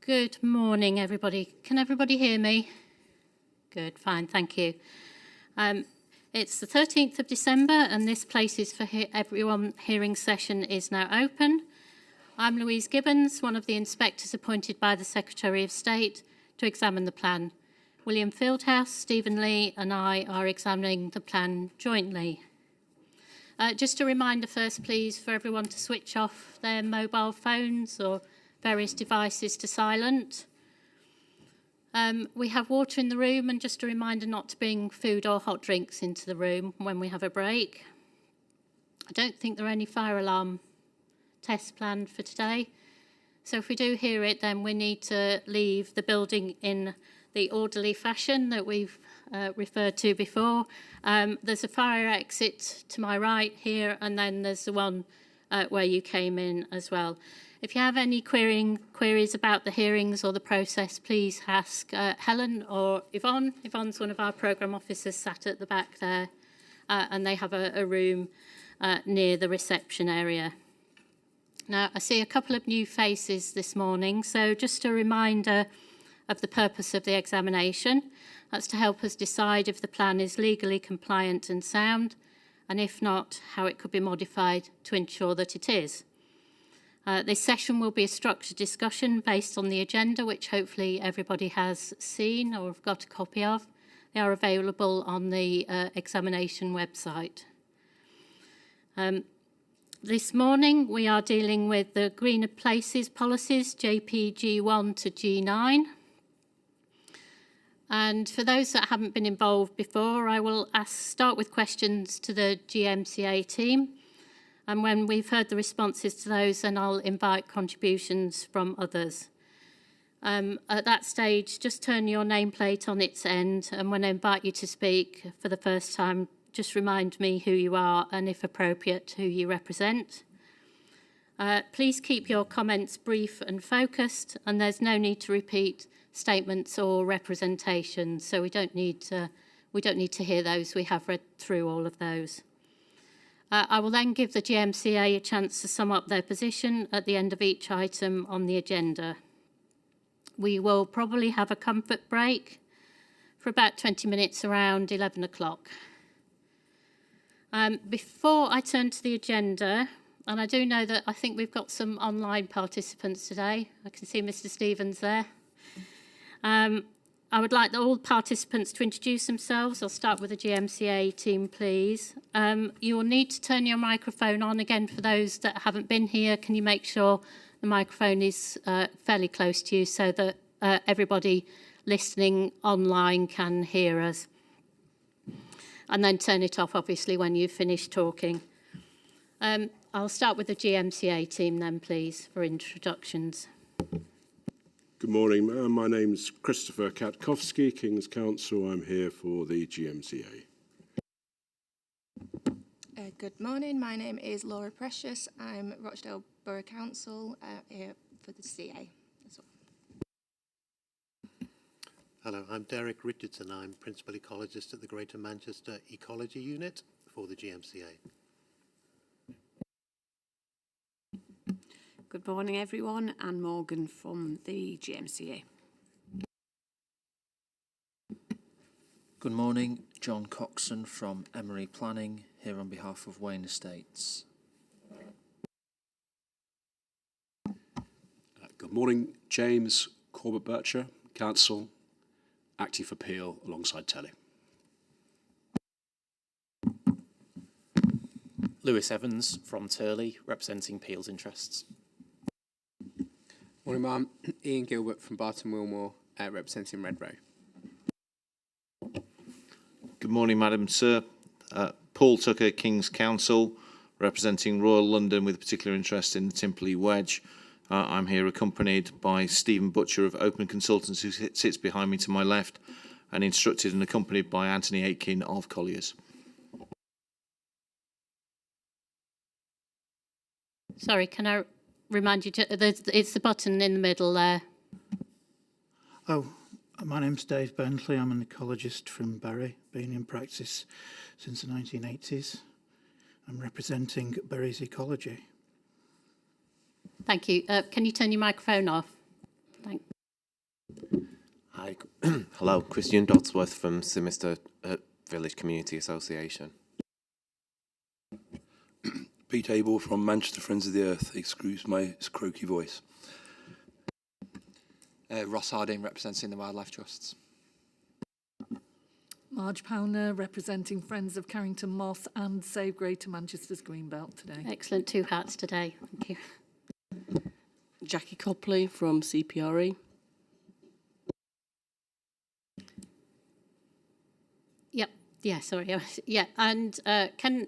Good morning, everybody. Can everybody hear me? Good, fine, thank you. It's the 13th of December and this Places for Everyone hearing session is now open. I'm Louise Gibbons, one of the inspectors appointed by the Secretary of State to examine the plan. William Fieldhouse, Stephen Lee and I are examining the plan jointly. Just a reminder first, please, for everyone to switch off their mobile phones or various devices to silent. We have water in the room, and just a reminder not to bring food or hot drinks into the room when we have a break. I don't think there are any fire alarm tests planned for today. So if we do hear it, then we need to leave the building in the orderly fashion that we've referred to before. There's a fire exit to my right here, and then there's the one where you came in as well. If you have any queries about the hearings or the process, please ask Helen or Yvonne. Yvonne's one of our programme officers sat at the back there, and they have a room near the reception area. Now, I see a couple of new faces this morning, so just a reminder of the purpose of the examination. That's to help us decide if the plan is legally compliant and sound, and if not, how it could be modified to ensure that it is. This session will be a structured discussion based on the agenda, which hopefully everybody has seen or have got a copy of. They are available on the examination website. This morning, we are dealing with the Greener Places policies, JPG1 to G9. And for those that haven't been involved before, I will start with questions to the GMCA team. And when we've heard the responses to those, then I'll invite contributions from others. At that stage, just turn your nameplate on its end, and when I invite you to speak for the first time, just remind me who you are and, if appropriate, who you represent. Please keep your comments brief and focused, and there's no need to repeat statements or representations, so we don't need to hear those. We have read through all of those. I will then give the GMCA a chance to sum up their position at the end of each item on the agenda. We will probably have a comfort break for about 20 minutes around 11 o'clock. Before I turn to the agenda, and I do know that I think we've got some online participants today. I can see Mr. Stevens there. I would like all participants to introduce themselves. I'll start with the GMCA team, please. You will need to turn your microphone on again for those that haven't been here. Can you make sure the microphone is fairly close to you so that everybody listening online can hear us? And then turn it off, obviously, when you've finished talking. I'll start with the GMCA team then, please, for introductions. Good morning. My name's Christopher Katkowski, King's Counsel. I'm here for the GMCA. Good morning. My name is Laura Precious. I'm Rochdale Borough Council here for the CA as well. Hello, I'm Derek Richardson. I'm Principal Ecologist at the Greater Manchester Ecology Unit for the GMCA. Good morning, everyone. Anne Morgan from the GMCA. Good morning. John Coxon from Emery Planning, here on behalf of Wayne Estates. Good morning. James Corbett-Bircher, Council, acting for Peel alongside Telly. Lewis Evans from Turley, representing Peel's interests. Morning, ma'am. Ian Gilbert from Barton Wilmore, representing Redrow. Good morning, Madam Sir. Paul Tucker, King's Counsel, representing Royal London with particular interest in the Timperley Wedge. I'm here accompanied by Stephen Butcher of Open Consultants, who sits behind me to my left, and instructed and accompanied by Anthony Aitken of Colliers. Sorry, can I remind you, it's the button in the middle there. Oh, my name's Dave Bentley. I'm an ecologist from Bury, been in practice since the 1980s. I'm representing Bury's ecology. Thank you. Can you turn your microphone off? Thanks. Hi, hello, Christian Dodsworth from Simister Village Community Association. Pete Abel from Manchester Friends of the Earth. Excuse my croaky voice. Ross Harding representing the Wildlife Trusts. Marge Powner representing Friends of Carrington Moss and Save Greater Manchester's Greenbelt today. Excellent, 2 hats today. Thank you. Jackie Copley from CPRE. Yep. Yeah. Sorry. Yeah. And can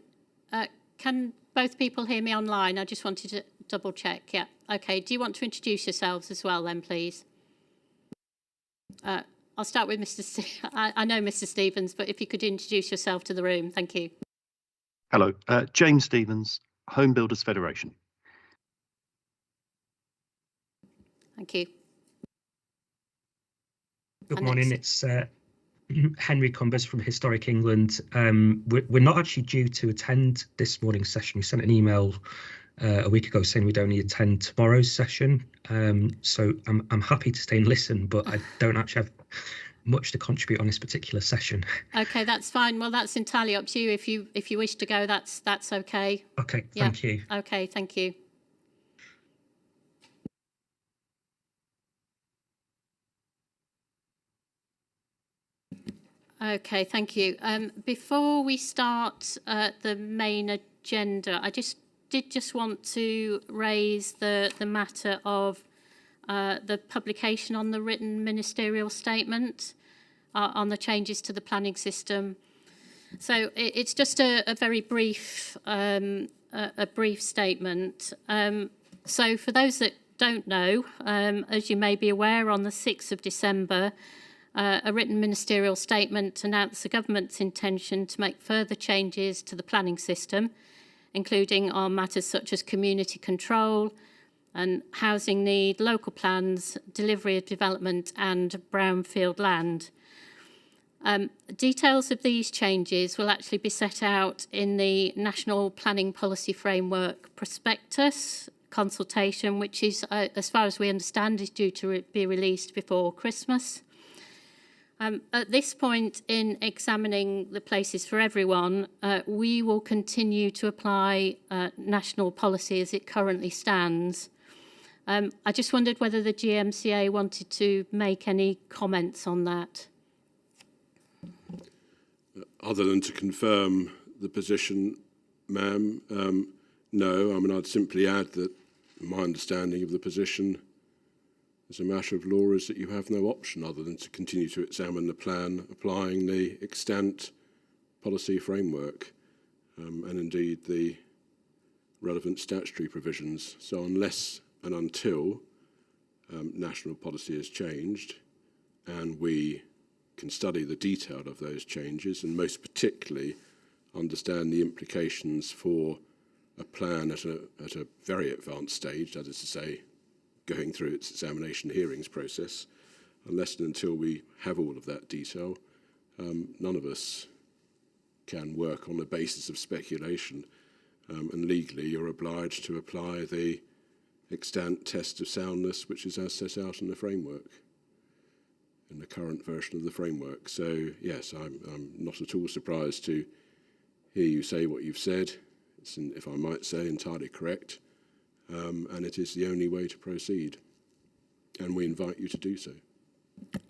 both people hear me online? I just wanted to double check. Yeah. Okay. Do you want to introduce yourselves as well, then, please? I'll start with Mr. I know Mr. Stevens, but if you could introduce yourself to the room, thank you. Hello, James Stevens, Home Builders Federation. Thank you. Good morning, it's Henry Cumbers from Historic England. We're not actually due to attend this morning's session. We sent an email a week ago saying we'd only attend tomorrow's session. So I'm happy to stay and listen, but I don't actually have much to contribute on this particular session. Okay, that's fine. Well, that's entirely up to you. If you wish to go, that's okay. Okay, thank you. Okay, thank you. Okay, thank you. Before we start the main agenda, I did just want to raise the matter of the publication on the written ministerial statement on the changes to the planning system. So it's just a very brief statement. So for those that don't know, as you may be aware, on the 6th of December, a written ministerial statement announced the government's intention to make further changes to the planning system, including on matters such as community control and housing need, local plans, delivery of development and brownfield land. Details of these changes will actually be set out in the National Planning Policy Framework prospectus consultation, which is, as far as we understand, is due to be released before Christmas. At this point in examining the places for everyone, we will continue to apply national policy as it currently stands. I just wondered whether the GMCA wanted to make any comments on that. Other than to confirm the position, ma'am, no. I mean, I'd simply add that my understanding of the position as a matter of law is that you have no option other than to continue to examine the plan applying the extant policy framework and indeed the relevant statutory provisions. So unless and until national policy is changed and we can study the detail of those changes and most particularly understand the implications for a plan at a very advanced stage, that is to say, going through its examination hearings process, unless and until we have all of that detail, none of us can work on the basis of speculation. And legally, you're obliged to apply the extant test of soundness, which is as set out in the framework, in the current version of the framework. So, yes, I'm not at all surprised to hear you say what you've said. It's, if I might say, entirely correct. And it is the only way to proceed. And we invite you to do so.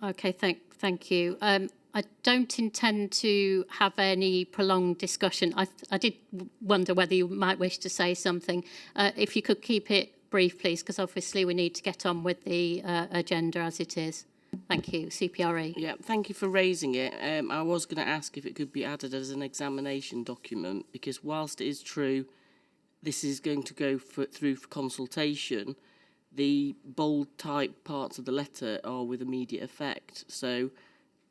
Okay, thank you. I don't intend to have any prolonged discussion. I did wonder whether you might wish to say something. If you could keep it brief, please, because obviously we need to get on with the agenda as it is. Thank you. CPRE. Yeah, thank you for raising it. I was going to ask if it could be added as an examination document, because whilst it is true this is going to go through for consultation, the bold type parts of the letter are with immediate effect. So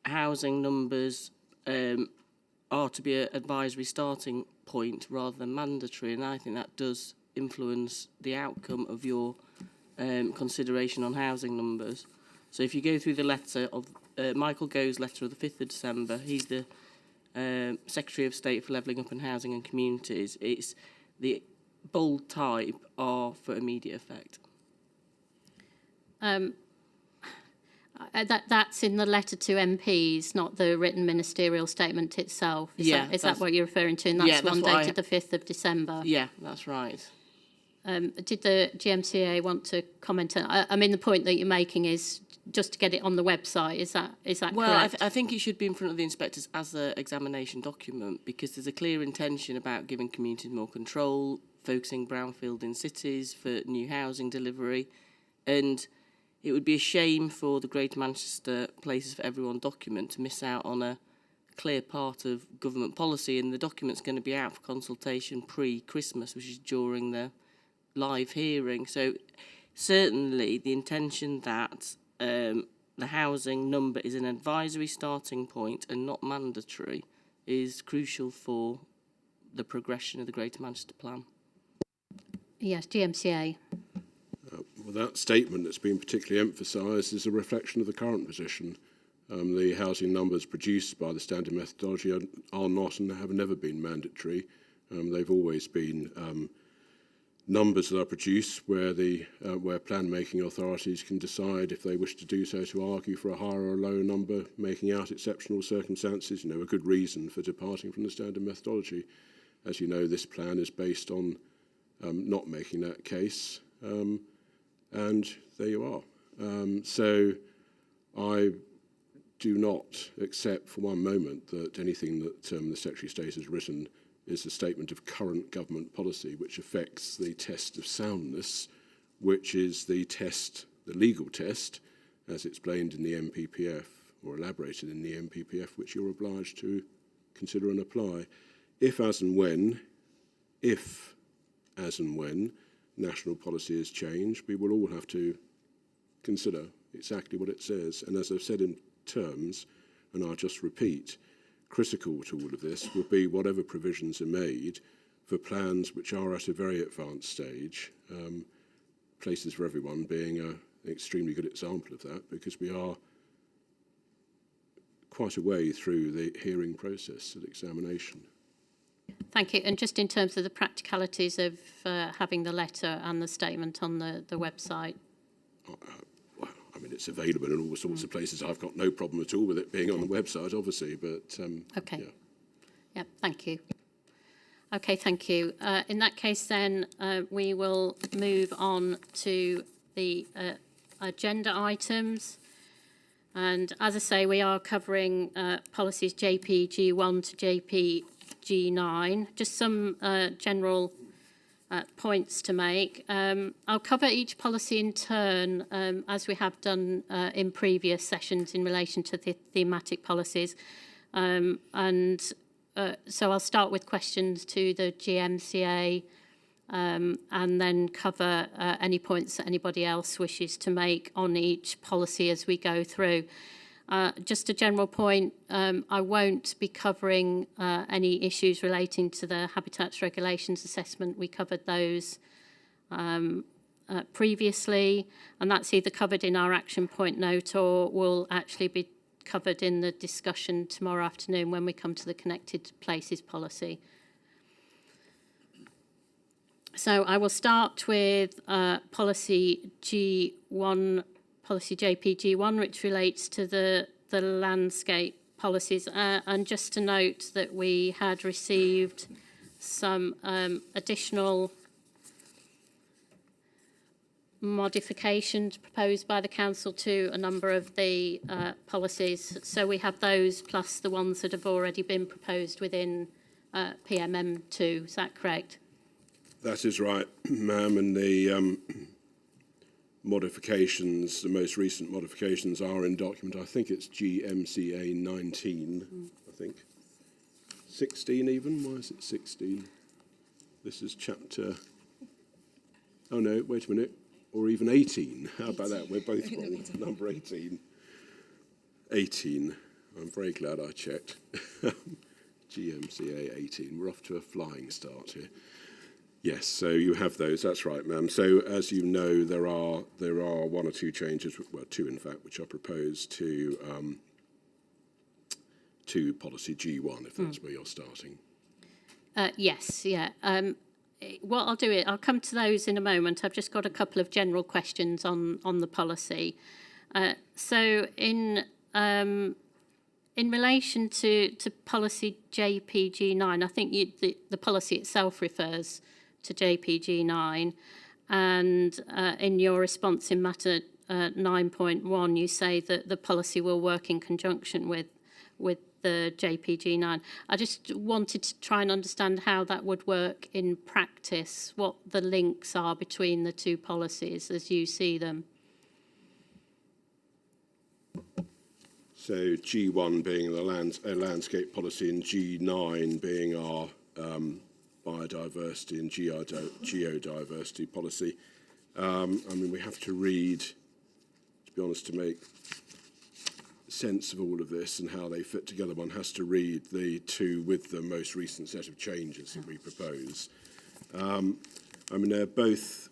housing numbers are to be an advisory starting point rather than mandatory, and I think that does influence the outcome of your consideration on housing numbers. So if you go through the letter of Michael Gove's letter of the 5th of December, he's the Secretary of State for Levelling Up and Housing and Communities. It's the bold type are for immediate effect. That's in the letter to MPs, not the written ministerial statement itself. Is that what you're referring to? And that's one dated the 5th of December. Yeah, that's right. Did the GMCA want to comment on? I mean, the point that you're making is just to get it on the website. Is that well, correct? I think it should be in front of the inspectors as an examination document, because there's a clear intention about giving communities more control, focusing brownfield in cities for new housing delivery, and it would be a shame for the Greater Manchester Places for Everyone document to miss out on a clear part of government policy, and the document's going to be out for consultation pre-Christmas, which is during the live hearing. So certainly the intention that the housing number is an advisory starting point and not mandatory is crucial for the progression of the Greater Manchester Plan. Yes, GMCA. Well, that statement that's been particularly emphasised is a reflection of the current position. The housing numbers produced by the standard methodology are not and have never been mandatory. They've always been numbers that are produced where plan-making authorities can decide, if they wish to do so, to argue for a higher or a lower number, making out exceptional circumstances, a good reason for departing from the standard methodology. As you know, this plan is based on not making that case, and there you are. So I do not accept for one moment that anything that the Secretary of State has written is a statement of current government policy which affects the test of soundness, which is the legal test, as explained in the MPPF, or elaborated in the MPPF, which you're obliged to consider and apply. If, as and when national policy is changed, we will all have to consider exactly what it says. And as I've said in terms, and I'll just repeat, critical to all of this will be whatever provisions are made for plans which are at a very advanced stage, Places for Everyone being an extremely good example of that, because we are quite a way through the hearing process and examination. Thank you. And just in terms of the practicalities of having the letter and the statement on the website? Well, I mean, it's available in all sorts of places. I've got no problem at all with it being on the website, obviously, but... okay. Yeah. Yeah, thank you. Okay, thank you. In that case, then, we will move on to the agenda items. And as I say, we are covering policies JPG1 to JPG9. Just some general points to make. I'll cover each policy in turn, as we have done in previous sessions in relation to the thematic policies. So I'll start with questions to the GMCA and then cover any points that anybody else wishes to make on each policy as we go through. Just a general point, I won't be covering any issues relating to the Habitats Regulations Assessment. We covered those previously, and that's either covered in our action point note or will actually be covered in the discussion tomorrow afternoon when we come to the Connected Places policy. So I will start with policy G1, policy JPG1, which relates to the landscape policies. And just to note that we had received some additional modifications proposed by the council to a number of the policies. So we have those plus the ones that have already been proposed within PMM2. Is that correct? That is right, ma'am. And the modifications, the most recent modifications are in document, I think it's GMCA 19, I think. 16 even? Why is it 16? This is chapter... Oh no, wait a minute. Or even 18. How about that? We're both wrong. Number 18. 18. I'm very glad I checked. GMCA 18. We're off to a flying start here. Yes, so you have those. That's right, ma'am. So as you know, there are one or two changes, well, two in fact, which are proposed to policy G1, if that's where you're starting. Yes, yeah. What I'll do is I'll come to those in a moment. I've just got a couple of general questions on the policy. So in relation to policy JPG9, I think the policy itself refers to JPG9, and in your response in matter 9.1, you say that the policy will work in conjunction with the JPG9. I just wanted to try and understand how that would work in practice, what the links are between the two policies as you see them. So G1 being a landscape policy and G9 being our biodiversity and geodiversity policy. I mean, we have to read, to be honest, to make sense of all of this and how they fit together. One has to read the two with the most recent set of changes that we propose. I mean, they're both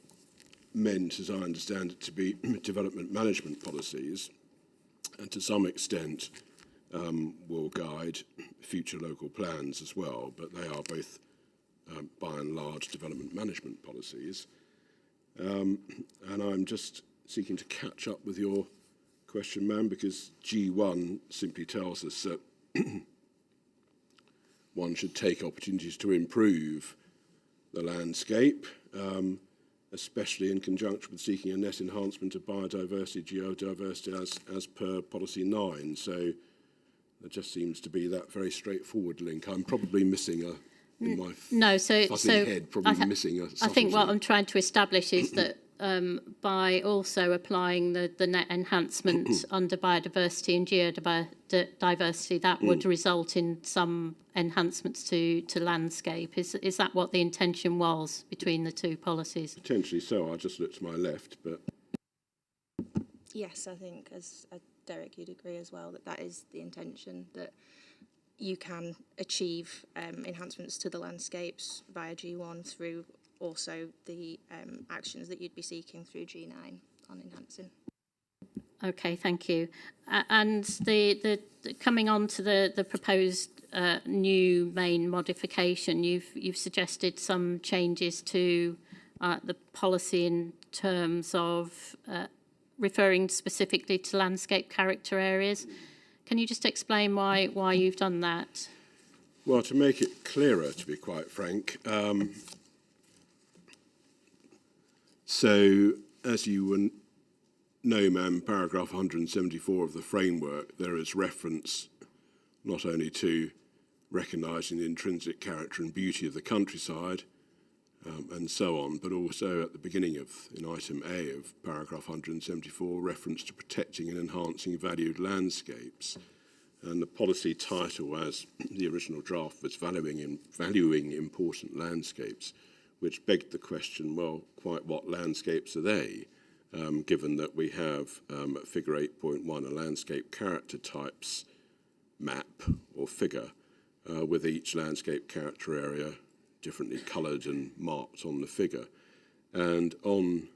meant, as I understand it, to be development management policies, and to some extent will guide future local plans as well, but they are both by and large development management policies. And I'm just seeking to catch up with your question, ma'am, because G1 simply tells us that one should take opportunities to improve the landscape, especially in conjunction with seeking a net enhancement of biodiversity, geodiversity as per policy 9. So there just seems to be that very straightforward link. I'm probably missing a, in my fuzzy head, probably missing a subtlety. I think what I'm trying to establish is that by also applying the net enhancement under biodiversity and geodiversity, that would result in some enhancements to landscape. Is that what the intention was between the two policies? Potentially so. I just looked to my left, but... Yes, I think, as Derek, you'd agree as well, that is the intention, that you can achieve enhancements to the landscapes via G1 through also the actions that you'd be seeking through G9 on enhancing. Okay, thank you. And the coming on to the proposed new main modification, you've suggested some changes to the policy in terms of referring specifically to landscape character areas. Can you just explain why you've done that? Well, to make it clearer, to be quite frank, so as you know, ma'am, paragraph 174 of the framework, there is reference not only to recognising the intrinsic character and beauty of the countryside and so on, but also at the beginning of, in item A of paragraph 174, reference to protecting and enhancing valued landscapes. And the policy title, as the original draft, was valuing important landscapes, which begged the question, well, quite what landscapes are they? Given that we have at figure 8.1 a landscape character types map or figure with each landscape character area differently coloured and marked on the figure. And on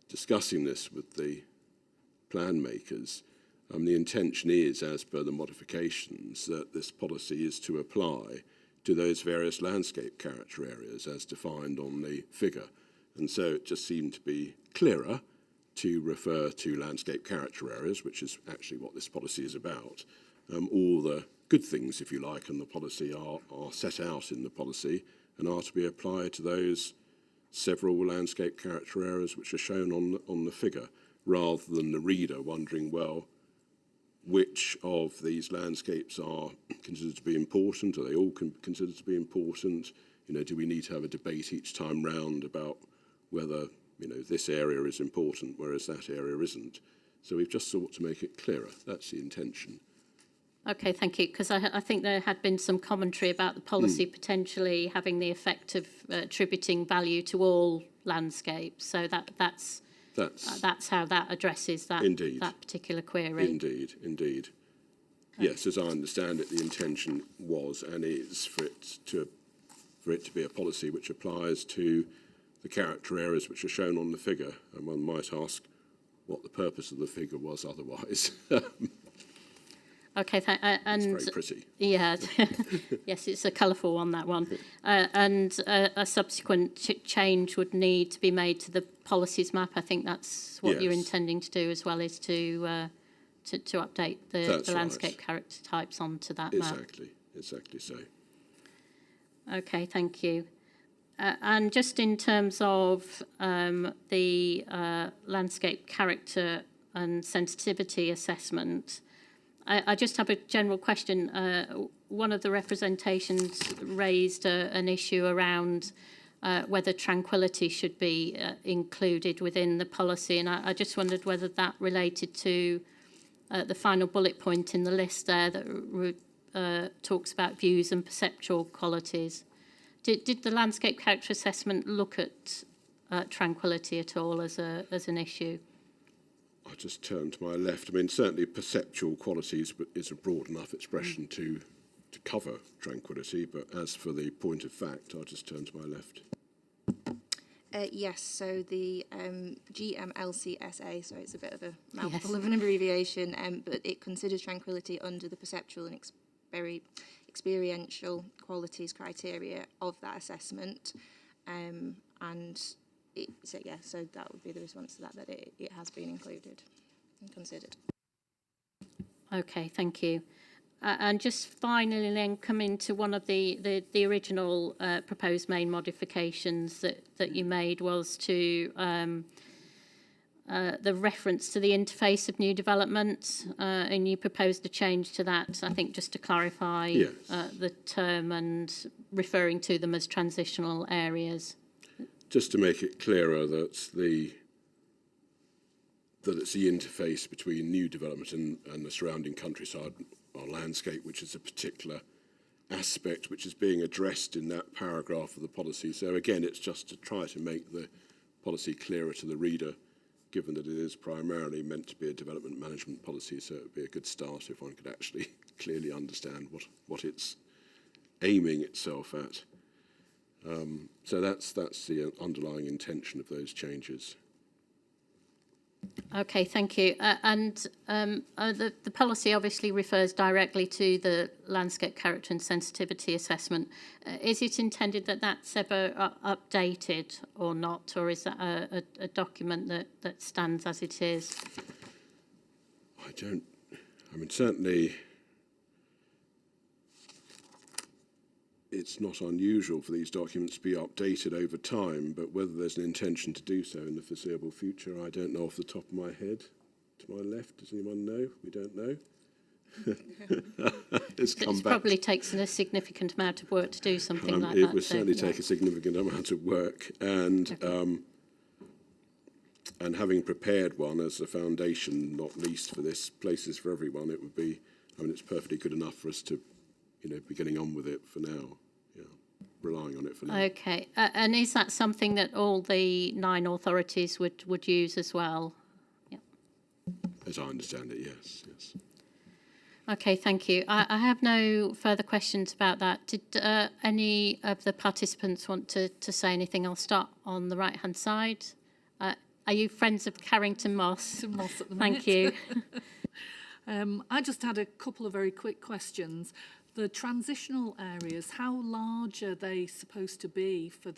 discussing this with the plan makers, the intention is, as per the modifications, that this policy is to apply to those various landscape character areas as defined on the figure. And so it just seemed to be clearer to refer to landscape character areas, which is actually what this policy is about. All the good things, if you like, in the policy are set out in the policy and are to be applied to those several landscape character areas which are shown on the figure, rather than the reader wondering, well, which of these landscapes are considered to be important? Are they all considered to be important? You know, do we need to have a debate each time round about whether, you know, this area is important, whereas that area isn't? So we've just sought to make it clearer. That's the intention. Okay, thank you, because I think there had been some commentary about the policy potentially having the effect of attributing value to all landscapes. So that's how that addresses that, that particular query. Indeed. Yes, as I understand it, the intention was and is for it to be a policy which applies to the character areas which are shown on the figure. And one might ask what the purpose of the figure was otherwise. Okay, and It's very pretty. yeah, yes, it's a colourful one, that one. And a subsequent change would need to be made to the policies map. I think that's what you're Yes. intending to do as well, is to update the landscape character types onto that map. Exactly so. Okay, thank you. And just in terms of the landscape character and sensitivity assessment, I just have a general question. One of the representations raised an issue around whether tranquility should be included within the policy, and I just wondered whether that related to the final bullet point in the list there that talks about views and perceptual qualities. Did the landscape character assessment look at tranquility at all as an issue? I'll just turn to my left. I mean, certainly perceptual qualities is a broad enough expression to cover tranquility, but as for the point of fact, I'll just turn to my left. Yes, so the GMLCSA, so it's a bit of a mouthful of an abbreviation, but it considers tranquility under the perceptual and experiential qualities criteria of that assessment, so that would be the response to that it has been included and considered. Okay, thank you. And just finally then coming to one of the original proposed main modifications that you made was to the reference to the interface of new development, and you proposed a change to that, I think, just to clarify the term and referring to them as transitional areas. Just to make it clearer that it's the interface between new development and the surrounding countryside or landscape, which is a particular aspect which is being addressed in that paragraph of the policy. So again, it's just to try to make the policy clearer to the reader, given that it is primarily meant to be a development management policy. So it would be a good start if one could actually clearly understand what it's aiming itself at. So that's the underlying intention of those changes. Okay, thank you. The policy obviously refers directly to the landscape character and sensitivity assessment. Is it intended that that's ever updated or not, or is that a document that stands as it is? I mean, certainly it's not unusual for these documents to be updated over time, but whether there's an intention to do so in the foreseeable future, I don't know off the top of my head. To my left, does anyone know? We don't know. It probably takes a significant amount of work to do something like that. It would certainly take a significant amount of work, and having prepared one as a foundation, not least for this Places for Everyone, it would be, I mean, it's perfectly good enough for us to, be getting on with it for now. Relying on it for now. Okay, and is that something that all the 9 authorities would use as well? Yeah. As I understand it, yes. Okay, thank you. I have no further questions about that. Did any of the participants want to say anything? I'll start on the right-hand side. Are you friends of Carrington Moss? Moss at the Thank minute. you. I just had a couple of very quick questions. The transitional areas, how large are they supposed to be for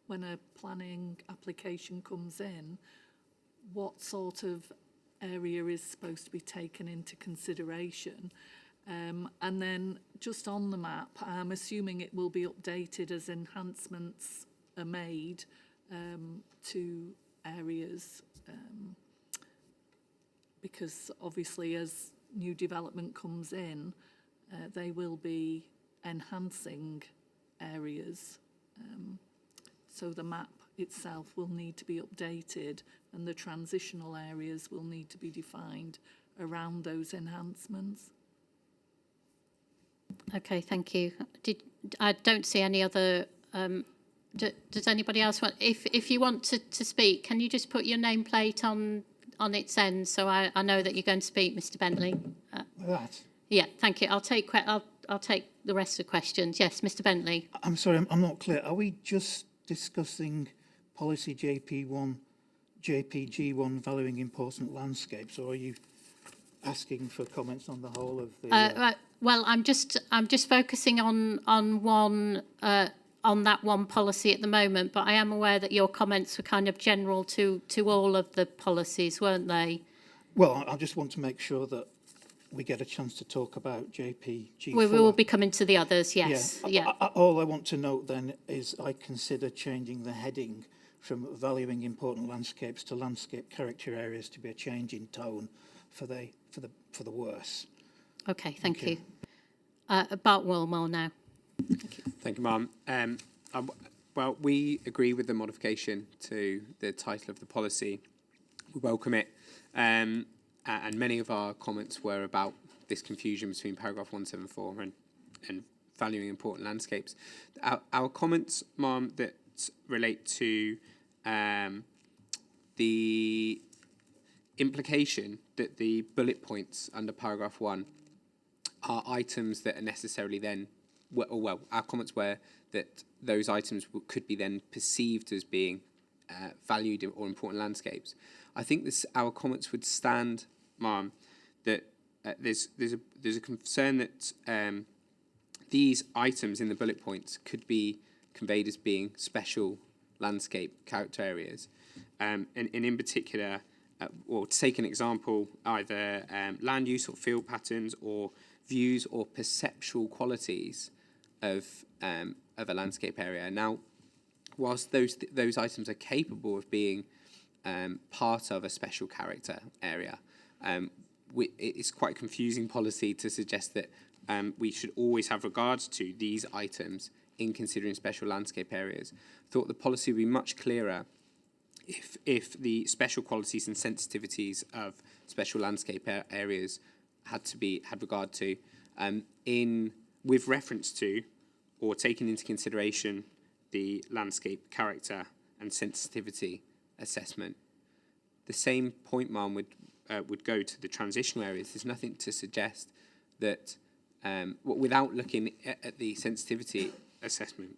when a planning application comes in? What sort of area is supposed to be taken into consideration? And then just on the map, I'm assuming it will be updated as enhancements are made to areas, because obviously as new development comes in, they will be enhancing areas. So the map itself will need to be updated and the transitional areas will need to be defined around those enhancements. Okay, thank you. I don't see any other... does anybody else want... If you want to speak, can you just put your nameplate on its end so I know that you're going to speak, Mr. Bentley? That? Yeah, thank you. I'll take the rest of the questions. Yes, Mr. Bentley. I'm sorry, I'm not clear. Are we just discussing policy JPG1 valuing important landscapes, or are you asking for comments on the whole of the... Right. Well, I'm just focusing on that one policy at the moment, but I am aware that your comments were kind of general to all of the policies, weren't they? Well, I just want to make sure that we get a chance to talk about JPG4. We will be coming to the others, yes. Yeah. All I want to note then is I consider changing the heading from valuing important landscapes to landscape character areas to be a change in tone for the worse. Okay, thank you. Bart Wilmore now. Thank you, Ma'am. Well, we agree with the modification to the title of the policy. We welcome it. And many of our comments were about this confusion between paragraph 174 and valuing important landscapes. Our comments, Ma'am, that relate to the implication that the bullet points under paragraph 1 are items that are necessarily then, well, our comments were that those items could be then perceived as being valued or important landscapes. I think our comments would stand, Ma'am, that there's a concern that these items in the bullet points could be conveyed as being special landscape character areas, and in particular, or to take an example, either land use or field patterns or views or perceptual qualities of a landscape area. Now, whilst those items are capable of being part of a special character area, it's quite a confusing policy to suggest that we should always have regards to these items in considering special landscape areas. I thought the policy would be much clearer if the special qualities and sensitivities of special landscape areas had regard to with reference to or taking into consideration the landscape character and sensitivity assessment. The same point, Ma'am, would go to the transitional areas. There's nothing to suggest that, without looking at the sensitivity assessment,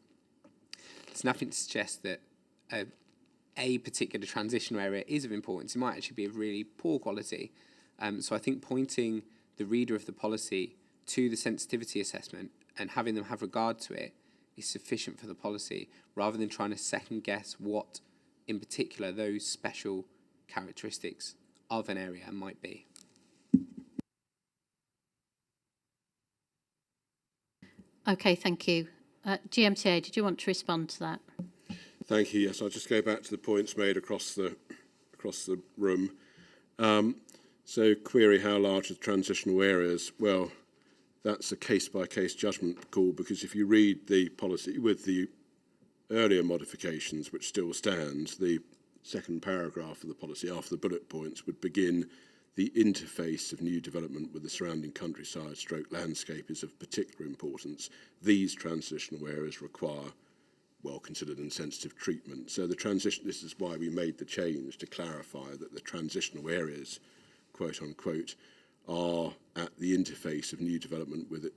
there's nothing to suggest that a particular transitional area is of importance. It might actually be of really poor quality. So I think pointing the reader of the policy to the sensitivity assessment and having them have regard to it is sufficient for the policy, rather than trying to second guess what, in particular, those special characteristics of an area might be. Okay, thank you. GMTA, did you want to respond to that? Thank you. Yes, I'll just go back to the points made across the room. So, query how large are the transitional areas? Well, that's a case-by-case judgment call, because if you read the policy with the earlier modifications, which still stands, the second paragraph of the policy after the bullet points would begin: the interface of new development with the surrounding countryside / landscape is of particular importance. These transitional areas require well-considered and sensitive treatment. So the transition, this is why we made the change to clarify that the transitional areas, quote unquote, are at the interface of new development with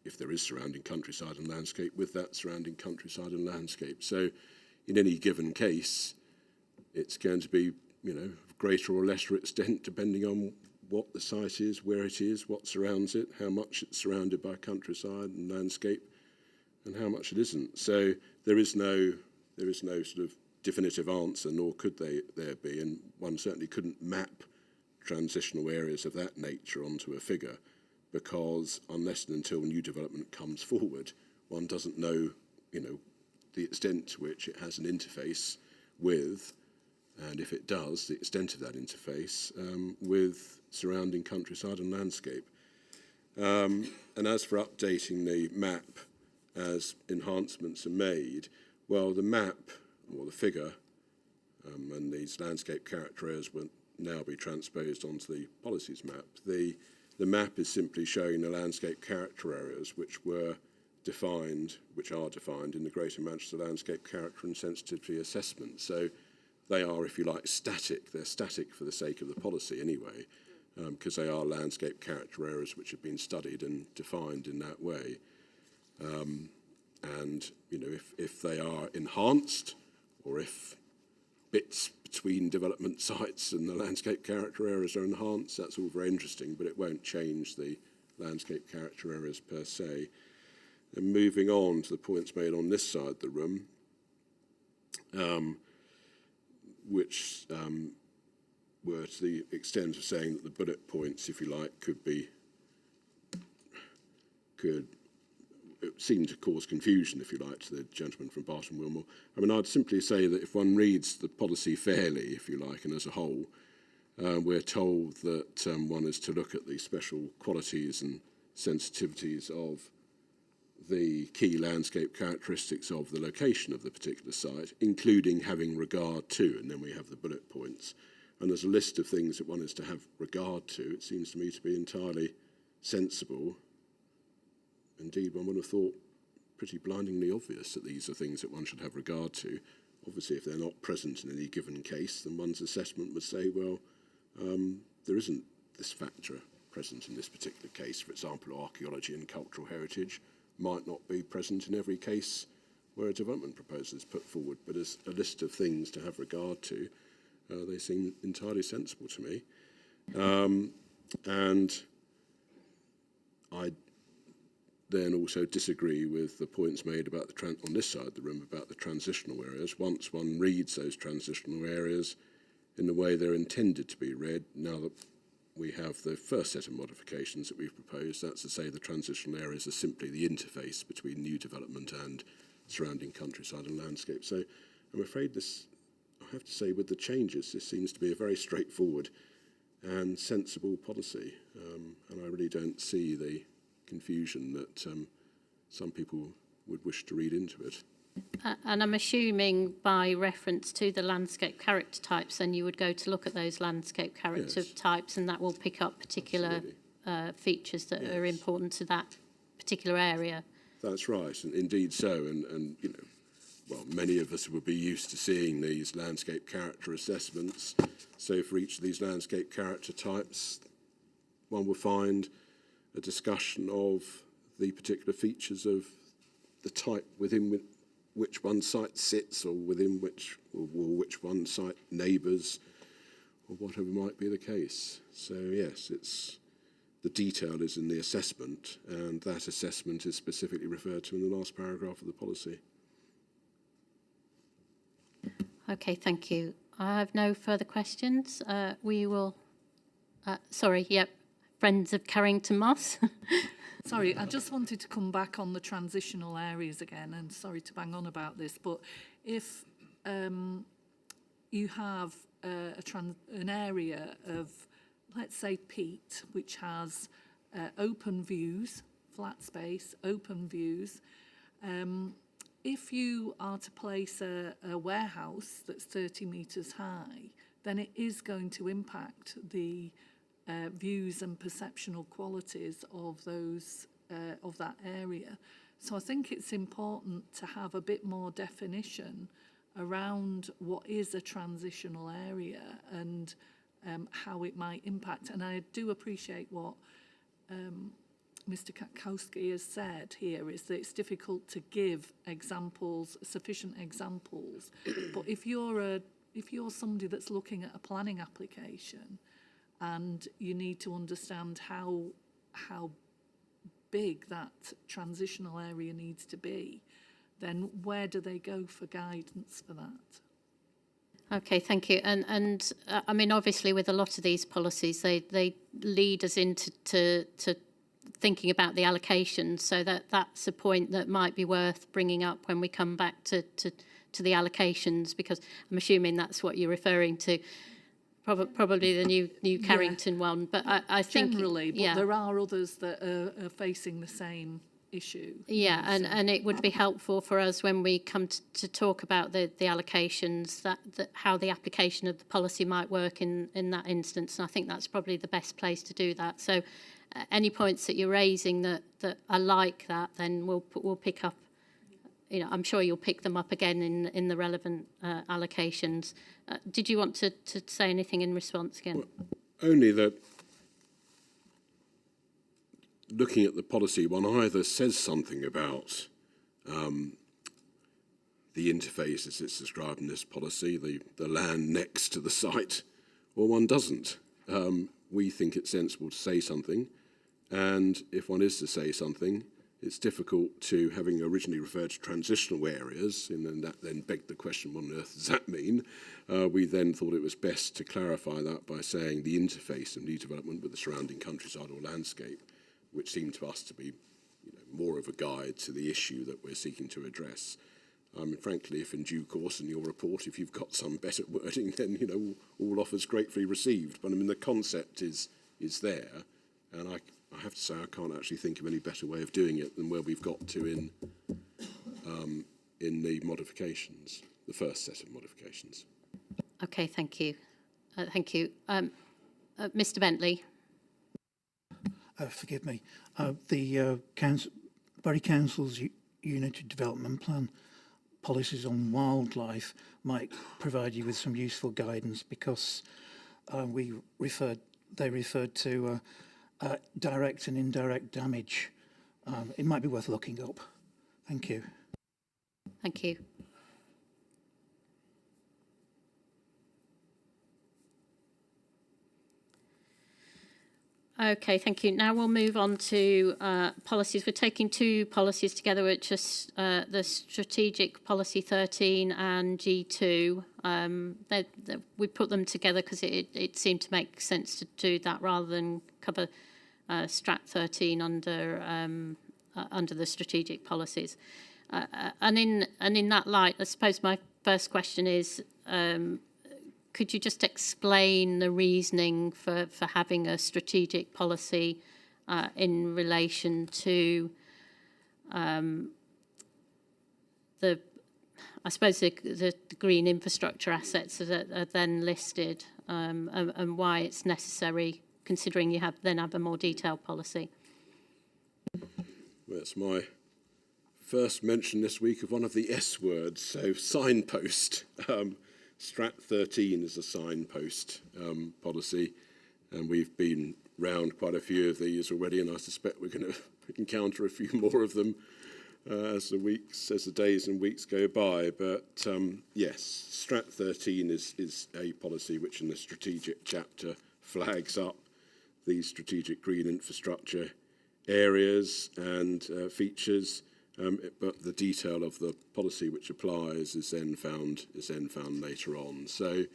if there is surrounding countryside and landscape, with that surrounding countryside and landscape. So in any given case, it's going to be, of greater or lesser extent, depending on what the site is, where it is, what surrounds it, how much it's surrounded by countryside and landscape, and how much it isn't. So there is no sort of definitive answer, nor could there be, and one certainly couldn't map transitional areas of that nature onto a figure, because unless and until new development comes forward, one doesn't know, the extent to which it has an interface with, and if it does, the extent of that interface with surrounding countryside and landscape. And as for updating the map as enhancements are made, well, the map, or the figure, and these landscape character areas will now be transposed onto the policies map. The map is simply showing the landscape character areas which are defined in the Greater Manchester Landscape Character and Sensitivity Assessment. So they are, if you like, static. They're static for the sake of the policy anyway, because they are landscape character areas which have been studied and defined in that way. And if they are enhanced, or if bits between development sites and the landscape character areas are enhanced. That's all very interesting, but it won't change the landscape character areas per se. And moving on to the points made on this side of the room, which were to the extent of saying that the bullet points, if you like, it seemed to cause confusion, if you like, to the gentleman from Barton Wilmore. I mean, I'd simply say that if one reads the policy fairly, if you like, and as a whole, we're told that one is to look at the special qualities and sensitivities of the key landscape characteristics of the location of the particular site, including having regard to, and then we have the bullet points. And there's a list of things that one is to have regard to. It seems to me to be entirely sensible. Indeed, one would have thought pretty blindingly obvious that these are things that one should have regard to. Obviously, if they're not present in any given case, then one's assessment would say, well, there isn't this factor present in this particular case. For example, archaeology and cultural heritage might not be present in every case where a development proposal is put forward, but as a list of things to have regard to, they seem entirely sensible to me. And I then also disagree with the points made about on this side of the room about the transitional areas. Once one reads those transitional areas in the way they're intended to be read, now that we have the first set of modifications that we've proposed, that's to say the transitional areas are simply the interface between new development and surrounding countryside and landscape. So I'm afraid this, I have to say, with the changes, this seems to be a very straightforward and sensible policy, and I really don't see the confusion that some people would wish to read into it. And I'm assuming by reference to the landscape character types, then you would go to look at those landscape character types, and that will pick up particular features that are important to that particular area. That's right, and indeed so. And you know, well, many of us would be used to seeing these landscape character assessments. So for each of these landscape character types, one will find a discussion of the particular features of the type within which one site sits, or within which one site neighbours, or whatever might be the case. So yes, it's the detail is in the assessment, and that assessment is specifically referred to in the last paragraph of the policy. Okay, thank you. I have no further questions. We will. Sorry. Yep. Friends of Carrington Moss. Sorry, I just wanted to come back on the transitional areas again, and sorry to bang on about this, but if you have an area of, let's say, peat, which has open views, flat space, open views, if you are to place a warehouse that's 30 metres high, then it is going to impact the views and perceptual qualities of those of that area. So I think it's important to have a bit more definition around what is a transitional area and how it might impact. And I do appreciate what Mr. Katkowski has said here, is that it's difficult to give examples, sufficient examples. But if you're somebody that's looking at a planning application, and you need to understand how big that transitional area needs to be, then where do they go for guidance for that? Okay, thank you. And I mean, obviously, with a lot of these policies, they lead us into to thinking about the allocations. So that's a point that might be worth bringing up when we come back to the allocations, because I'm assuming that's what you're referring to. Probably the new Carrington one, but I think generally, but there are others that are facing the same issue. Yeah, and it would be helpful for us when we come to talk about the allocations, that how the application of the policy might work in that instance. And I think that's probably the best place to do that. So, any points that you're raising that are like that, then we'll pick up. You know, I'm sure you'll pick them up again in the relevant allocations. Did you want to say anything in response again? Well, only that looking at the policy, one either says something about the interface as it's described in this policy, the land next to the site, or one doesn't. We think it's sensible to say something, and if one is to say something, it's difficult to, having originally referred to transitional areas, and then that then begged the question, what on earth does that mean? We then thought it was best to clarify that by saying the interface of new development with the surrounding countryside or landscape, which seemed to us to be more of a guide to the issue that we're seeking to address. Frankly, if in due course in your report, if you've got some better wording, then all offers gratefully received. But I mean, the concept is there, and I have to say I can't actually think of any better way of doing it than where we've got to in the modifications, the first set of modifications. Okay, thank you. Thank you. Mr. Bentley. Forgive me. The Bury Council's Unit Development Plan policies on wildlife might provide you with some useful guidance, because they referred to direct and indirect damage. It might be worth looking up. Thank you. Thank you. Okay, thank you. Now we'll move on to policies. We're taking two policies together, which are the Strategic Policy 13 and G2. We put them together because it seemed to make sense to do that rather than cover Strat 13 under the strategic policies. And in that light, I suppose my first question is, could you just explain the reasoning for having a strategic policy in relation to the green infrastructure assets that are then listed, and why it's necessary, considering you have a more detailed policy? Well, it's my first mention this week of one of the S words, so signpost. Strat 13 is a signpost policy, and we've been round quite a few of these already, and I suspect we're going to encounter a few more of them as the days and weeks go by. But yes, Strat 13 is a policy which in the strategic chapter flags up these strategic green infrastructure areas and features. But the detail of the policy which applies is then found later on. So,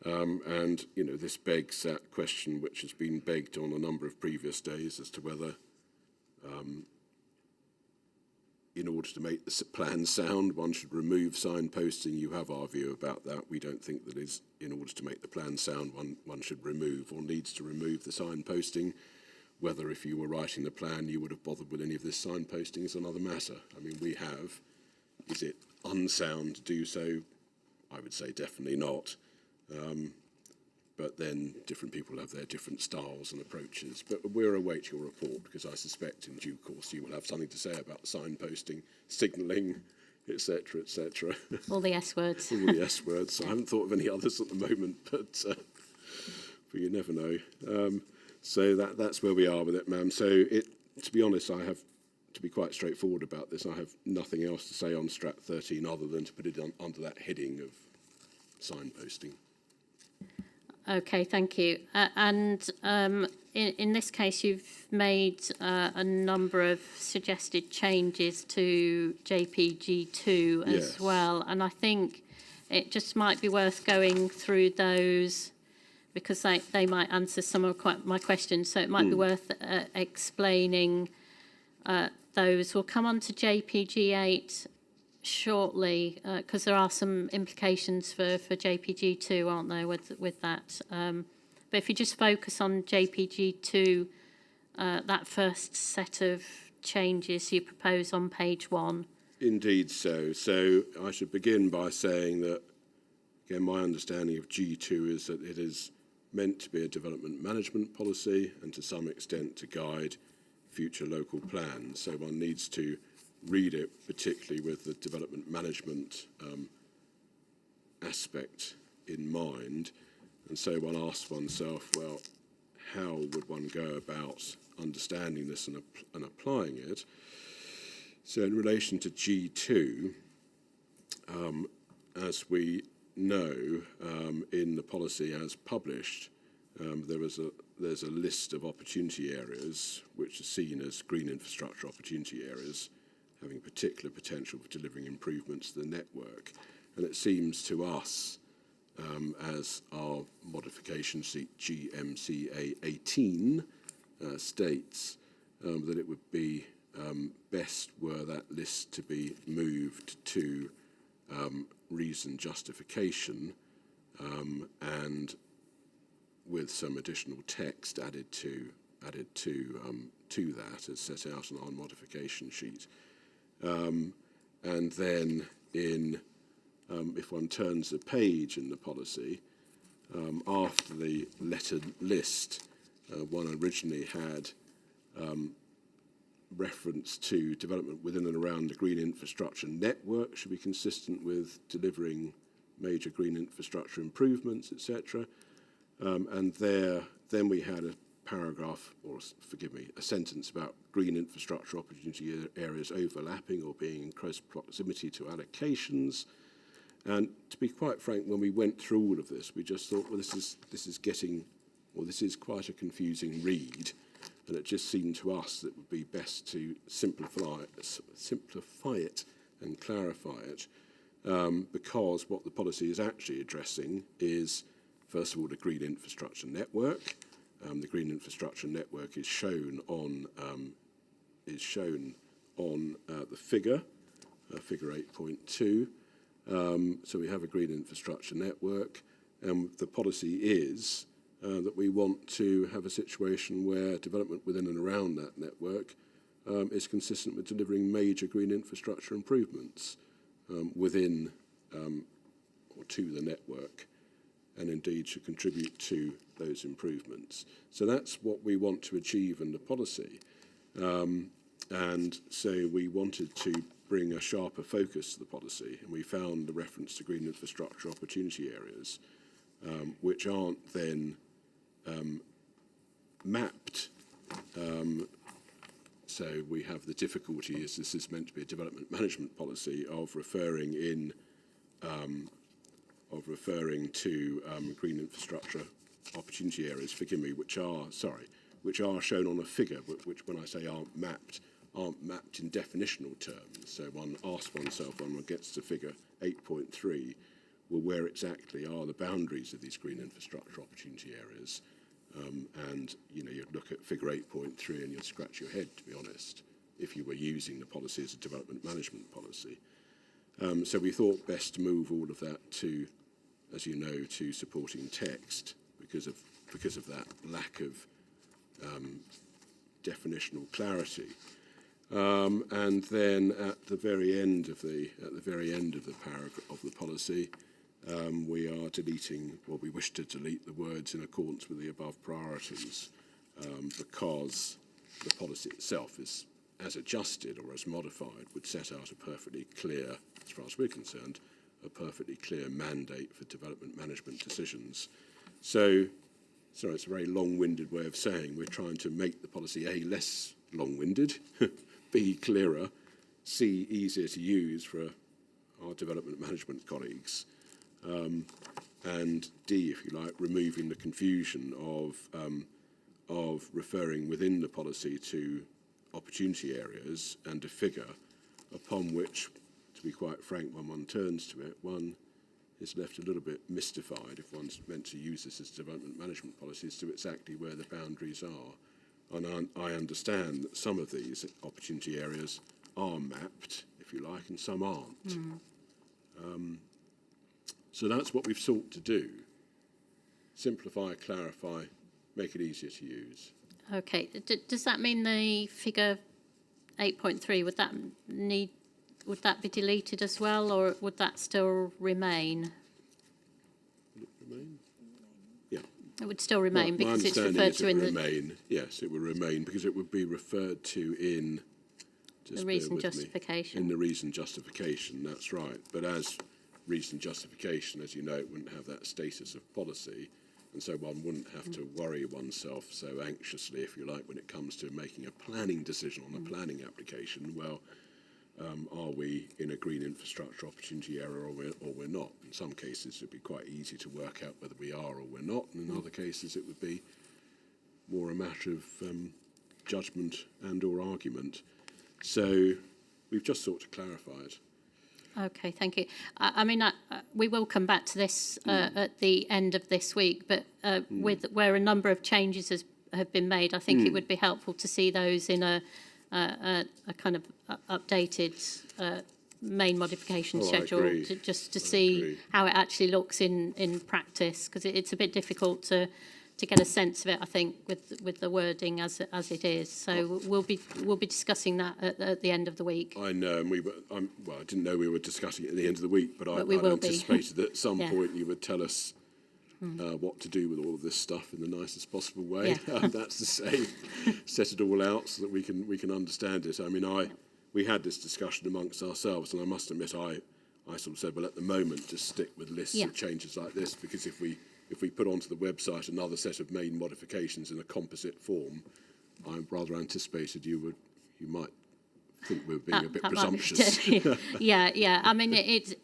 and this begs that question which has been begged on a number of previous days as to whether, in order to make the plan sound, one should remove signposting. You have our view about that. We don't think that is, in order to make the plan sound, one should remove or needs to remove the signposting. Whether if you were writing the plan you would have bothered with any of this signposting is another matter. I mean, we have. Is it unsound to do so? I would say definitely not. But then different people have their different styles and approaches. But we'll await your report, because I suspect in due course you will have something to say about signposting, signalling, etc., etc. All the S words. All the S words. I haven't thought of any others at the moment, but you never know. So that's where we are with it, ma'am. So to be honest, I have, to be quite straightforward about this, I have nothing else to say on Strat 13 other than to put it under that heading of signposting. Okay, thank you. And in this case, you've made a number of suggested changes to JPG2 as well. And I think it just might be worth going through those, because they might answer some of my questions. So it might be worth explaining those. We'll come on to JPG8 shortly, because there are some implications for JPG2, aren't there, with that. But if you just focus on JPG2, that first set of changes you propose on page 1. Indeed so. So I should begin by saying that, again, my understanding of G2 is that it is meant to be a development management policy and to some extent to guide future local plans. So one needs to read it particularly with the development management aspect in mind. And so one asks oneself, well, how would one go about understanding this and applying it? So in relation to G2, as we know, in the policy as published, there's a list of opportunity areas which are seen as green infrastructure opportunity areas, having particular potential for delivering improvements to the network. And it seems to us, as our modification sheet GMCA 18 states, that it would be best were that list to be moved to reason justification and with some additional text added to that as set out on our modification sheet. And then in if one turns the page in the policy, after the lettered list, one originally had reference to development within and around the green infrastructure network should be consistent with delivering major green infrastructure improvements, etc. And then we had a paragraph, or forgive me, a sentence about green infrastructure opportunity areas overlapping or being in close proximity to allocations. And to be quite frank, when we went through all of this, we just thought, well, this is quite a confusing read, and it just seemed to us that it would be best to simplify it and clarify it, because what the policy is actually addressing is, first of all, the green infrastructure network. The green infrastructure network is shown on the figure 8.2. So we have a green infrastructure network, and the policy is that we want to have a situation where development within and around that network is consistent with delivering major green infrastructure improvements within or to the network, and indeed should contribute to those improvements. So that's what we want to achieve in the policy. And so we wanted to bring a sharper focus to the policy, and we found the reference to green infrastructure opportunity areas, which aren't then mapped. So we have the difficulty, as this is meant to be a development management policy, of referring to green infrastructure opportunity areas, forgive me, which are shown on a figure, but which, when I say aren't mapped in definitional terms. So one asks oneself, when one gets to figure 8.3, well, where exactly are the boundaries of these green infrastructure opportunity areas? And you'd look at figure 8.3 and you'd scratch your head, to be honest, if you were using the policy as a development management policy. So we thought best to move all of that to, as you know, to supporting text because of that lack of definitional clarity. And then at the very end of the paragraph of the policy, we are deleting, well, we wish to delete the words in accordance with the above priorities, because the policy itself is, as adjusted or as modified, would set out a perfectly clear, as far as we're concerned, a perfectly clear mandate for development management decisions. So it's a very long-winded way of saying we're trying to make the policy A, less long-winded, B, clearer, C, easier to use for our development management colleagues, and D, if you like, removing the confusion of referring within the policy to opportunity areas and a figure upon which, to be quite frank, when one turns to it, one is left a little bit mystified if one's meant to use this as development management policy as to exactly where the boundaries are. And I understand that some of these opportunity areas are mapped, if you like, and some aren't. So that's what we've sought to do. Simplify, clarify, make it easier to use. Okay. Does that mean the figure 8.3, would that be deleted as well, or would that still remain? Would it remain? Yeah. It would still remain because it's referred to in the... Yes, it would remain because it would be referred to in... The reason justification. In the reason justification, that's right. But as reason justification, as you know, it wouldn't have that status of policy, and so one wouldn't have to worry oneself so anxiously, if you like, when it comes to making a planning decision on a planning application. Well, Are we in a green infrastructure opportunity area or we're not? In some cases, it'd be quite easy to work out whether we are or we're not, and in other cases, it would be more a matter of judgment and or argument. So we've just sought to clarify it. Okay, thank you. I mean, we will come back to this at the end of this week, but with where a number of changes have been made, I think it would be helpful to see those in a kind of updated main modification schedule, just to see how it actually looks in practice, because it's a bit difficult to get a sense of it, I think, with the wording as it is. So we'll be discussing that at the end of the week. I know, and I didn't know we were discussing it at the end of the week, but we I'd will anticipated that at some Yeah. point you would tell us what to do with all of this stuff in the nicest possible way. Yeah. That's to say, set it all out so that we can understand it. I mean, we had this discussion amongst ourselves, and I must admit, I sort of said, well, at the moment, just stick with lists of changes like this, because if we put onto the website another set of main modifications in a composite form, I rather anticipated you might think we're being a bit presumptuous. Yeah. I mean, it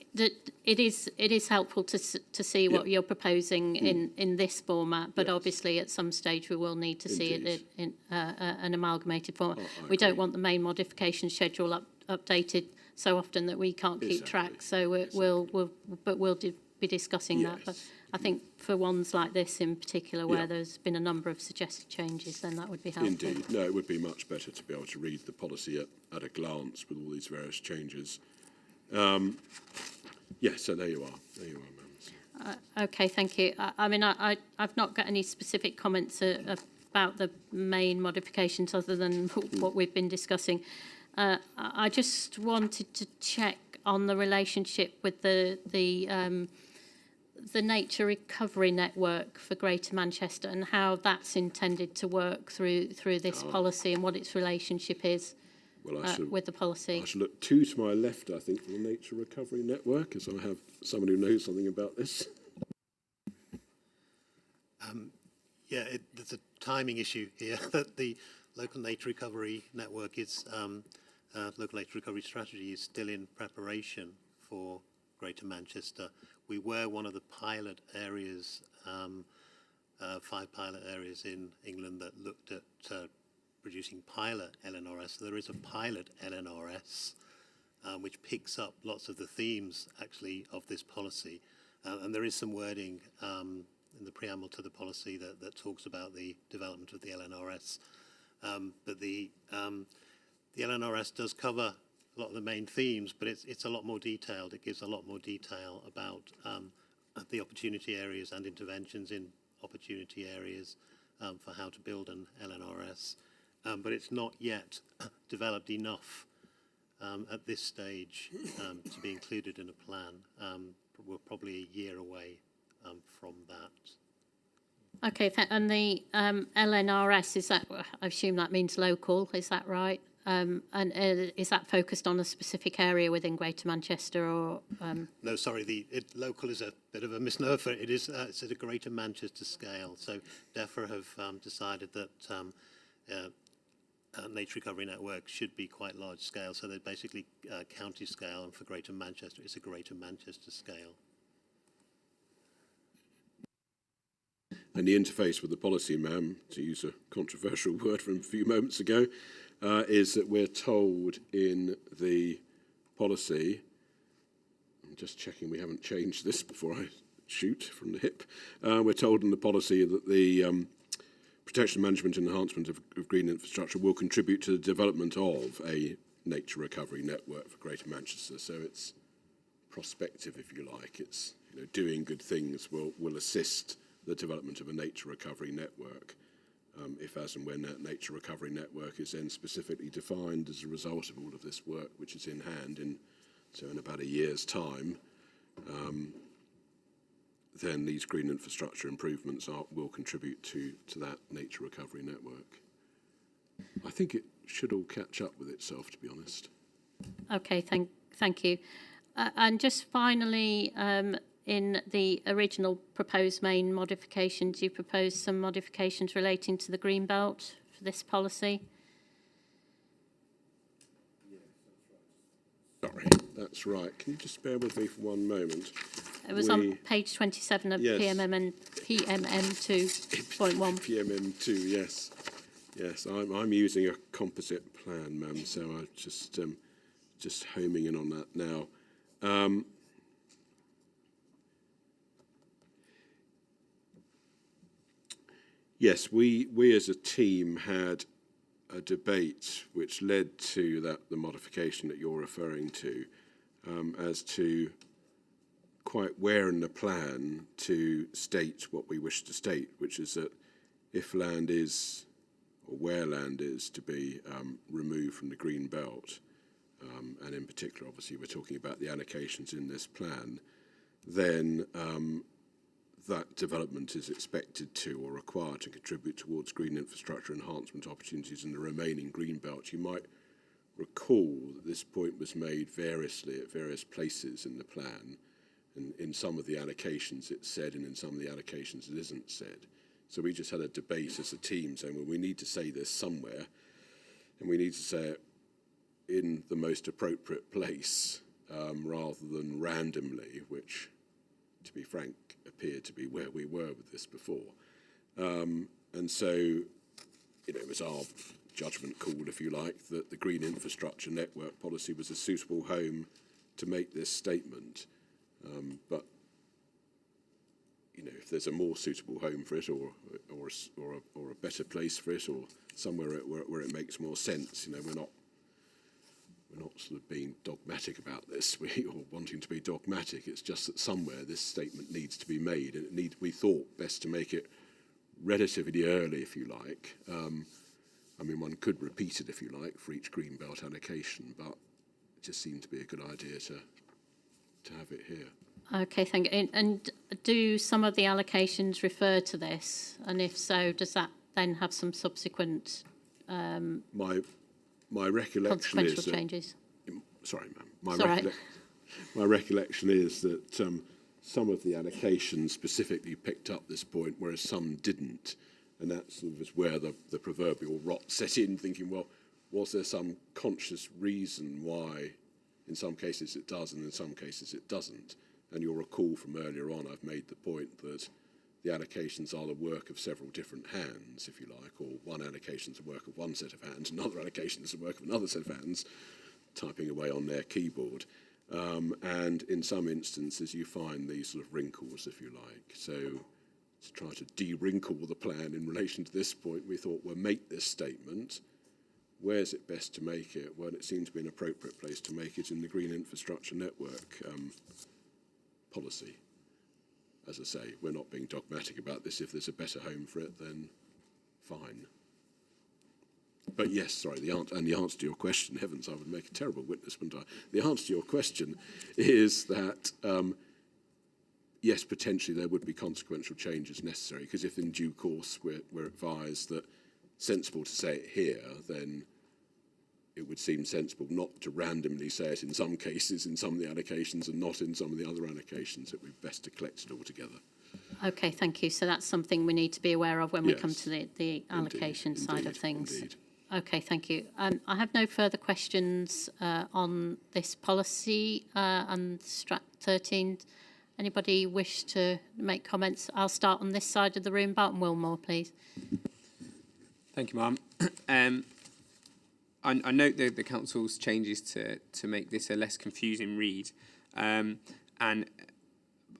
is helpful to see what you're proposing in this format, but obviously at some stage we will need to see it in an amalgamated format. We don't want the main modification schedule updated so often that we can't keep track. So we'll be discussing that. But I think for ones like this in particular, where there's been a number of suggested changes, then that would be helpful. Indeed. No, it would be much better to be able to read the policy at a glance with all these various changes. So there you are. Ma'am. Okay, thank you. I mean, I've not got any specific comments about the main modifications other than what we've been discussing. I just wanted to check on the relationship with the Nature Recovery Network for Greater Manchester and how that's intended to work through this policy and what its relationship is with the policy. I should look to my left, I think, for the Nature Recovery Network, as I have someone who knows something about this. There's a timing issue here. That the local nature recovery network is local nature recovery strategy is still in preparation for Greater Manchester. We were one of the pilot areas, 5 pilot areas in England that looked at producing pilot LNRS. So there is a pilot LNRS which picks up lots of the themes actually of this policy, and there is some wording in the preamble to the policy that talks about the development of the LNRS. But the LNRS does cover a lot of the main themes, but it's a lot more detailed. It gives a lot more detail about the opportunity areas and interventions in opportunity areas for how to build an LNRS. But it's not yet developed enough at this stage to be included in a plan. We're probably a year away from that. Okay, and the LNRS, is that, I assume that means local, is that right? And is that focused on a specific area within Greater Manchester, or? No, sorry, local is a bit of a misnomer. It is it's at a Greater Manchester scale. So DEFRA have decided that Nature Recovery Network should be quite large scale. So they're basically county scale, and for Greater Manchester, it's a Greater Manchester scale. And the interface with the policy, ma'am, to use a controversial word from a few moments ago, is that we're told in the policy, I'm just checking we haven't changed this before I shoot from the hip, we're told in the policy that the protection, management and enhancement of green infrastructure will contribute to the development of a nature recovery network for Greater Manchester. So it's prospective, if you like. It's doing good things will assist the development of a nature recovery network. If, as and when that nature recovery network is then specifically defined as a result of all of this work, which is in hand in about a year's time, then these green infrastructure improvements will contribute to that nature recovery network. I think it should all catch up with itself, to be honest. Okay, thank you. And just finally, in the original proposed main modifications, you proposed some modifications relating to the green belt for this policy. Sorry, that's right. Can you just bear with me for one moment? It was on page 27 of Yes. PMM 2.1. PMM2, yes. Yes, I'm using a composite plan, ma'am, so I'm just homing in on that now. Yes, we as a team had a debate which led to the modification that you're referring to, as to quite where in the plan to state what we wish to state, which is that if land is, or where land is to be removed from the green belt, and in particular, obviously, we're talking about the allocations in this plan, then that development is expected to or required to contribute towards green infrastructure enhancement opportunities in the remaining green belt. You might recall that this point was made variously at various places in the plan. And in some of the allocations it's said, and in some of the allocations it isn't said. So we just had a debate as a team saying, well, we need to say this somewhere, and we need to say it in the most appropriate place, rather than randomly, which, to be frank, appeared to be where we were with this before. And so, it was our judgment call, if you like, that the Green Infrastructure Network policy was a suitable home to make this statement. But if there's a more suitable home for it, or a better place for it, or somewhere where it makes more sense, we're not sort of being dogmatic about this, or wanting to be dogmatic. It's just that somewhere this statement needs to be made, and we thought best to make it relatively early, if you like. One could repeat it, if you like, for each greenbelt allocation, but it just seemed to be a good idea to have it here. Okay, thank you. And do some of the allocations refer to this? And if so, does that then have some subsequent My recollection consequential is that, changes? Sorry, ma'am. My recollection is that some of the allocations specifically picked up this point, whereas some didn't. And that sort of is where the proverbial rot set in, thinking, well, was there some conscious reason why in some cases it does and in some cases it doesn't? And you'll recall from earlier on, I've made the point that the allocations are the work of several different hands, if you like, or one allocation is the work of one set of hands, another allocation is the work of another set of hands, typing away on their keyboard. And in some instances, you find these sort of wrinkles, if you like. So to try to de-wrinkle the plan in relation to this point, we thought, well, make this statement. Where's it best to make it? Well, it seemed to be an appropriate place to make it in the Green Infrastructure Network policy. As I say, we're not being dogmatic about this. If there's a better home for it, then fine. But yes, sorry, the answer to your question, heavens, I would make a terrible witness, wouldn't I? The answer to your question is that, yes, potentially there would be consequential changes necessary, because if in due course we're advised that sensible to say it here, then it would seem sensible not to randomly say it in some cases, in some of the allocations, and not in some of the other allocations. It would be best to collect it all together. Okay, thank you. So that's something we need to be aware of when we come to the allocation side of things. Indeed. Okay, thank you. I have no further questions on this policy and Strat 13. Anybody wish to make comments? I'll start on this side of the room. Barton Wilmore, please. Thank you, ma'am. I note the council's changes to make this a less confusing read, and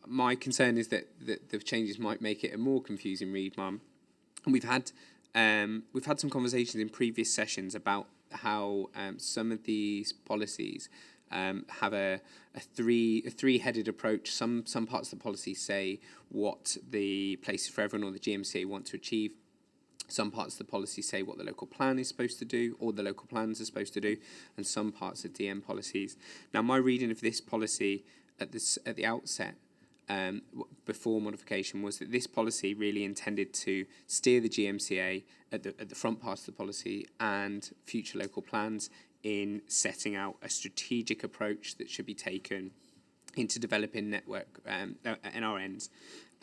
my concern is that the changes might make it a more confusing read, ma'am. And we've had some conversations in previous sessions about how some of these policies have a three-headed approach. Some parts of the policy say what the Places for Everyone or the GMCA want to achieve. Some parts of the policy say what the local plan is supposed to do, or the local plans are supposed to do, and some parts are DM policies. Now, my reading of this policy at the outset, before modification, was that this policy really intended to steer the GMCA at the front part of the policy and future local plans in setting out a strategic approach that should be taken into developing network NRNs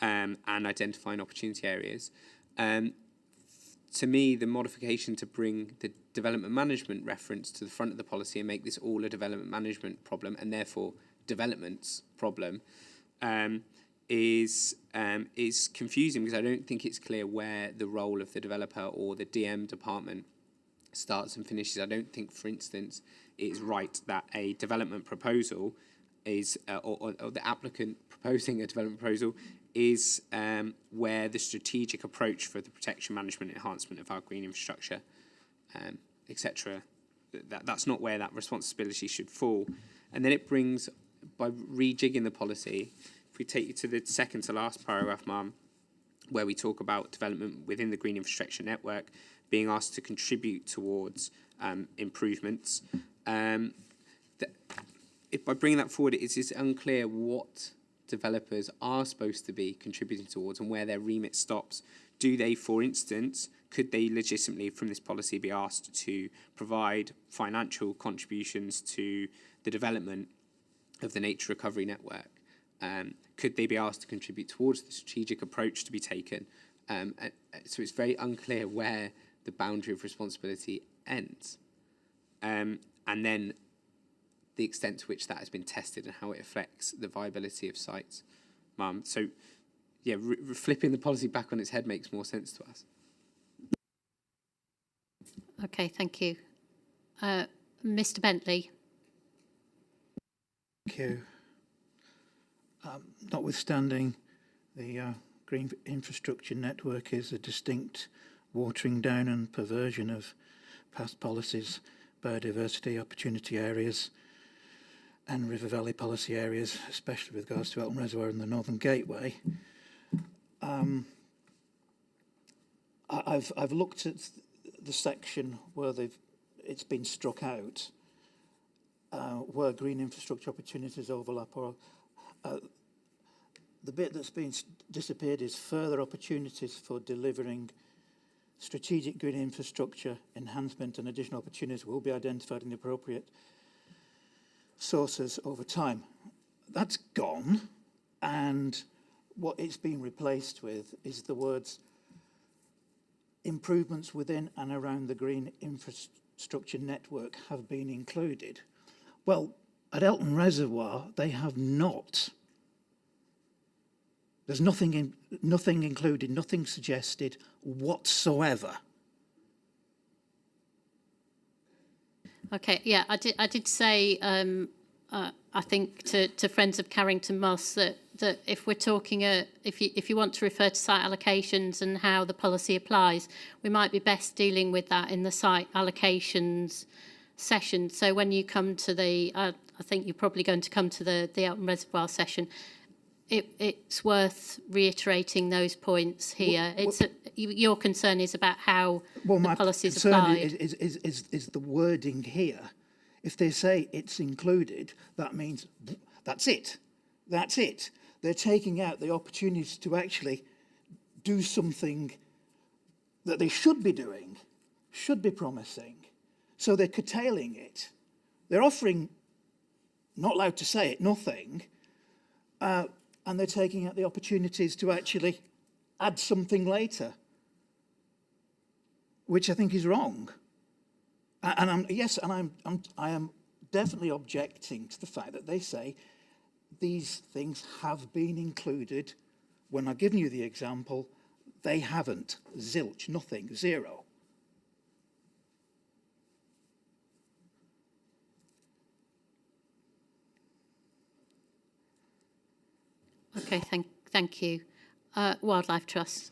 and identifying opportunity areas. to me, the modification to bring the development management reference to the front of the policy and make this all a development management problem and therefore development's problem is confusing, because I don't think it's clear where the role of the developer or the DM department starts and finishes. I don't think, for instance, it's right that a development proposal is, or the applicant proposing a development proposal is where the strategic approach for the protection, management, enhancement of our green infrastructure, etc. That's not where that responsibility should fall. And then it brings, by rejigging the policy, if we take you to the second to last paragraph, Ma'am, where we talk about development within the green infrastructure network being asked to contribute towards improvements. If by bringing that forward, it's unclear what developers are supposed to be contributing towards and where their remit stops. Do they, for instance, could they legitimately from this policy be asked to provide financial contributions to the development of the nature recovery network? Could they be asked to contribute towards the strategic approach to be taken? So it's very unclear where the boundary of responsibility ends. And then the extent to which that has been tested and how it affects the viability of sites. Ma'am, so yeah, flipping the policy back on its head makes more sense to us. Okay, thank you. Mr. Bentley. Thank you. Notwithstanding, the green infrastructure network is a distinct watering down and perversion of past policies, biodiversity opportunity areas and River Valley policy areas, especially with regards to Elton Reservoir and the Northern Gateway. I've looked at the section where it's been struck out, where green infrastructure opportunities overlap, or the bit that's been disappeared is further opportunities for delivering strategic green infrastructure enhancement and additional opportunities will be identified in the appropriate sources over time. That's gone, and what it's been replaced with is the words improvements within and around the green infrastructure network have been included. Well, at Elton Reservoir, they have not. There's nothing included, nothing suggested whatsoever. Okay, yeah, I did say, I think to friends of Carrington Moss that if we're talking, if you want to refer to site allocations and how the policy applies, we might be best dealing with that in the site allocations session. So when you come to the, I think you're probably going to come to the Elton Reservoir session, it's worth reiterating those points here. Your concern is about how the policy is applied. My concern is the wording here. If they say it's included, that means that's it. That's it. They're taking out the opportunities to actually do something that they should be doing, should be promising. So they're curtailing it. They're offering, not allowed to say it, nothing. And they're taking out the opportunities to actually add something later, which I think is wrong. And I am definitely objecting to the fact that they say these things have been included. When I've given you the example, they haven't. Zilch, nothing, zero. Okay, thank you. Wildlife Trust.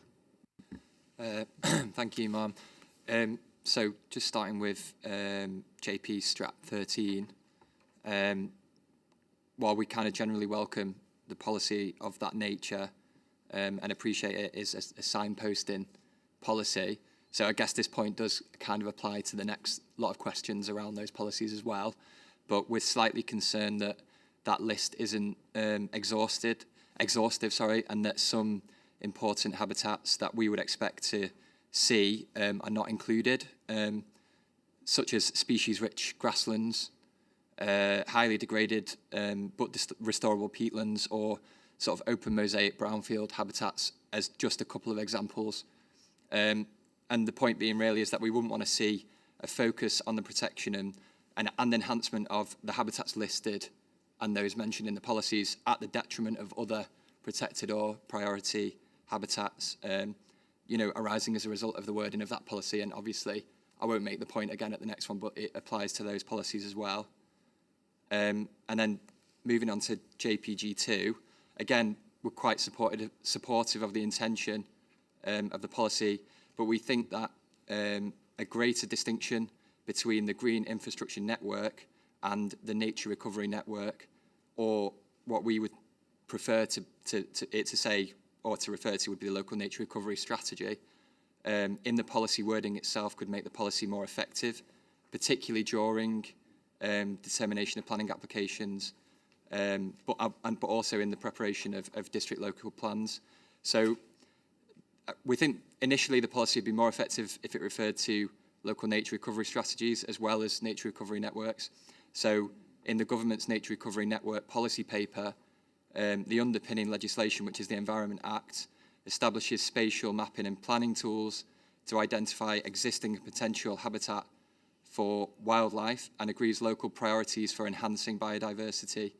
Thank you, ma'am. So just starting with JP Strat 13, while we kind of generally welcome the policy of that nature and appreciate it as a signposting policy, so I guess this point does kind of apply to the next lot of questions around those policies as well, but we're slightly concerned that that list isn't exhaustive, and that some important habitats that we would expect to see are not included, such as species-rich grasslands, highly degraded but restorable peatlands, or sort of open mosaic brownfield habitats, as just a couple of examples. and the point being really is that we wouldn't want to see a focus on the protection and enhancement of the habitats listed and those mentioned in the policies at the detriment of other protected or priority habitats, arising as a result of the wording of that policy. And obviously, I won't make the point again at the next one, but it applies to those policies as well. And then moving on to JPG2, again, we're quite supportive of the intention of the policy, but we think that a greater distinction between the Green Infrastructure Network and the Nature Recovery Network, or what we would prefer to say or to refer to would be the Local Nature Recovery Strategy, in the policy wording itself could make the policy more effective, particularly during determination of planning applications, but also in the preparation of district local plans. So we think initially the policy would be more effective if it referred to local nature recovery strategies as well as nature recovery networks. So in the government's Nature Recovery Network policy paper, the underpinning legislation, which is the Environment Act, establishes spatial mapping and planning tools to identify existing and potential habitat for wildlife and agrees local priorities for enhancing biodiversity.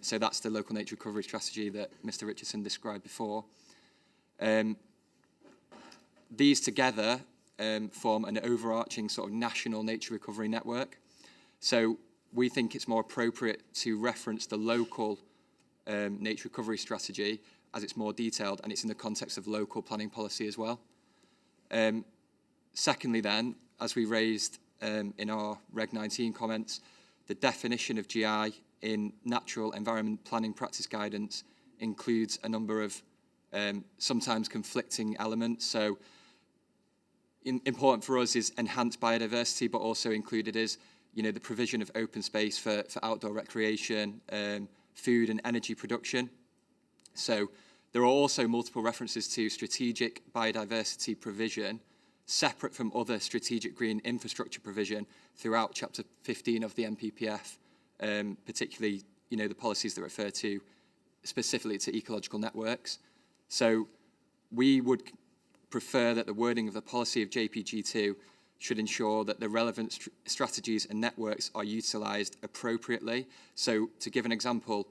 So that's the local nature recovery strategy that Mr. Richardson described before. These together form an overarching sort of national nature recovery network. So we think it's more appropriate to reference the local nature recovery strategy as it's more detailed and it's in the context of local planning policy as well. Secondly then, as we raised in our Reg 19 comments, the definition of GI in Natural Environment Planning Practice Guidance includes a number of sometimes conflicting elements. So important for us is enhanced biodiversity, but also included is the provision of open space for outdoor recreation, food and energy production. So there are also multiple references to strategic biodiversity provision separate from other strategic green infrastructure provision throughout Chapter 15 of the NPPF, particularly the policies that refer to specifically to ecological networks. So we would prefer that the wording of the policy of JPG2 should ensure that the relevant strategies and networks are utilised appropriately. So to give an example,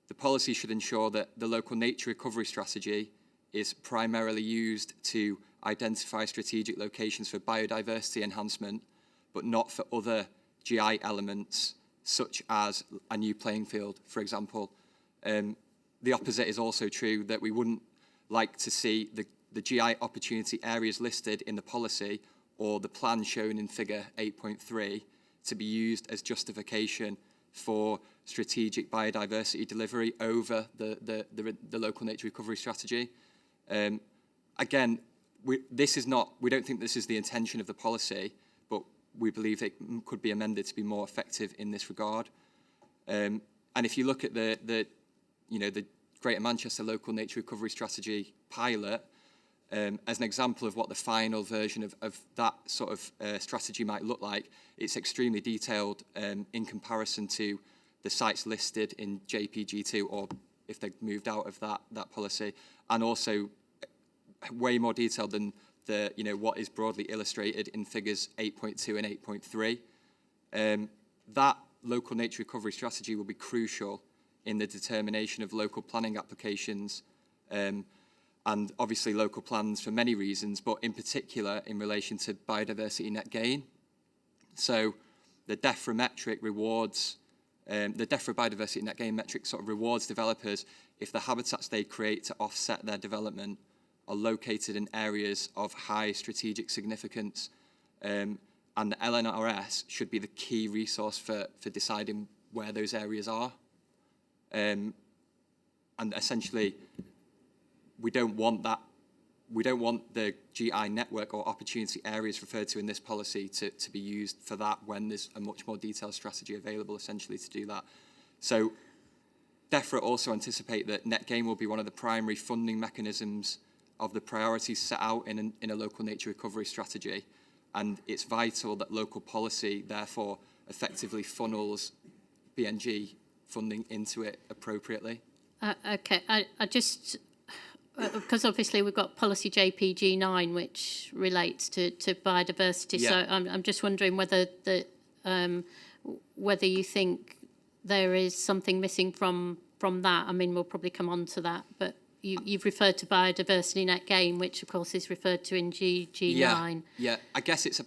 the policy should ensure that the local nature recovery strategy is primarily used to identify strategic locations for biodiversity enhancement, but not for other GI elements, such as a new playing field, for example. The opposite is also true, that we wouldn't like to see the GI opportunity areas listed in the policy or the plan shown in figure 8.3 to be used as justification for strategic biodiversity delivery over the local nature recovery strategy. Again, we don't think this is the intention of the policy, but we believe it could be amended to be more effective in this regard. And if you look at the Greater Manchester Local Nature Recovery Strategy pilot, as an example of what the final version of that sort of strategy might look like, it's extremely detailed in comparison to the sites listed in JPG2, or if they've moved out of that policy, and also way more detailed than what is broadly illustrated in figures 8.2 and 8.3. That local nature recovery strategy will be crucial in the determination of local planning applications, and obviously local plans for many reasons, but in particular in relation to biodiversity net gain. So the DEFRA metric rewards, the DEFRA biodiversity net gain metric sort of rewards developers if the habitats they create to offset their development are located in areas of high strategic significance. And the LNRS should be the key resource for deciding where those areas are. And essentially, we don't want the GI network or opportunity areas referred to in this policy to be used for that when there's a much more detailed strategy available essentially to do that. So DEFRA also anticipate that net gain will be one of the primary funding mechanisms of the priorities set out in a local nature recovery strategy. And it's vital that local policy therefore effectively funnels BNG funding into it appropriately. Okay, because obviously we've got policy JPG9, which relates to biodiversity. Yeah. So I'm just wondering whether whether you think there is something missing from that. I mean, we'll probably come on to that, but you've referred to biodiversity net gain, which of course is referred to in GG9. Yeah. I guess it's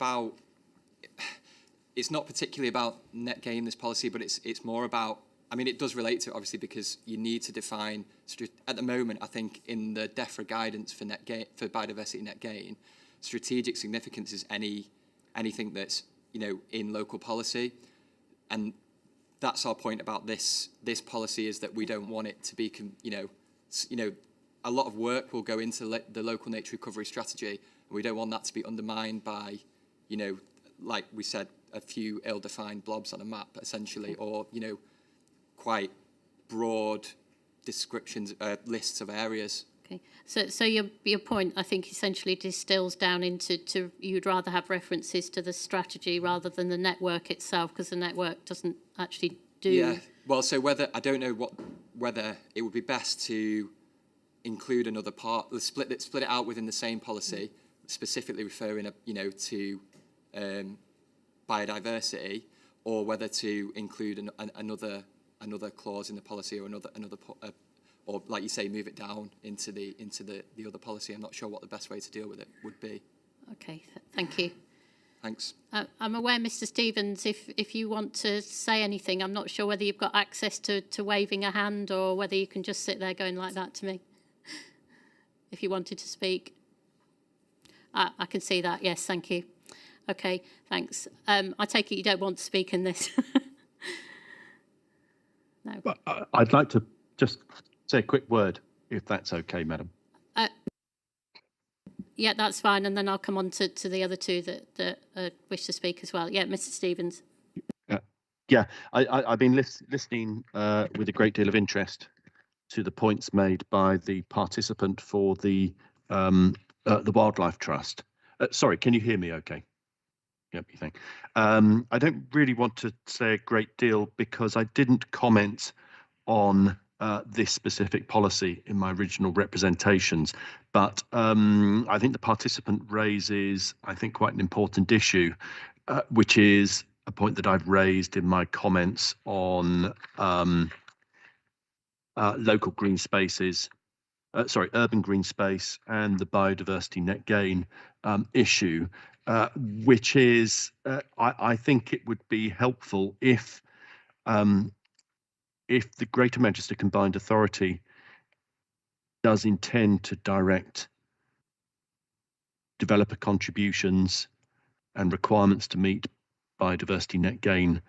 not particularly about net gain, this policy, but it's more about, I mean, it does relate to it, obviously, because you need to define, at the moment, I think, in the DEFRA guidance for net gain, for biodiversity net gain, strategic significance is anything that's, in local policy. And that's our point about this policy, is that we don't want it to be, a lot of work will go into the local nature recovery strategy, and we don't want that to be undermined by, like we said, a few ill-defined blobs on a map, essentially, or, quite broad descriptions, lists of areas. Okay, so your point, I think, essentially distills down into you'd rather have references to the strategy rather than the network itself, because the network doesn't actually do. Yeah. Well, so I don't know whether it would be best to include another part, split it out within the same policy, specifically referring, to biodiversity, or whether to include another clause in the policy, or another or, like you say, move it down into the other policy. I'm not sure what the best way to deal with it would be. Okay, thank you. Thanks. I'm aware, Mr. Stevens, if you want to say anything, I'm not sure whether you've got access to waving a hand, or whether you can just sit there going like that to me. If you wanted to speak. I can see that, yes, thank you. Okay, thanks. I take it you don't want to speak in this. No. But I'd like to just say a quick word, if that's okay, Madam. Yeah, that's fine, and then I'll come on to the other two that wish to speak as well. Yeah, Mr. Stevens. Yeah, I've been listening with a great deal of interest to the points made by the participant for the Wildlife Trust. Sorry, can you hear me okay? Yep, you think. I don't really want to say a great deal because I didn't comment on this specific policy in my original representations, but I think the participant raises, I think, quite an important issue, which is a point that I've raised in my comments on local green spaces, urban green space, and the biodiversity net gain issue. Which is, I think it would be helpful if the Greater Manchester Combined Authority does intend to direct developer contributions and requirements to meet biodiversity net gain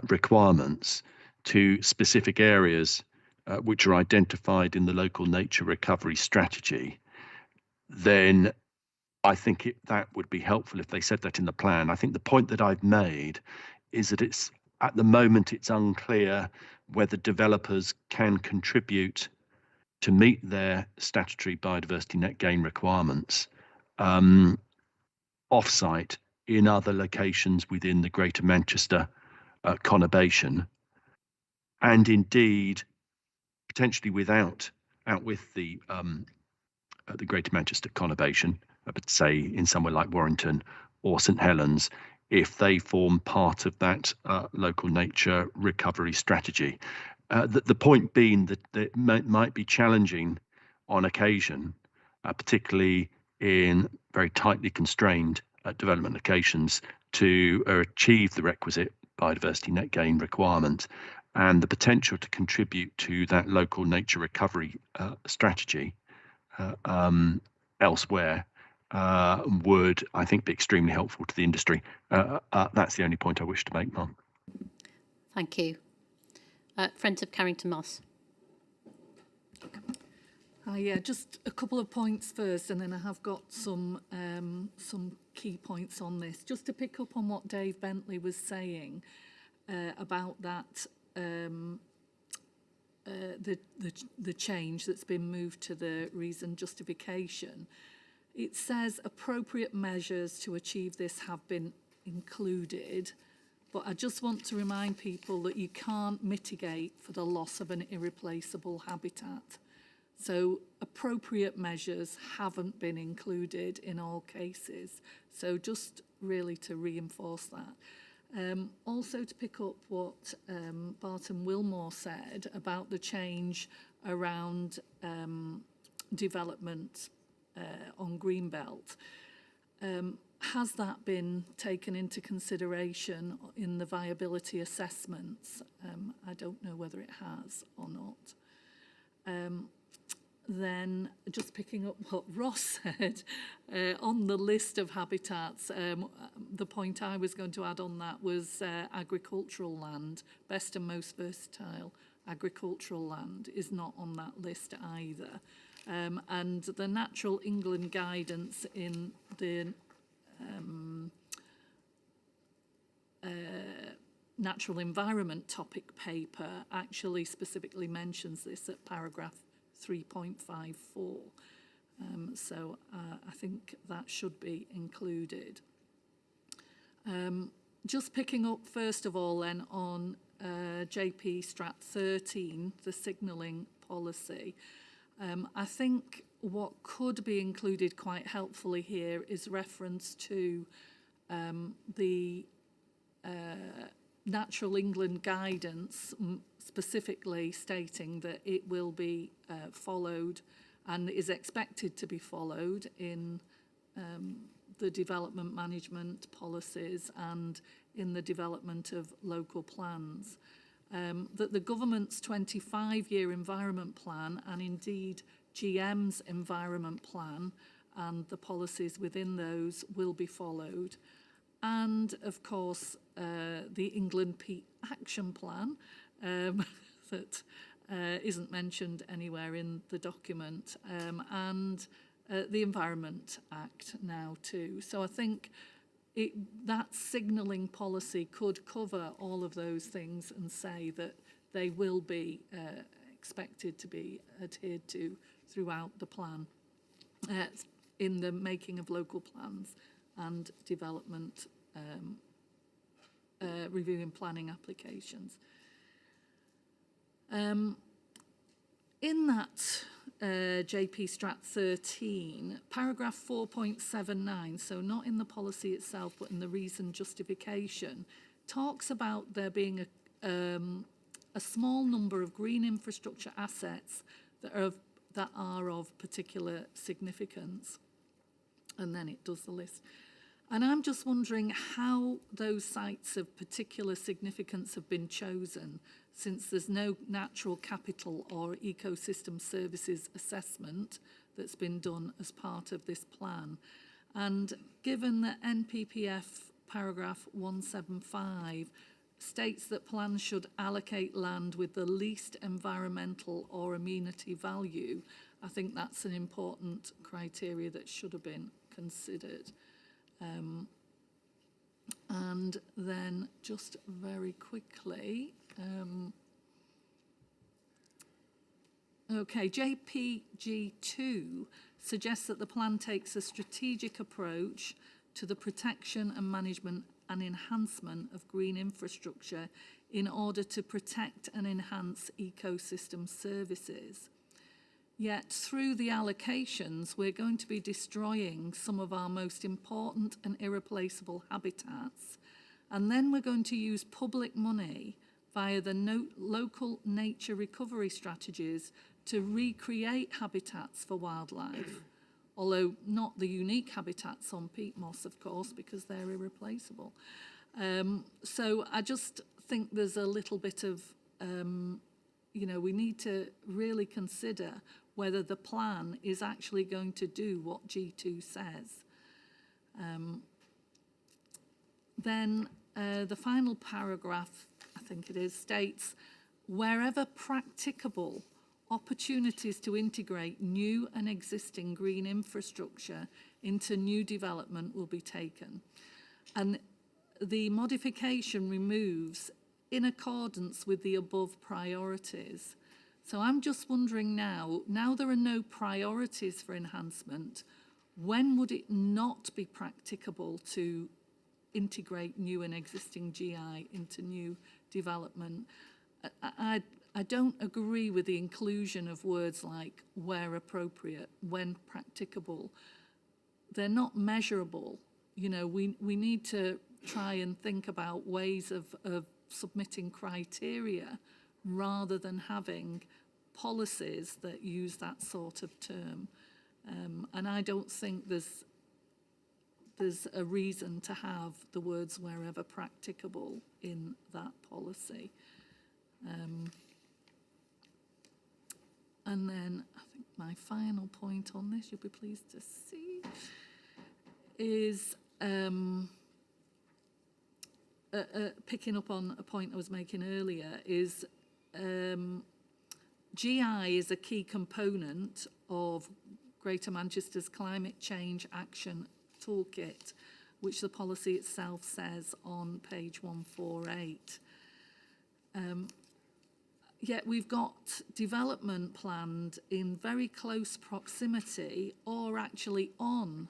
requirements to specific areas which are identified in the local nature recovery strategy, then I think that would be helpful if they said that in the plan. I think the point that I've made is that at the moment it's unclear whether developers can contribute to meet their statutory biodiversity net gain requirements off-site in other locations within the Greater Manchester conurbation, and indeed potentially out with the Greater Manchester conurbation, but say in somewhere like Warrington or St Helens, if they form part of that local nature recovery strategy. The point being that it might be challenging on occasion, particularly in very tightly constrained development locations, to achieve the requisite biodiversity net gain requirement, and the potential to contribute to that local nature recovery strategy elsewhere would, I think, be extremely helpful to the industry. That's the only point I wish to make, Mum. Thank you. Friends of Carrington Moss. Yeah, just a couple of points first, and then I have got some key points on this. Just to pick up on what Dave Bentley was saying about that, the change that's been moved to the reason justification. It says appropriate measures to achieve this have been included, but I just want to remind people that you can't mitigate for the loss of an irreplaceable habitat. So appropriate measures haven't been included in all cases. So just really to reinforce that. Also to pick up what Barton Wilmore said about the change around development on Greenbelt. Has that been taken into consideration in the viability assessments? I don't know whether it has or not. Then just picking up what Ross said, on the list of habitats, the point I was going to add on that was agricultural land, best and most versatile agricultural land is not on that list either. And the Natural England guidance in the natural environment topic paper actually specifically mentions this at paragraph 3.54. So I think that should be included. Just picking up first of all then on JP Strat 13, the signalling policy. I think what could be included quite helpfully here is reference to the Natural England guidance, specifically stating that it will be followed and is expected to be followed in the development management policies and in the development of local plans. That the government's 25-year environment plan and indeed GM's environment plan and the policies within those will be followed. And of course, the England Peat Action Plan that isn't mentioned anywhere in the document, and the Environment Act now too. So I think that signalling policy could cover all of those things and say that they will be expected to be adhered to throughout the plan in the making of local plans and development, reviewing planning applications. In that JP Strat 13, paragraph 4.79, so not in the policy itself but in the reason justification, talks about there being a small number of green infrastructure assets that are of particular significance. And then it does the list. And I'm just wondering how those sites of particular significance have been chosen, since there's no natural capital or ecosystem services assessment that's been done as part of this plan. And given that NPPF paragraph 175 states that plans should allocate land with the least environmental or amenity value, I think that's an important criteria that should have been considered. And then just very quickly, okay, JPG2 suggests that the plan takes a strategic approach to the protection and management and enhancement of green infrastructure in order to protect and enhance ecosystem services. Yet through the allocations, we're going to be destroying some of our most important and irreplaceable habitats. And then we're going to use public money via the local nature recovery strategies to recreate habitats for wildlife. Although not the unique habitats on peat moss, of course, because they're irreplaceable. So I just think there's a little bit of, we need to really consider whether the plan is actually going to do what G2 says. Then the final paragraph, I think it is, states, wherever practicable, opportunities to integrate new and existing green infrastructure into new development will be taken. And the modification removes in accordance with the above priorities. So I'm just wondering now there are no priorities for enhancement, when would it not be practicable to integrate new and existing GI into new development? I don't agree with the inclusion of words like where appropriate, when practicable. They're not measurable. You know, we need to try and think about ways of submitting criteria rather than having policies that use that sort of term. And I don't think there's a reason to have the words wherever practicable in that policy. And then I think my final point on this, you'll be pleased to see, is picking up on a point I was making earlier, is GI is a key component of Greater Manchester's Climate Change Action Toolkit, which the policy itself says on page 148. Yet we've got development planned in very close proximity or actually on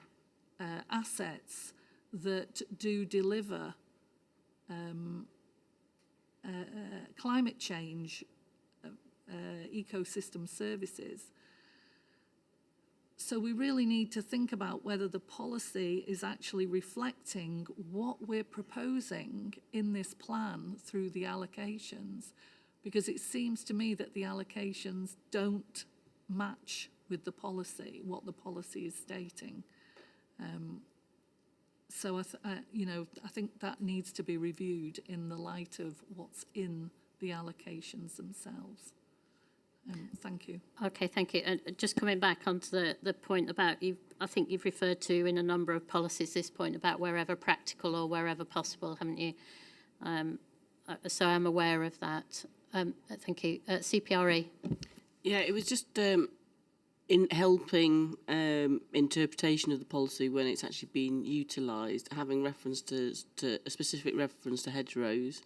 assets that do deliver climate change ecosystem services. So we really need to think about whether the policy is actually reflecting what we're proposing in this plan through the allocations, because it seems to me that the allocations don't match with the policy, what the policy is stating. So I think that needs to be reviewed in the light of what's in the allocations themselves. Thank you. Okay, thank you. And just coming back onto the point about, I think you've referred to in a number of policies this point about wherever practical or wherever possible, haven't you? So I'm aware of that. Thank you. CPRE. Yeah, it was just in helping interpretation of the policy when it's actually been utilised, having reference to a specific reference to hedgerows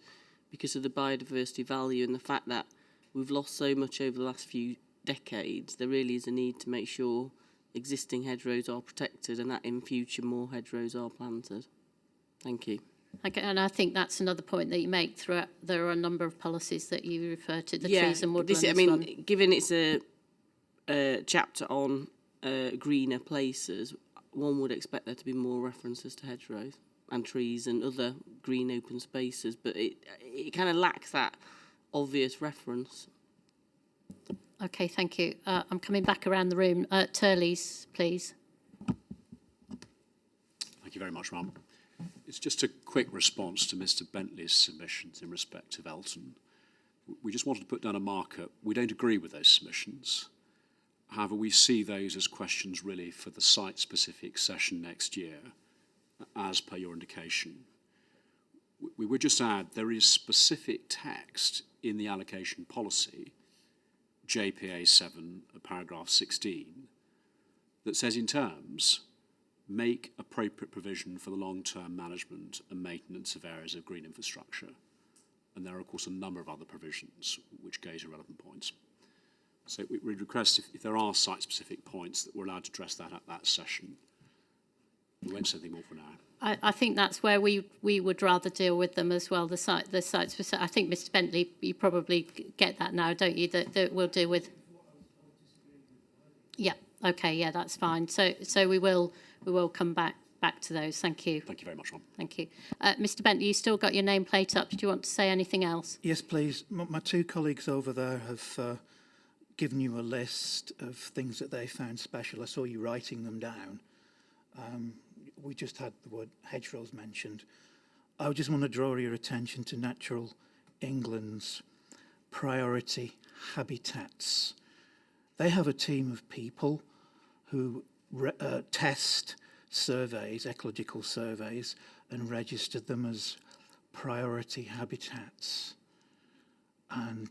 because of the biodiversity value and the fact that we've lost so much over the last few decades. There really is a need to make sure existing hedgerows are protected and that in future more hedgerows are planted. Thank you. Okay, and I think that's another point that you make throughout. There are a number of policies that you refer to, the trees and woodlands one. Given it's a chapter on greener places, one would expect there to be more references to hedgerows and trees and other green open spaces, but it kind of lacks that obvious reference. Okay, thank you. I'm coming back around the room. Turleys, please. Thank you very much, Ron. It's just a quick response to Mr. Bentley's submissions in respect of Elton. We just wanted to put down a marker. We don't agree with those submissions. However, we see those as questions really for the site-specific session next year, as per your indication. We would just add there is specific text in the allocation policy, JPA 7, paragraph 16, that says in terms, make appropriate provision for the long-term management and maintenance of areas of green infrastructure. And there are, of course, a number of other provisions which go to relevant points. So we request if there are site-specific points that we're allowed to address that at that session. We won't say anything more for now. I think that's where we would rather deal with them as well. The sites. I think, Mr. Bentley, you probably get that now, don't you? That we'll deal with. Yeah. Okay. Yeah, that's fine. So we will come back to those. Thank you. Thank you very much, Ron. Thank you, Mr. Bentley. You still got your nameplate up. Did you want to say anything else? Yes, please. My two colleagues over there have given you a list of things that they found special. I saw you writing them down. We just had the word hedgerows mentioned. I just want to draw your attention to Natural England's priority habitats. They have a team of people who test surveys, ecological surveys, and register them as priority habitats. And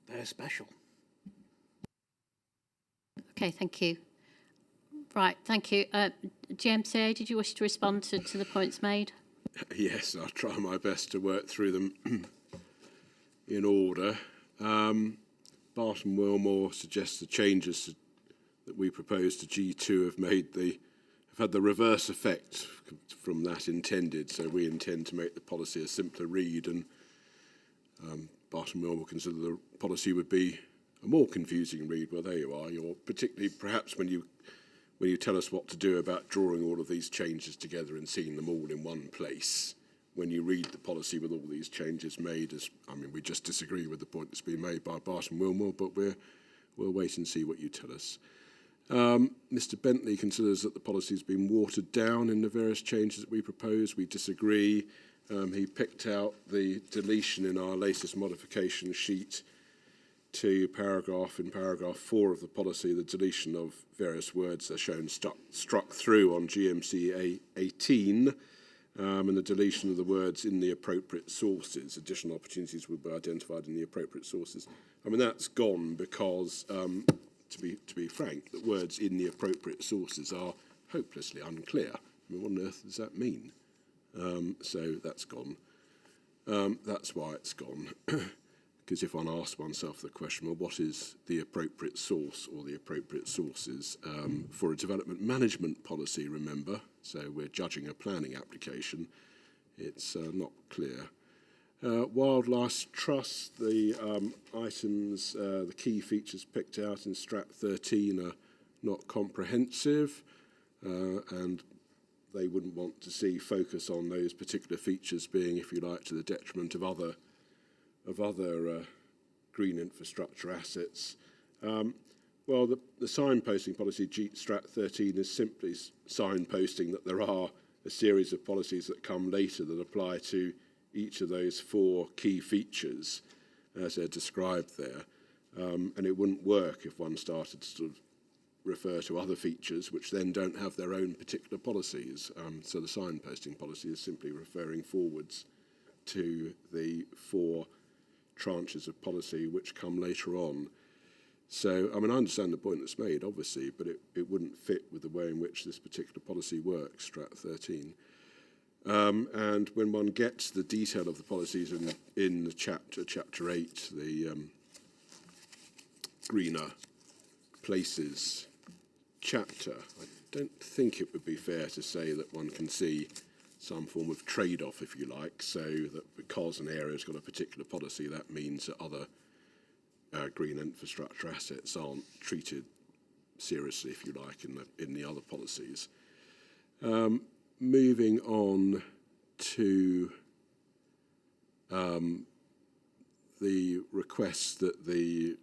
they're special. Okay, thank you. Right, thank you. GMCA, did you wish to respond to the points made? Yes, I'll try my best to work through them in order. Barton Wilmore suggests the changes that we propose to G2 have had the reverse effect from that intended. So we intend to make the policy a simpler read and Barton Mill will consider the policy would be a more confusing read. Well, there you are. You're particularly perhaps when you tell us what to do about drawing all of these changes together and seeing them all in one place. When you read the policy with all these changes made, we just disagree with the point that's been made by Barton Wilmore, but we'll wait and see what you tell us. Mr. Bentley considers that the policy has been watered down in the various changes that we propose. We disagree. He picked out the deletion in our latest modification sheet to paragraph 4 of the policy, the deletion of various words are shown struck through on GMC 18, and the deletion of the words in the appropriate sources. Additional opportunities will be identified in the appropriate sources. That's gone because, to be frank, the words in the appropriate sources are hopelessly unclear. What on earth does that mean? So that's gone. That's why it's gone. Because if one asks oneself the question, well, what is the appropriate source or the appropriate sources for a development management policy, remember? So we're judging a planning application. It's not clear. Wildlife Trust, the items, the key features picked out in Strat 13 are not comprehensive, and they wouldn't want to see focus on those particular features being, if you like, to the detriment of other green infrastructure assets. Well, the signposting policy, Strat 13, is simply signposting that there are a series of policies that come later that apply to each of those 4 key features as they're described there. And it wouldn't work if one started to sort of refer to other features which then don't have their own particular policies. So the signposting policy is simply referring forwards to the 4 tranches of policy which come later on. So, I understand the point that's made, obviously, but it wouldn't fit with the way in which this particular policy works, Strat 13. And when one gets the detail of the policies in the chapter 8, the greener places chapter, I don't think it would be fair to say that one can see some form of trade-off, if you like, so that because an area has got a particular policy, that means that other green infrastructure assets aren't treated seriously, if you like, in the other policies. Moving on to the request that the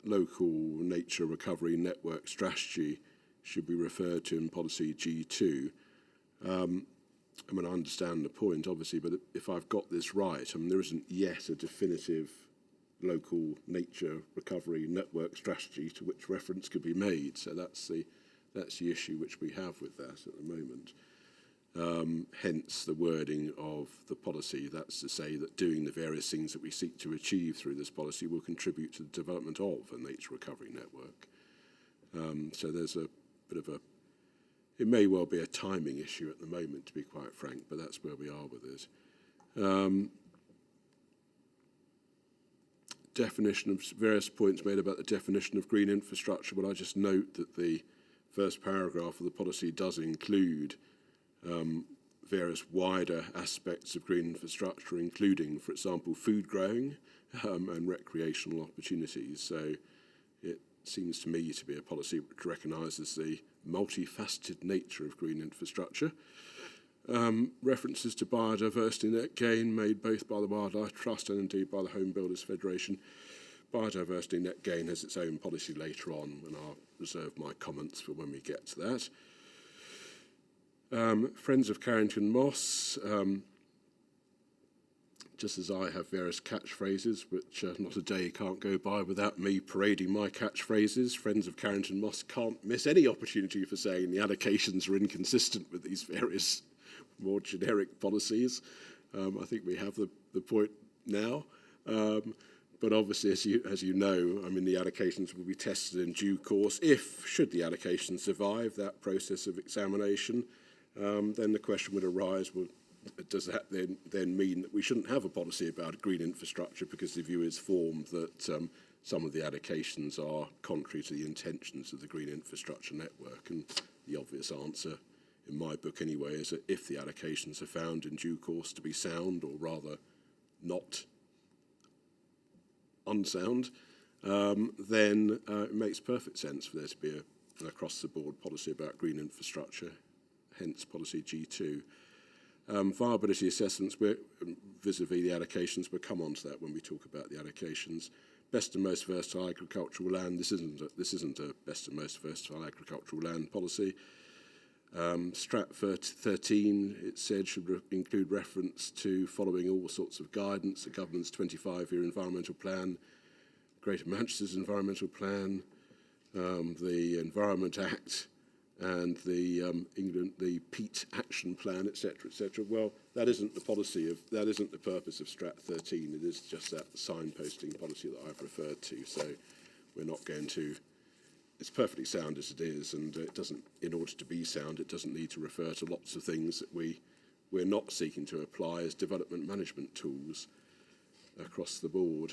local nature recovery network strategy should be referred to in policy G2. I understand the point, obviously, but if I've got this right, there isn't yet a definitive local nature recovery network strategy to which reference could be made. So that's the issue which we have with that at the moment. Hence the wording of the policy. That's to say that doing the various things that we seek to achieve through this policy will contribute to the development of a nature recovery network. So there's a bit of it may well be a timing issue at the moment, to be quite frank, but that's where we are with it. Definition of various points made about the definition of green infrastructure. Well, I just note that the first paragraph of the policy does include various wider aspects of green infrastructure, including, for example, food growing and recreational opportunities. So it seems to me to be a policy which recognises the multifaceted nature of green infrastructure. References to biodiversity net gain made both by the Wildlife Trust and indeed by the Home Builders Federation. Biodiversity net gain has its own policy later on, and I'll reserve my comments for when we get to that. Friends of Carrington Moss, just as I have various catchphrases, which not a day can't go by without me parading my catchphrases, Friends of Carrington Moss can't miss any opportunity for saying the allocations are inconsistent with these various more generic policies. I think we have the point now. But obviously, as you know, the allocations will be tested in due course. Should the allocations survive that process of examination, then the question would arise, well, does that then mean that we shouldn't have a policy about green infrastructure because the view is formed that some of the allocations are contrary to the intentions of the green infrastructure network? And the obvious answer, in my book anyway, is that if the allocations are found in due course to be sound, or rather not unsound, then it makes perfect sense for there to be an across-the-board policy about green infrastructure, hence policy G2. Viability assessments, vis-a-vis the allocations, we'll come on to that when we talk about the allocations. Best and most versatile agricultural land, this isn't a best and most versatile agricultural land policy. Strat 13, it said, should include reference to following all sorts of guidance, the government's 25-year environmental plan, Greater Manchester's environmental plan, the Environment Act, and the Peat Action Plan, etc., etc. Well, that isn't the purpose of Strat 13. It is just that signposting policy that I've referred to. So we're not going to. It's perfectly sound as it is, and it doesn't. In order to be sound, it doesn't need to refer to lots of things that we're not seeking to apply as development management tools across the board.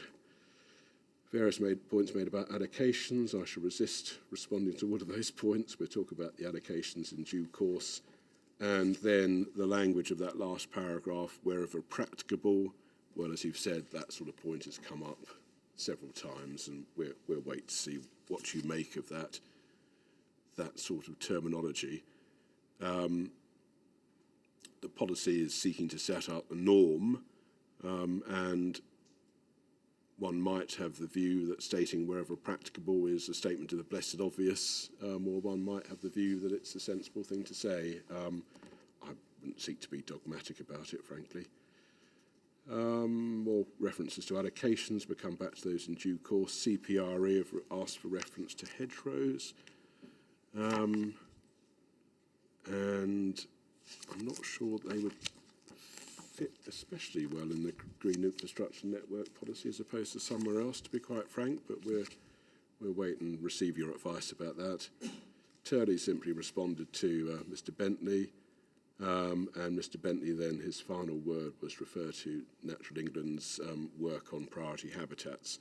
Various points made about allocations. I shall resist responding to all of those points. We'll talk about the allocations in due course. And then the language of that last paragraph, wherever practicable, well, as you've said, that sort of point has come up several times, and we'll wait to see what you make of that sort of terminology. The policy is seeking to set up a norm, and one might have the view that stating wherever practicable is a statement of the blessed obvious, or one might have the view that it's a sensible thing to say. I wouldn't seek to be dogmatic about it, frankly. More references to allocations, we'll come back to those in due course. CPRE have asked for reference to hedgerows. And I'm not sure they would fit especially well in the Green Infrastructure Network policy as opposed to somewhere else, to be quite frank, but we'll wait and receive your advice about that. Turley simply responded to Mr. Bentley, and Mr. Bentley then, his final word was refer to Natural England's work on priority habitats.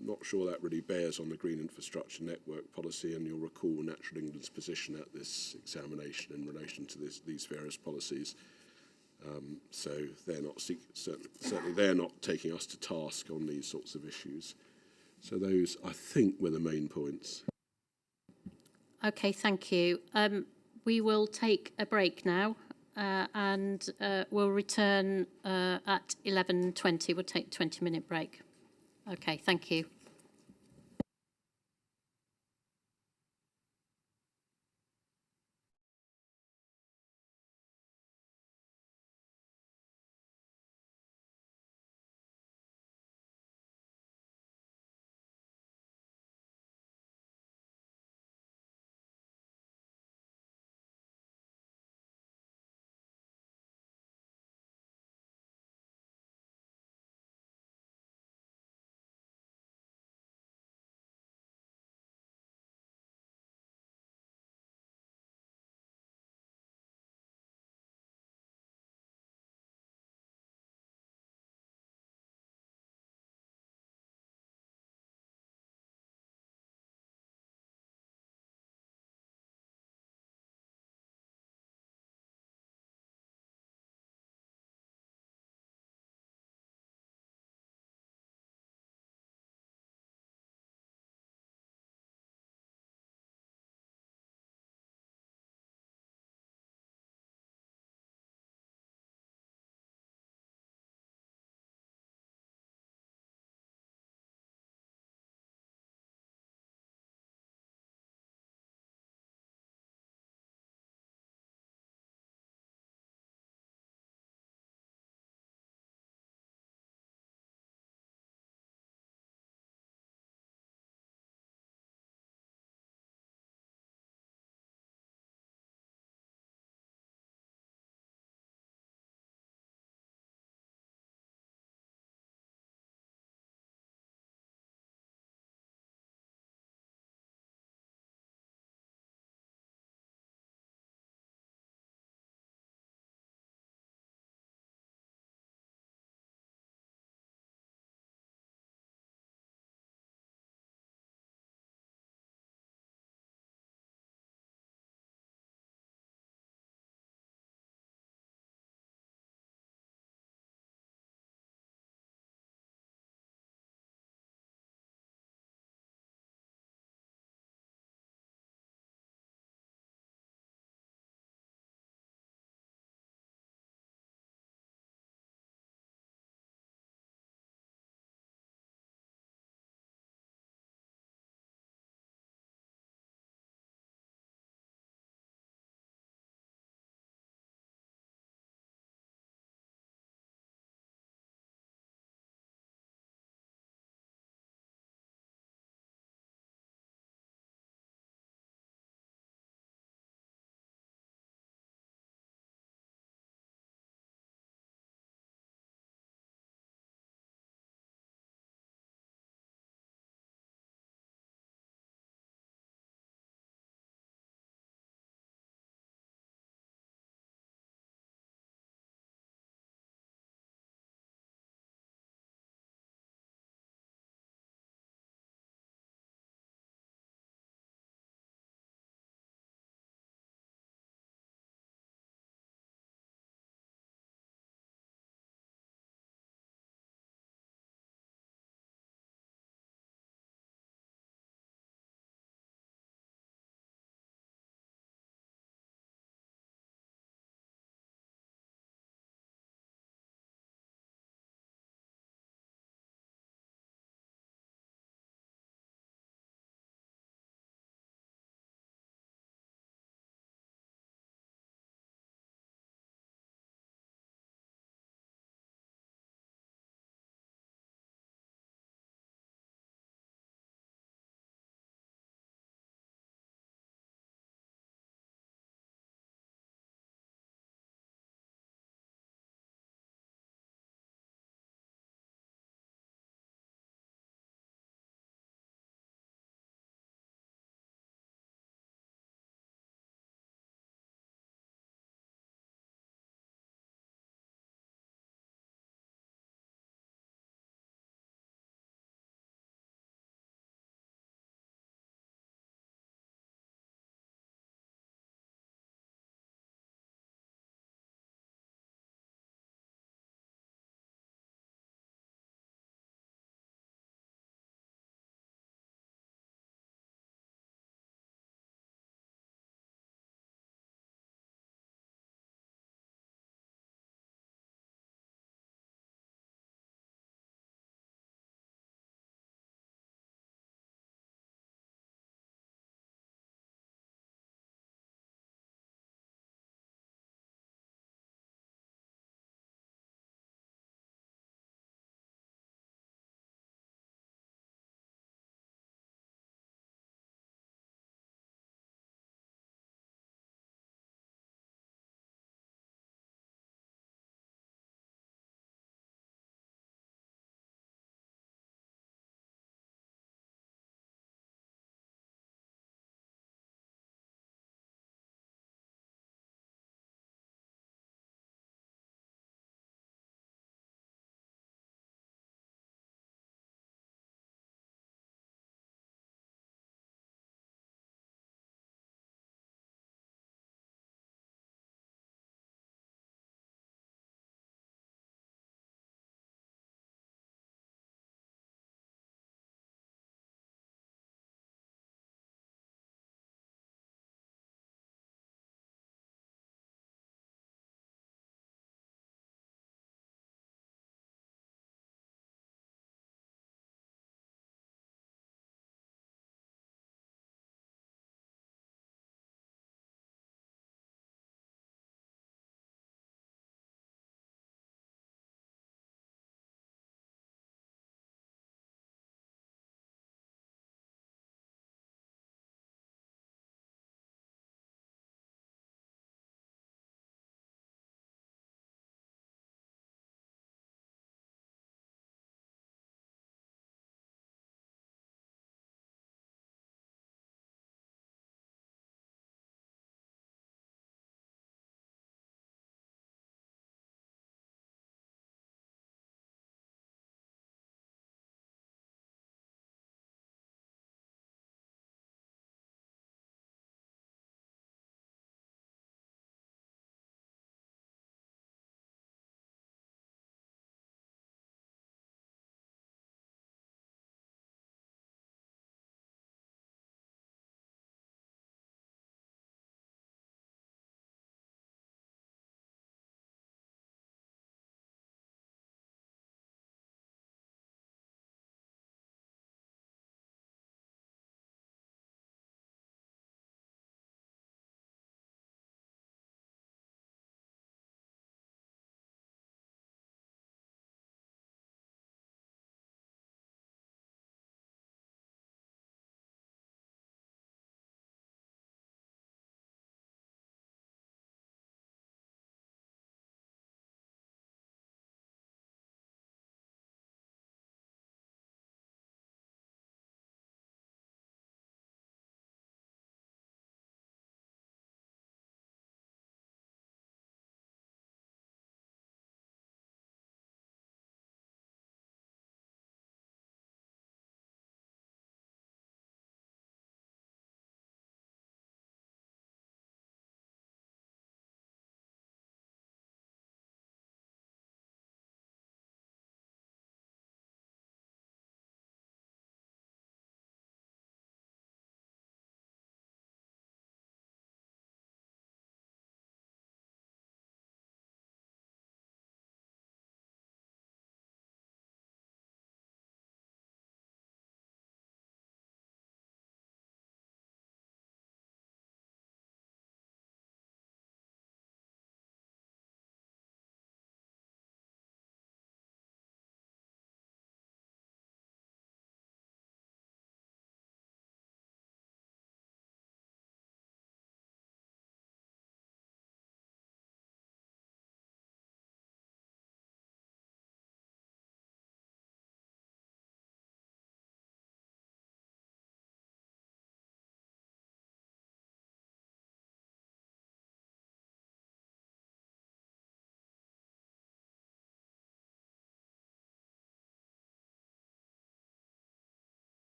Not sure that really bears on the Green Infrastructure Network policy, and you'll recall Natural England's position at this examination in relation to these various policies. So they're not certainly they're not taking us to task on these sorts of issues. So those, I think, were the main points. Okay, thank you. We will take a break now, and we'll return at 11:20. We'll take a 20-minute break. Okay, thank you.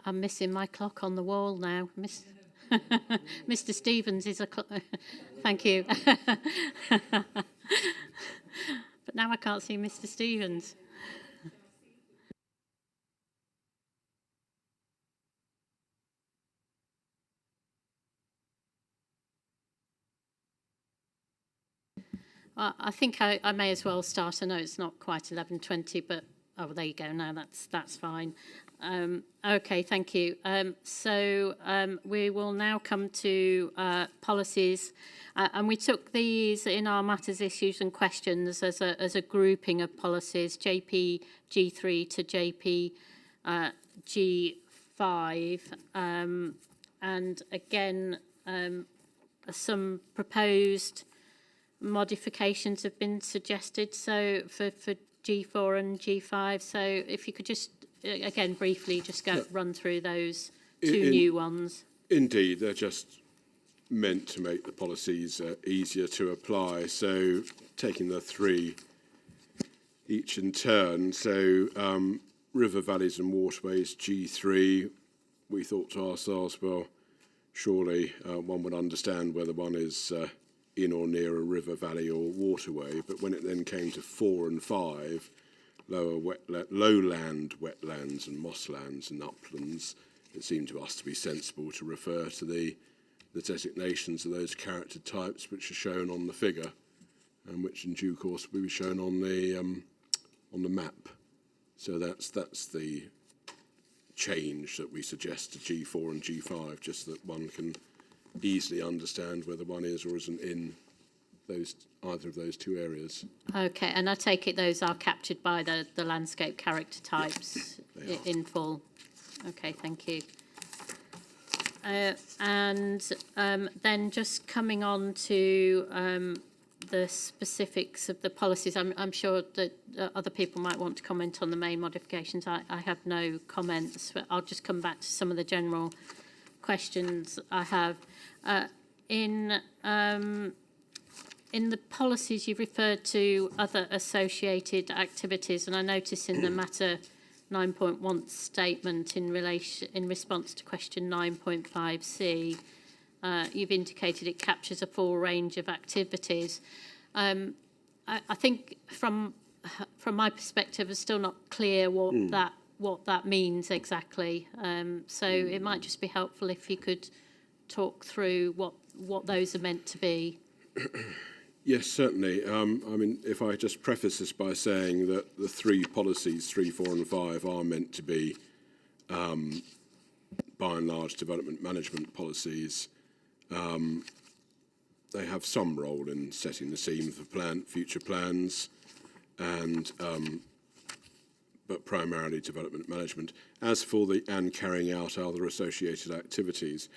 I'm missing my clock on the wall now. Mr. Stevens is a clock. Thank you. But now I can't see Mr. Stevens. Well, I think I may as well start. I know it's not quite 11:20, but oh, there you go. No, that's fine. Okay, thank you. We will now come to policies, and we took these in our matters, issues and questions as a grouping of policies, JP G3 to JP G5, and again, some proposed modifications have been suggested, so for G4 and G5. So if you could just, again, briefly just run through those two new ones. Indeed, they're just meant to make the policies easier to apply. So taking the three each in turn. So river, valleys and waterways, G3, we thought to ourselves, well, surely one would understand whether one is in or near a river, valley or waterway, but when it then came to 4 and 5, lowland wetlands and mosslands and uplands, it seemed to us to be sensible to refer to the designations of those character types which are shown on the figure, and which in due course will be shown on the map. So that's the change that we suggest to G4 and G5, just that one can easily understand whether one is or isn't in either of those two areas. Okay, and I take it those are captured by the landscape character types in full. Okay, thank you. And then just coming on to the specifics of the policies, I'm sure that other people might want to comment on the main modifications. I have no comments, but I'll just come back to some of the general questions I have. In the policies, you referred to other associated activities, and I notice in the matter 9.1 statement in response to question 9.5c, you've indicated it captures a full range of activities. I think from my perspective, it's still not clear what that means exactly. So it might just be helpful if you could talk through what those are meant to be. Yes, certainly. I mean, if I just preface this by saying that the three policies, 3, 4 and 5, are meant to be, by and large, development management policies. They have some role in setting the scene for future plans, and but primarily development management. As for and carrying out other associated activities,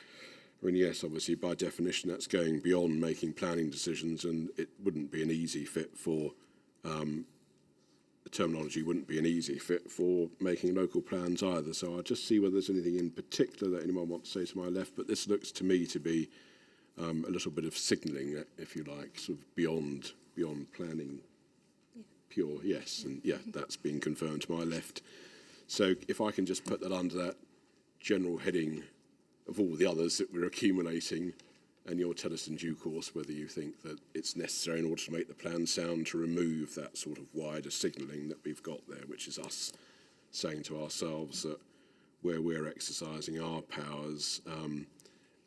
I mean, yes, obviously, by definition, that's going beyond making planning decisions, and it wouldn't be an easy fit for, the terminology wouldn't be an easy fit for making local plans either. So I'll just see whether there's anything in particular that anyone wants to say to my left, but this looks to me to be a little bit of signalling, if you like, sort of beyond planning. Pure, yes, and yeah, that's been confirmed to my left. So if I can just put that under that general heading of all the others that we're accumulating, and you'll tell us in due course whether you think that it's necessary in order to make the plan sound to remove that sort of wider signalling that we've got there, which is us saying to ourselves that where we're exercising our powers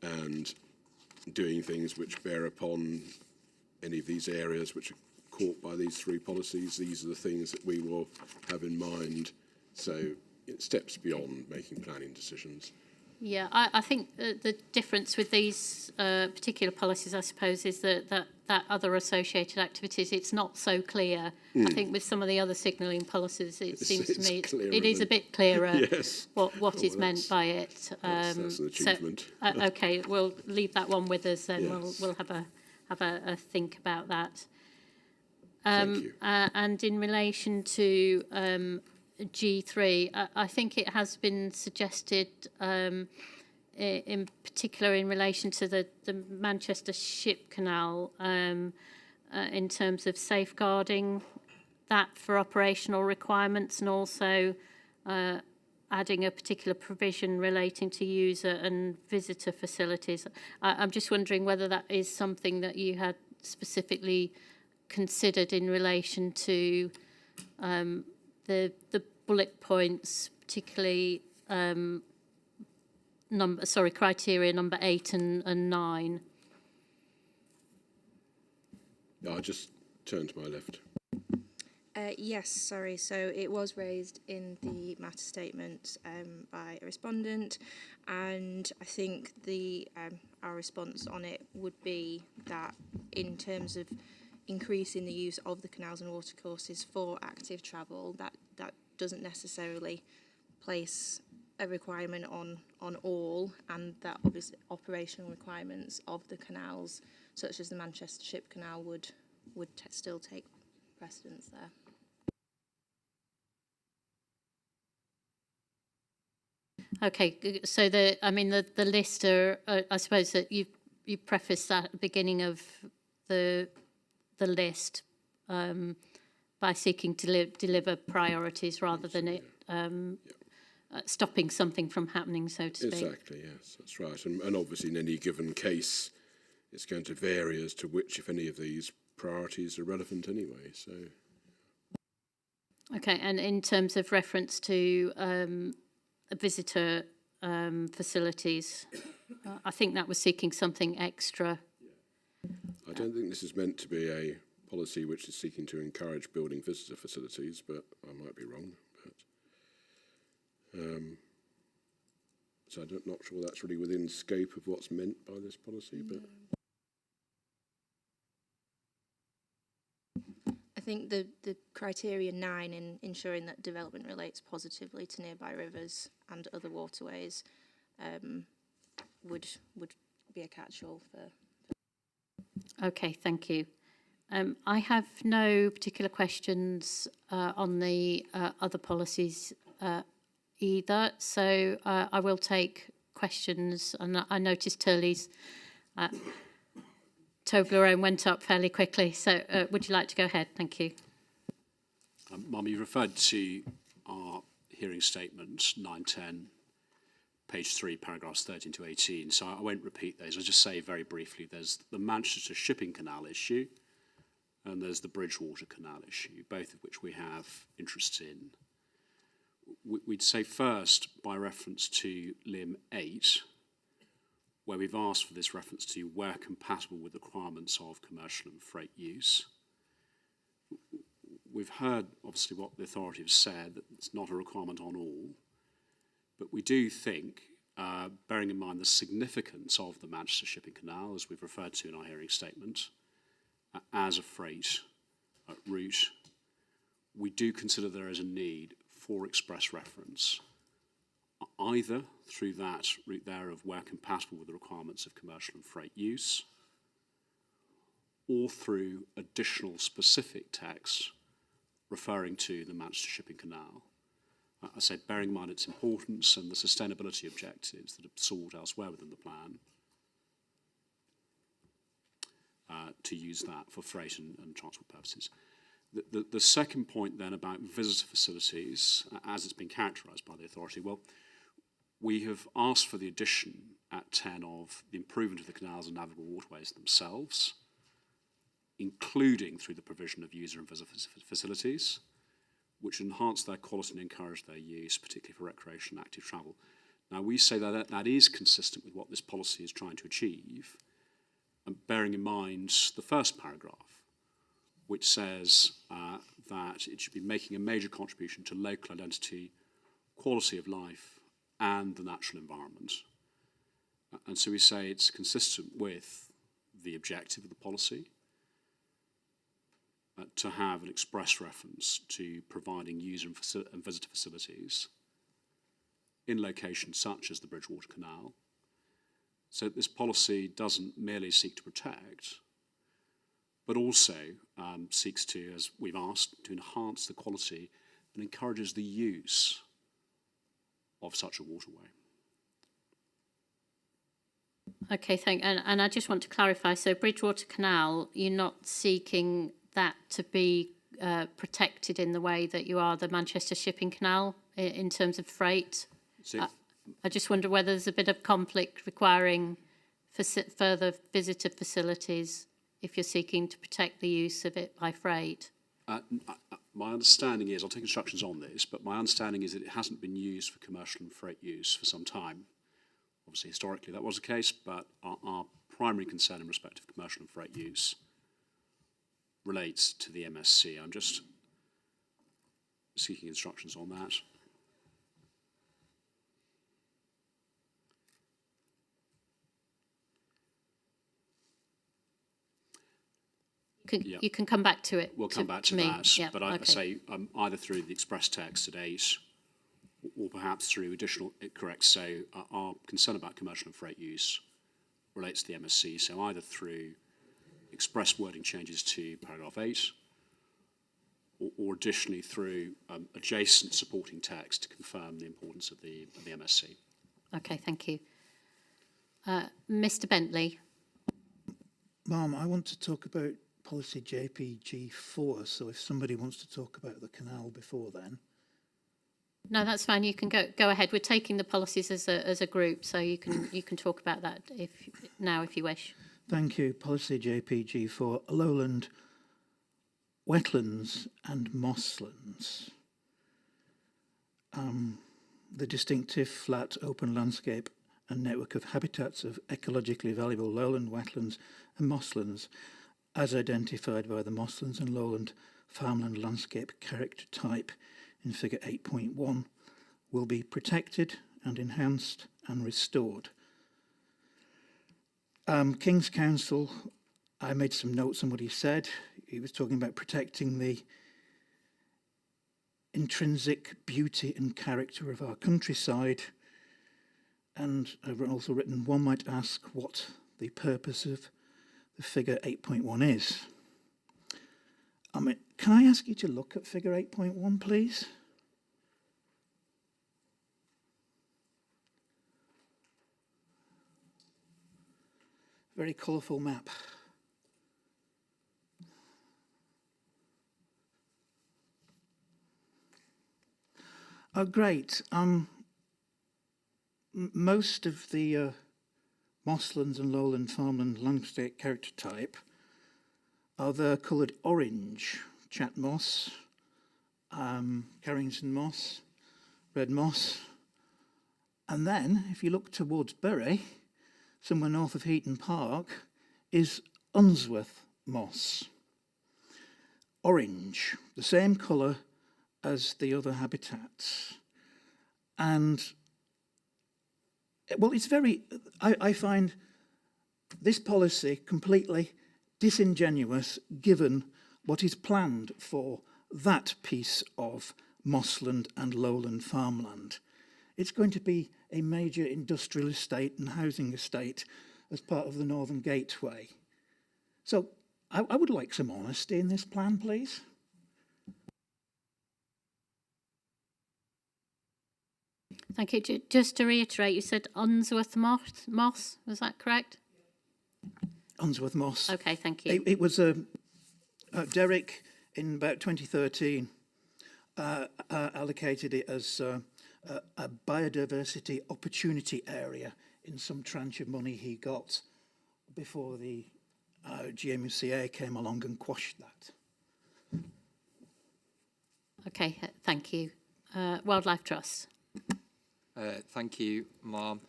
and doing things which bear upon any of these areas which are caught by these three policies, these are the things that we will have in mind. So it steps beyond making planning decisions. Yeah, I think the difference with these particular policies, I suppose, is that other associated activities, it's not so clear. I think with some of the other signalling policies, it seems to me it is a bit clearer yes. what is meant by it. That's an achievement. So, okay, we'll leave that one with us then. Yes. We'll have a think about that. Thank you. And in relation to G3, I think it has been suggested, in particular in relation to the Manchester Ship Canal, in terms of safeguarding that for operational requirements, and also adding a particular provision relating to user and visitor facilities. I'm just wondering whether that is something that you had specifically considered in relation to the bullet points, particularly criteria number 8 and 9. I'll just turn to my left. Yes, sorry. So it was raised in the matter statement by a respondent, and I think our response on it would be that in terms of increasing the use of the canals and watercourses for active travel, that doesn't necessarily place a requirement on all, and that obviously operational requirements of the canals, such as the Manchester Ship Canal, would still take precedence there. Okay, so the list are, I suppose that you prefaced that at the beginning of the list by seeking to deliver priorities rather than it stopping something from happening, so to speak. Exactly, yes, that's right. And obviously in any given case, it's going to vary as to which, if any, of these priorities are relevant anyway. So. Okay, and in terms of reference to visitor facilities, I think that was seeking something extra. I don't think this is meant to be a policy which is seeking to encourage building visitor facilities, but I might be wrong. So I'm not sure that's really within scope of what's meant by this policy. But I think the criteria 9 in ensuring that development relates positively to nearby rivers and other waterways would be a catch-all for. Okay, thank you. I have no particular questions on the other policies either, so I will take questions. And I noticed Turley's Toblerone went up fairly quickly, so would you like to go ahead? Thank you. Mum, you referred to our hearing statement 910, page 3, paragraphs 13 to 18, so I won't repeat those. I'll just say very briefly, there's the Manchester Shipping Canal issue and there's the Bridgewater Canal issue, both of which we have interest in. We'd say first, by reference to Lim 8, where we've asked for this reference to where compatible with the requirements of commercial and freight use. We've heard, obviously, what the authority have said, that it's not a requirement on all, but we do think, bearing in mind the significance of the Manchester Shipping Canal, as we've referred to in our hearing statement, as a freight route, we do consider there is a need for express reference, either through that route there of where compatible with the requirements of commercial and freight use, or through additional specific text referring to the Manchester Shipping Canal. I say, bearing in mind its importance and the sustainability objectives that are sought elsewhere within the plan, to use that for freight and transport purposes. The second point then about visitor facilities, as it's been characterised by the authority, well, we have asked for the addition at 10 of the improvement of the canals and navigable waterways themselves, including through the provision of user and visitor facilities, which enhance their quality and encourage their use, particularly for recreation and active travel. Now, we say that that is consistent with what this policy is trying to achieve, and bearing in mind the first paragraph, which says that it should be making a major contribution to local identity, quality of life, and the natural environment. And so we say it's consistent with the objective of the policy to have an express reference to providing user and visitor facilities in locations such as the Bridgewater Canal. So this policy doesn't merely seek to protect, but also seeks to, as we've asked, to enhance the quality and encourages the use of such a waterway. Okay, and I just want to clarify, so Bridgewater Canal, you're not seeking that to be protected in the way that you are the Manchester Shipping Canal in terms of freight. I just wonder whether there's a bit of conflict requiring further visitor facilities if you're seeking to protect the use of it by freight. My understanding is, I'll take instructions on this, but my understanding is that it hasn't been used for commercial and freight use for some time. Obviously, historically that was the case, but our primary concern in respect of commercial and freight use relates to the MSC. I'm just seeking instructions on that. You can come back to it. We'll come back to me. that, Yeah, but I okay. say either through the express text at 8 or perhaps through additional, correct, so our concern about commercial and freight use relates to the MSC, so either through express wording changes to paragraph 8 or additionally through adjacent supporting text to confirm the importance of the MSC. Okay, thank you. Mr. Bentley. Ma'am, I want to talk about policy JPG4, so if somebody wants to talk about the canal before then. No, that's fine. You can go ahead. We're taking the policies as a group, so you can talk about that if you wish. Thank you. Policy JPG4, lowland wetlands and mosslands. The distinctive flat open landscape and network of habitats of ecologically valuable lowland wetlands and mosslands, as identified by the mosslands and lowland farmland landscape character type in figure 8.1, will be protected and enhanced and restored. King's Counsel, I made some notes on what he said. He was talking about protecting the intrinsic beauty and character of our countryside. And I've also written, one might ask what the purpose of the figure 8.1 is. I mean, can I ask you to look at figure 8.1, please? Very colourful map. Oh, great. Most of the mosslands and lowland farmland landscape character type are the coloured orange: chat moss, Carrington moss, red moss. And then, if you look towards Bury, somewhere north of Heaton Park, is Unsworth moss. Orange, the same colour as the other habitats. And, well, it's very, I find this policy completely disingenuous given what is planned for that piece of mossland and lowland farmland. It's going to be a major industrial estate and housing estate as part of the Northern Gateway. So I would like some honesty in this plan, please. Thank you. Just to reiterate, you said Unsworth moss, was that correct? Unsworth moss. Okay, thank you. It was Derek in about 2013 allocated it as a biodiversity opportunity area in some tranche of money he got before the GMCA came along and quashed that. Okay, thank you. Wildlife Trust. Thank you, Ma'am.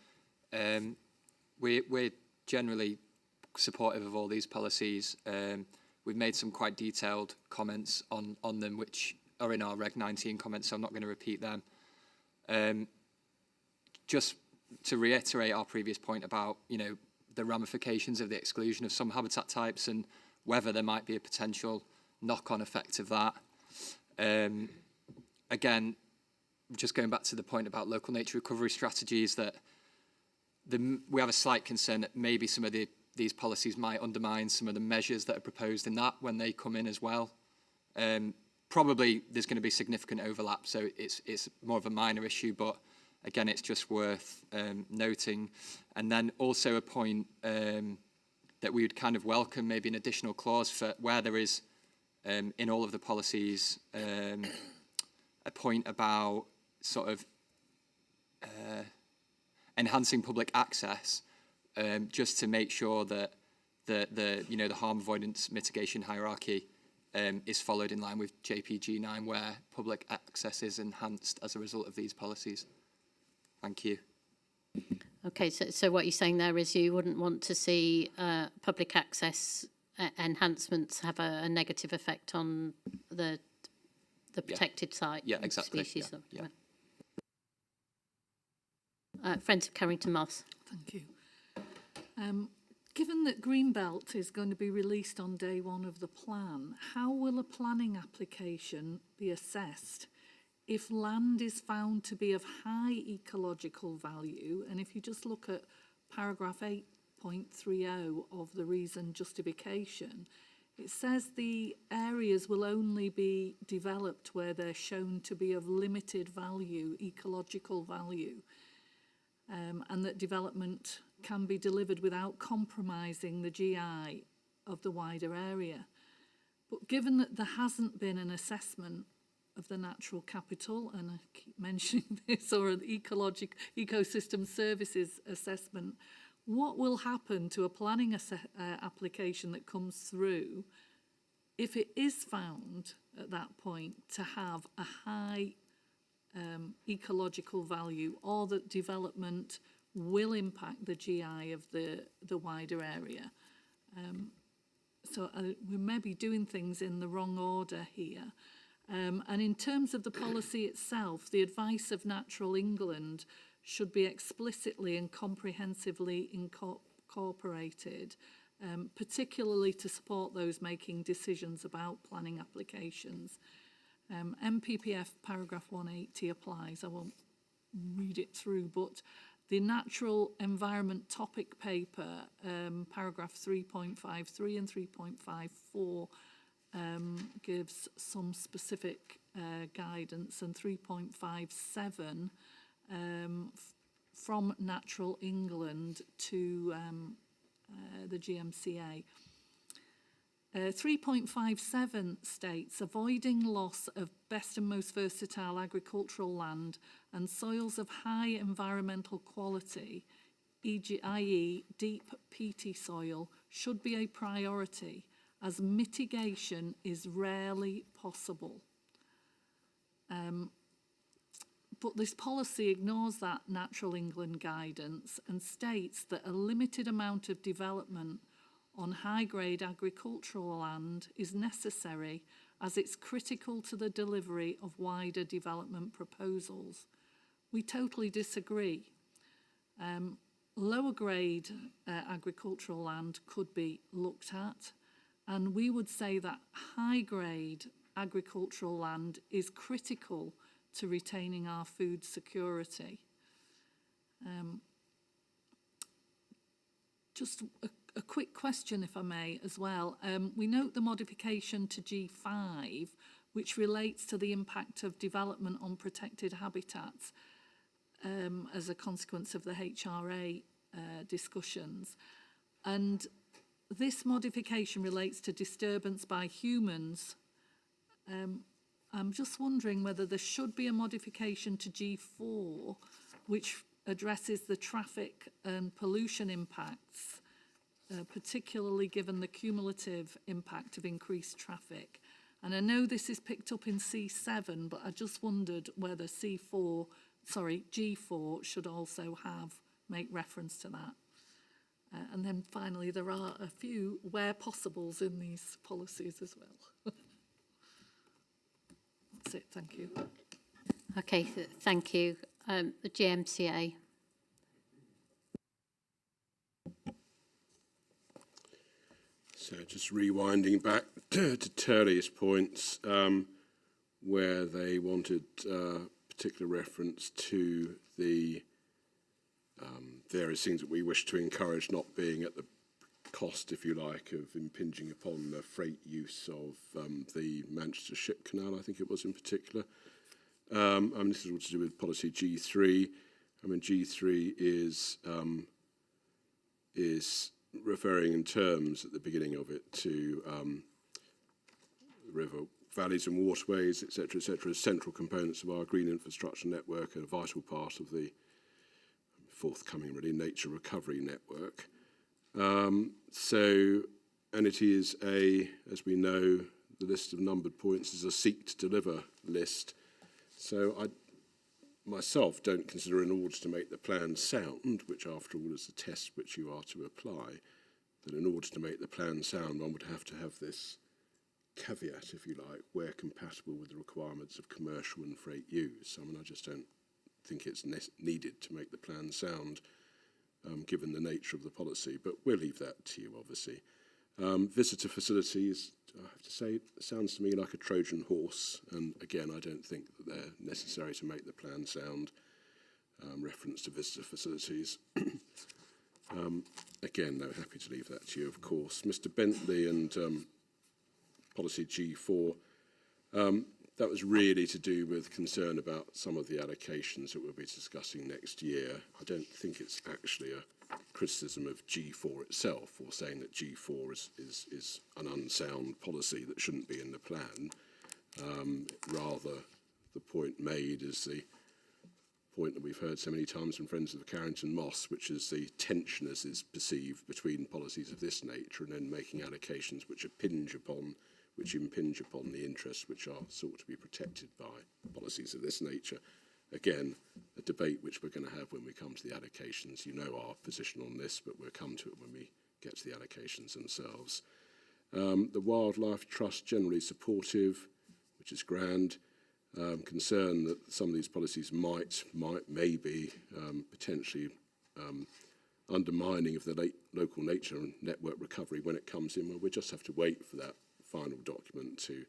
We're generally supportive of all these policies. We've made some quite detailed comments on them, which are in our Reg 19 comments, so I'm not going to repeat them. Just to reiterate our previous point about, the ramifications of the exclusion of some habitat types and whether there might be a potential knock-on effect of that. Again, just going back to the point about local nature recovery strategies, that we have a slight concern that maybe some of these policies might undermine some of the measures that are proposed in that when they come in as well. Probably there's going to be significant overlap, so it's more of a minor issue, but again, it's just worth noting. And then also a point that we would kind of welcome maybe an additional clause for where there is in all of the policies a point about sort of enhancing public access, just to make sure that the harm avoidance mitigation hierarchy is followed in line with JPG9, where public access is enhanced as a result of these policies. Thank you. Okay, so what you're saying there is you wouldn't want to see public access enhancements have a negative effect on the protected site. Yeah, exactly. Species. Yeah. Friends of Carrington Moss. Thank you. Given that Greenbelt is going to be released on day one of the plan, how will a planning application be assessed if land is found to be of high ecological value? And if you just look at paragraph 8.30 of the reason justification, it says the areas will only be developed where they're shown to be of limited value, ecological value, and that development can be delivered without compromising the GI of the wider area. But given that there hasn't been an assessment of the natural capital, and I keep mentioning this, or an ecosystem services assessment, what will happen to a planning application that comes through if it is found at that point to have a high ecological value, or that development will impact the GI of the wider area? So we may be doing things in the wrong order here. And in terms of the policy itself, the advice of Natural England should be explicitly and comprehensively incorporated, particularly to support those making decisions about planning applications. MPPF paragraph 180 applies. I won't read it through, but the natural environment topic paper, paragraph 3.53 and 3.54, gives some specific guidance, and 3.57 from Natural England to the GMCA. 3.57 states, avoiding loss of best and most versatile agricultural land and soils of high environmental quality, i.e. deep peaty soil, should be a priority, as mitigation is rarely possible. But this policy ignores that Natural England guidance and states that a limited amount of development on high-grade agricultural land is necessary, as it's critical to the delivery of wider development proposals. We totally disagree. Lower grade agricultural land could be looked at, and we would say that high-grade agricultural land is critical to retaining our food security. Just a quick question, if I may, as well. We note the modification to G5, which relates to the impact of development on protected habitats as a consequence of the HRA discussions. And this modification relates to disturbance by humans. I'm just wondering whether there should be a modification to G4, which addresses the traffic and pollution impacts, particularly given the cumulative impact of increased traffic. And I know this is picked up in C7, but I just wondered whether G4 should also make reference to that. And then finally, there are a few where possibles in these policies as well. That's it, thank you. Okay, thank you. The GMCA. So just rewinding back to Turley's points, where they wanted particular reference to the various things that we wish to encourage not being at the cost, if you like, of impinging upon the freight use of the Manchester Ship Canal, I think it was in particular. This is what to do with policy G3. G3 is referring in terms at the beginning of it to river valleys and waterways, etc., as central components of our green infrastructure network and a vital part of the forthcoming, really, nature recovery network. And it is as we know, the list of numbered points is a seek to deliver list. So I myself don't consider, in order to make the plan sound, which after all is the test which you are to apply, that in order to make the plan sound, one would have to have this caveat, if you like, where compatible with the requirements of commercial and freight use. I mean, I just don't think it's needed to make the plan sound, given the nature of the policy, but we'll leave that to you, obviously. Visitor facilities, I have to say, sounds to me like a Trojan horse, and again, I don't think that they're necessary to make the plan sound. Reference to visitor facilities. Again, no, happy to leave that to you, of course. Mr. Bentley and policy G4, that was really to do with concern about some of the allocations that we'll be discussing next year. I don't think it's actually a criticism of G4 itself, or saying that G4 is an unsound policy that shouldn't be in the plan. Rather, the point made is the point that we've heard so many times from friends of Carrington Moss, which is the tension as is perceived between policies of this nature and then making allocations which impinge upon the interests which are sought to be protected by policies of this nature. Again, a debate which we're going to have when we come to the allocations. You know our position on this, but we'll come to it when we get to the allocations themselves. The Wildlife Trust, generally supportive, which is grand. Concern that some of these policies may be potentially undermining of the local nature and network recovery when it comes in. Well, we just have to wait for that final document to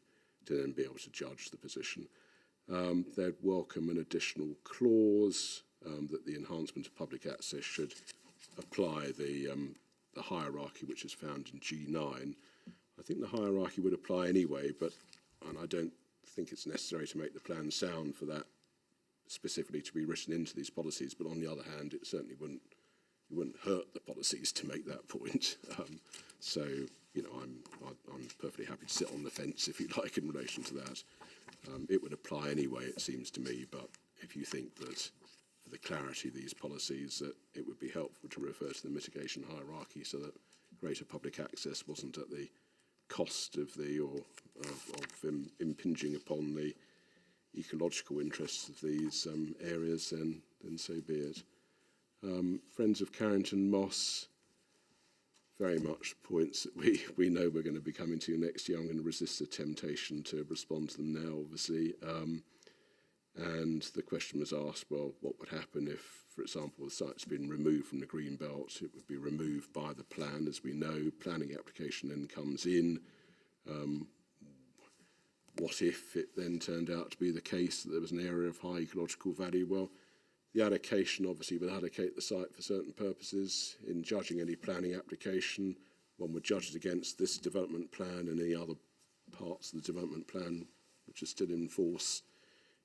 then be able to judge the position. They'd welcome an additional clause that the enhancement of public access should apply the hierarchy which is found in G9. I think the hierarchy would apply anyway, and I don't think it's necessary to make the plan sound for that specifically to be written into these policies, but on the other hand, it certainly wouldn't hurt the policies to make that point. So, you know, I'm perfectly happy to sit on the fence, if you like, in relation to that. It would apply anyway, it seems to me, but if you think that for the clarity of these policies that it would be helpful to refer to the mitigation hierarchy so that greater public access wasn't at the cost of impinging upon the ecological interests of these areas, then so be it. Friends of Carrington Moss, very much points that we know we're going to be coming to next year. I'm going to resist the temptation to respond to them now, obviously. And the question was asked, well, what would happen if, for example, the site's been removed from the green belt? It would be removed by the plan, as we know. Planning application then comes in. What if it then turned out to be the case that there was an area of high ecological value? Well, the allocation obviously would allocate the site for certain purposes. In judging any planning application, one would judge it against this development plan and any other parts of the development plan which are still in force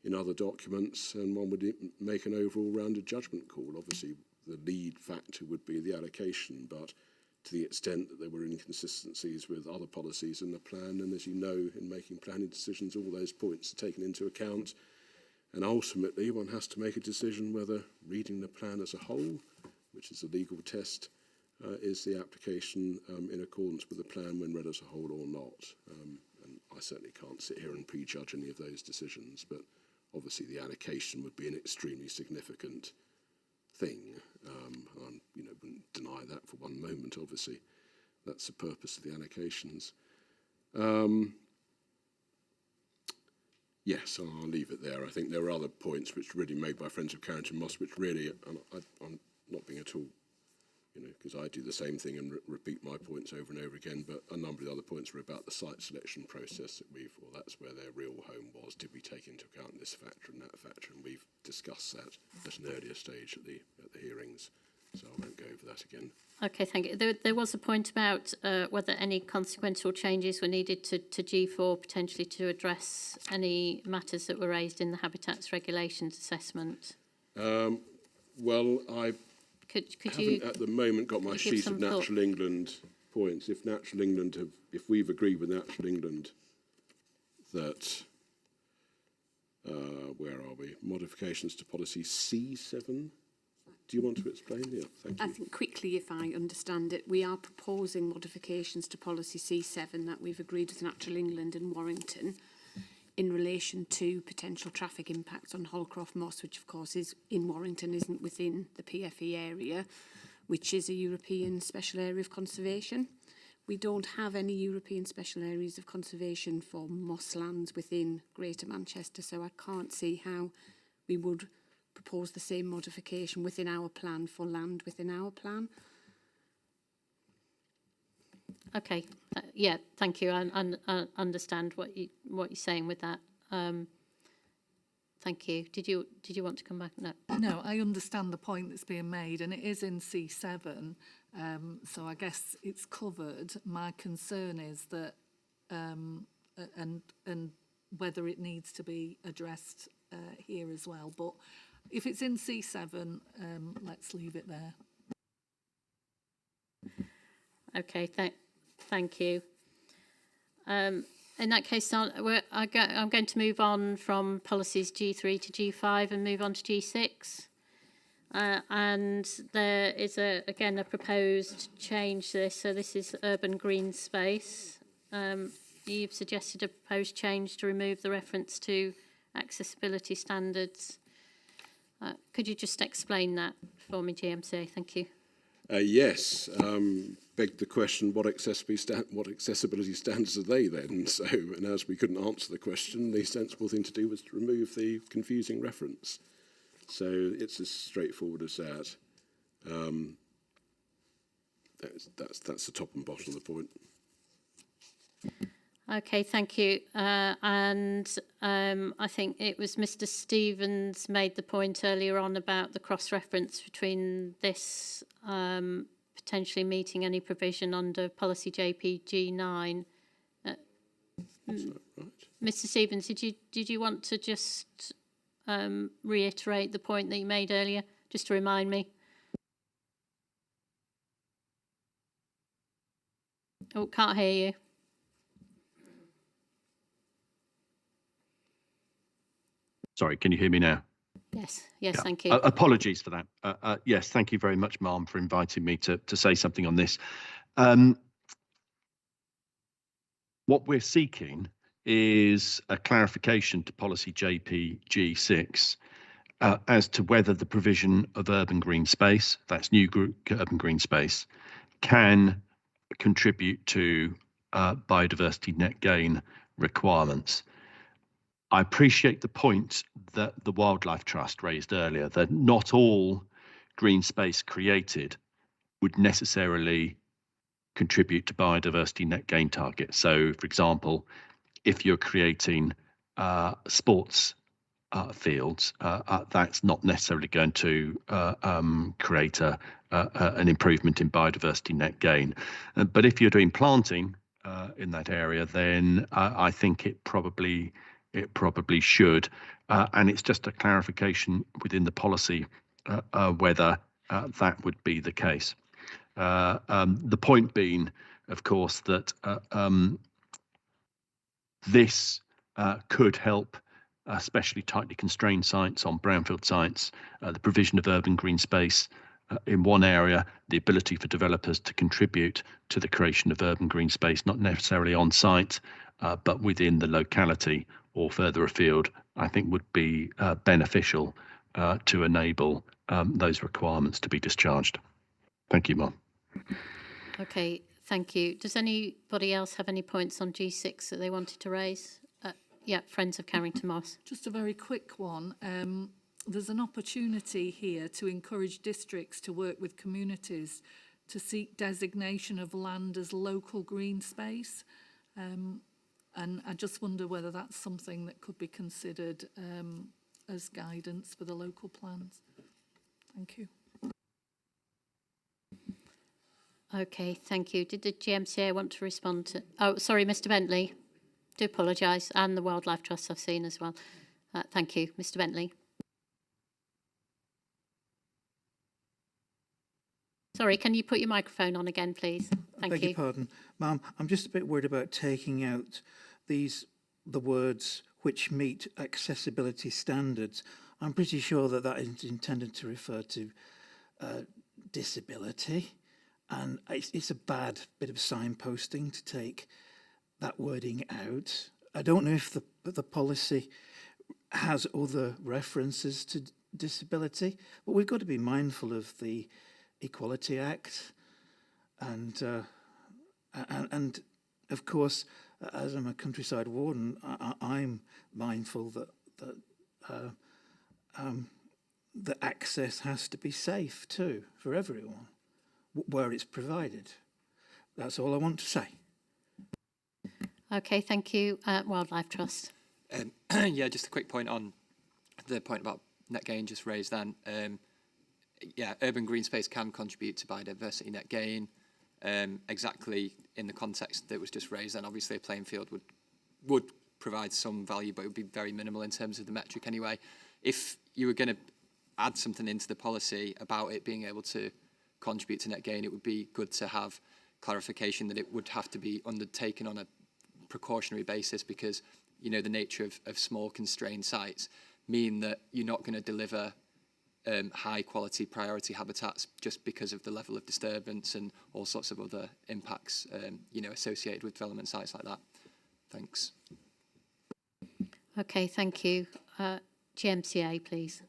in other documents, and one would make an overall rounded judgment call. Obviously, the lead factor would be the allocation, but to the extent that there were inconsistencies with other policies in the plan, and as you know, in making planning decisions, all those points are taken into account. And ultimately, one has to make a decision whether reading the plan as a whole, which is a legal test, is the application in accordance with the plan when read as a whole or not. And I certainly can't sit here and prejudge any of those decisions, but obviously the allocation would be an extremely significant thing. I wouldn't deny that for one moment, obviously. That's the purpose of the allocations. Yes, I'll leave it there. I think there are other points which really made by friends of Carrington Moss, which really, and I'm not being at all, because I do the same thing and repeat my points over and over again, but a number of the other points were about the site selection process that that's where their real home was. Did we take into account this factor and that factor? And we've discussed that at an earlier stage at the hearings, so I won't go over that again. Okay, thank you. There was a point about whether any consequential changes were needed to G4, potentially to address any matters that were raised in the Habitats Regulations assessment. Well, I haven't at the moment got my sheet of Natural England points. If Natural England if we've agreed with Natural England that, where are we? Modifications to policy C7. Do you want to explain? Yeah, thank you. I think quickly, if I understand it, we are proposing modifications to policy C7 that we've agreed with Natural England and Warrington in relation to potential traffic impacts on Holcroft Moss, which of course is in Warrington, isn't within the PFE area, which is a European special area of conservation. We don't have any European special areas of conservation for mosslands within Greater Manchester, so I can't see how we would propose the same modification within our plan for land within our plan. Okay, yeah, thank you. I understand what you're saying with that. Thank you. Did you want to come back? No. No, I understand the point that's being made, and it is in C7, so I guess it's covered. My concern is that, and whether it needs to be addressed here as well. But if it's in C7, let's leave it there. Okay, thank you. In that case, I'm going to move on from policies G3 to G5 and move on to G6. And there is, again, a proposed change to this. So this is urban green space. You've suggested a proposed change to remove the reference to accessibility standards. Could you just explain that for me, GMCA? Thank you. Yes. Begged the question, what accessibility standards are they then? So, and as we couldn't answer the question, the sensible thing to do was to remove the confusing reference. So it's as straightforward as that. That's the top and bottom of the point. Okay, thank you. And I think it was Mr. Stevens made the point earlier on about the cross-reference between this potentially meeting any provision under policy JPG9. Is that right? Mr. Stevens, did you want to just reiterate the point that you made earlier, just to remind me? Oh, can't hear you. Sorry, can you hear me now? Yes, yes, Yeah. thank you. Apologies for that. Yes, thank you very much, Ma'am, for inviting me to say something on this. What we're seeking is a clarification to policy JPG6 as to whether the provision of urban green space, that's new urban green space, can contribute to biodiversity net gain requirements. I appreciate the point that the Wildlife Trust raised earlier, that not all green space created would necessarily contribute to biodiversity net gain targets. So, for example, if you're creating sports fields, that's not necessarily going to create an improvement in biodiversity net gain. But if you're doing planting in that area, then I think it probably should, and it's just a clarification within the policy whether that would be the case. The point being, of course, that this could help, especially tightly constrained sites on brownfield sites, the provision of urban green space in one area, the ability for developers to contribute to the creation of urban green space, not necessarily on site, but within the locality or further afield, I think would be beneficial to enable those requirements to be discharged. Thank you, Ma'am. Okay, thank you. Does anybody else have any points on G6 that they wanted to raise? Yeah, Friends of Carrington Moss. Just a very quick one. There's an opportunity here to encourage districts to work with communities to seek designation of land as local green space. And I just wonder whether that's something that could be considered as guidance for the local plans. Thank you. Okay, thank you. Did the GMCA want to respond to... Oh, sorry, Mr. Bentley. Do apologise. And the Wildlife Trust I've seen as well. Thank you. Mr. Bentley. Sorry, can you put your microphone on again, please? Thank you. Beg your pardon. Ma'am, I'm just a bit worried about taking out these the words which meet accessibility standards. I'm pretty sure that that is intended to refer to disability, and it's a bad bit of signposting to take that wording out. I don't know if the policy has other references to disability, but we've got to be mindful of the Equality Act, and of course, as I'm a countryside warden, I'm mindful that access has to be safe too for everyone, where it's provided. That's all I want to say. Okay, thank you. Wildlife Trust. Yeah, just a quick point on the point about net gain just raised then. Yeah, urban green space can contribute to biodiversity net gain. Exactly in the context that was just raised, then obviously a playing field would provide some value, but it would be very minimal in terms of the metric anyway. If you were going to add something into the policy about it being able to contribute to net gain, it would be good to have clarification that it would have to be undertaken on a precautionary basis, because you know the nature of small constrained sites mean that you're not going to deliver high quality priority habitats just because of the level of disturbance and all sorts of other impacts associated with development sites like that. Thanks. Okay, thank you. GMCA, please.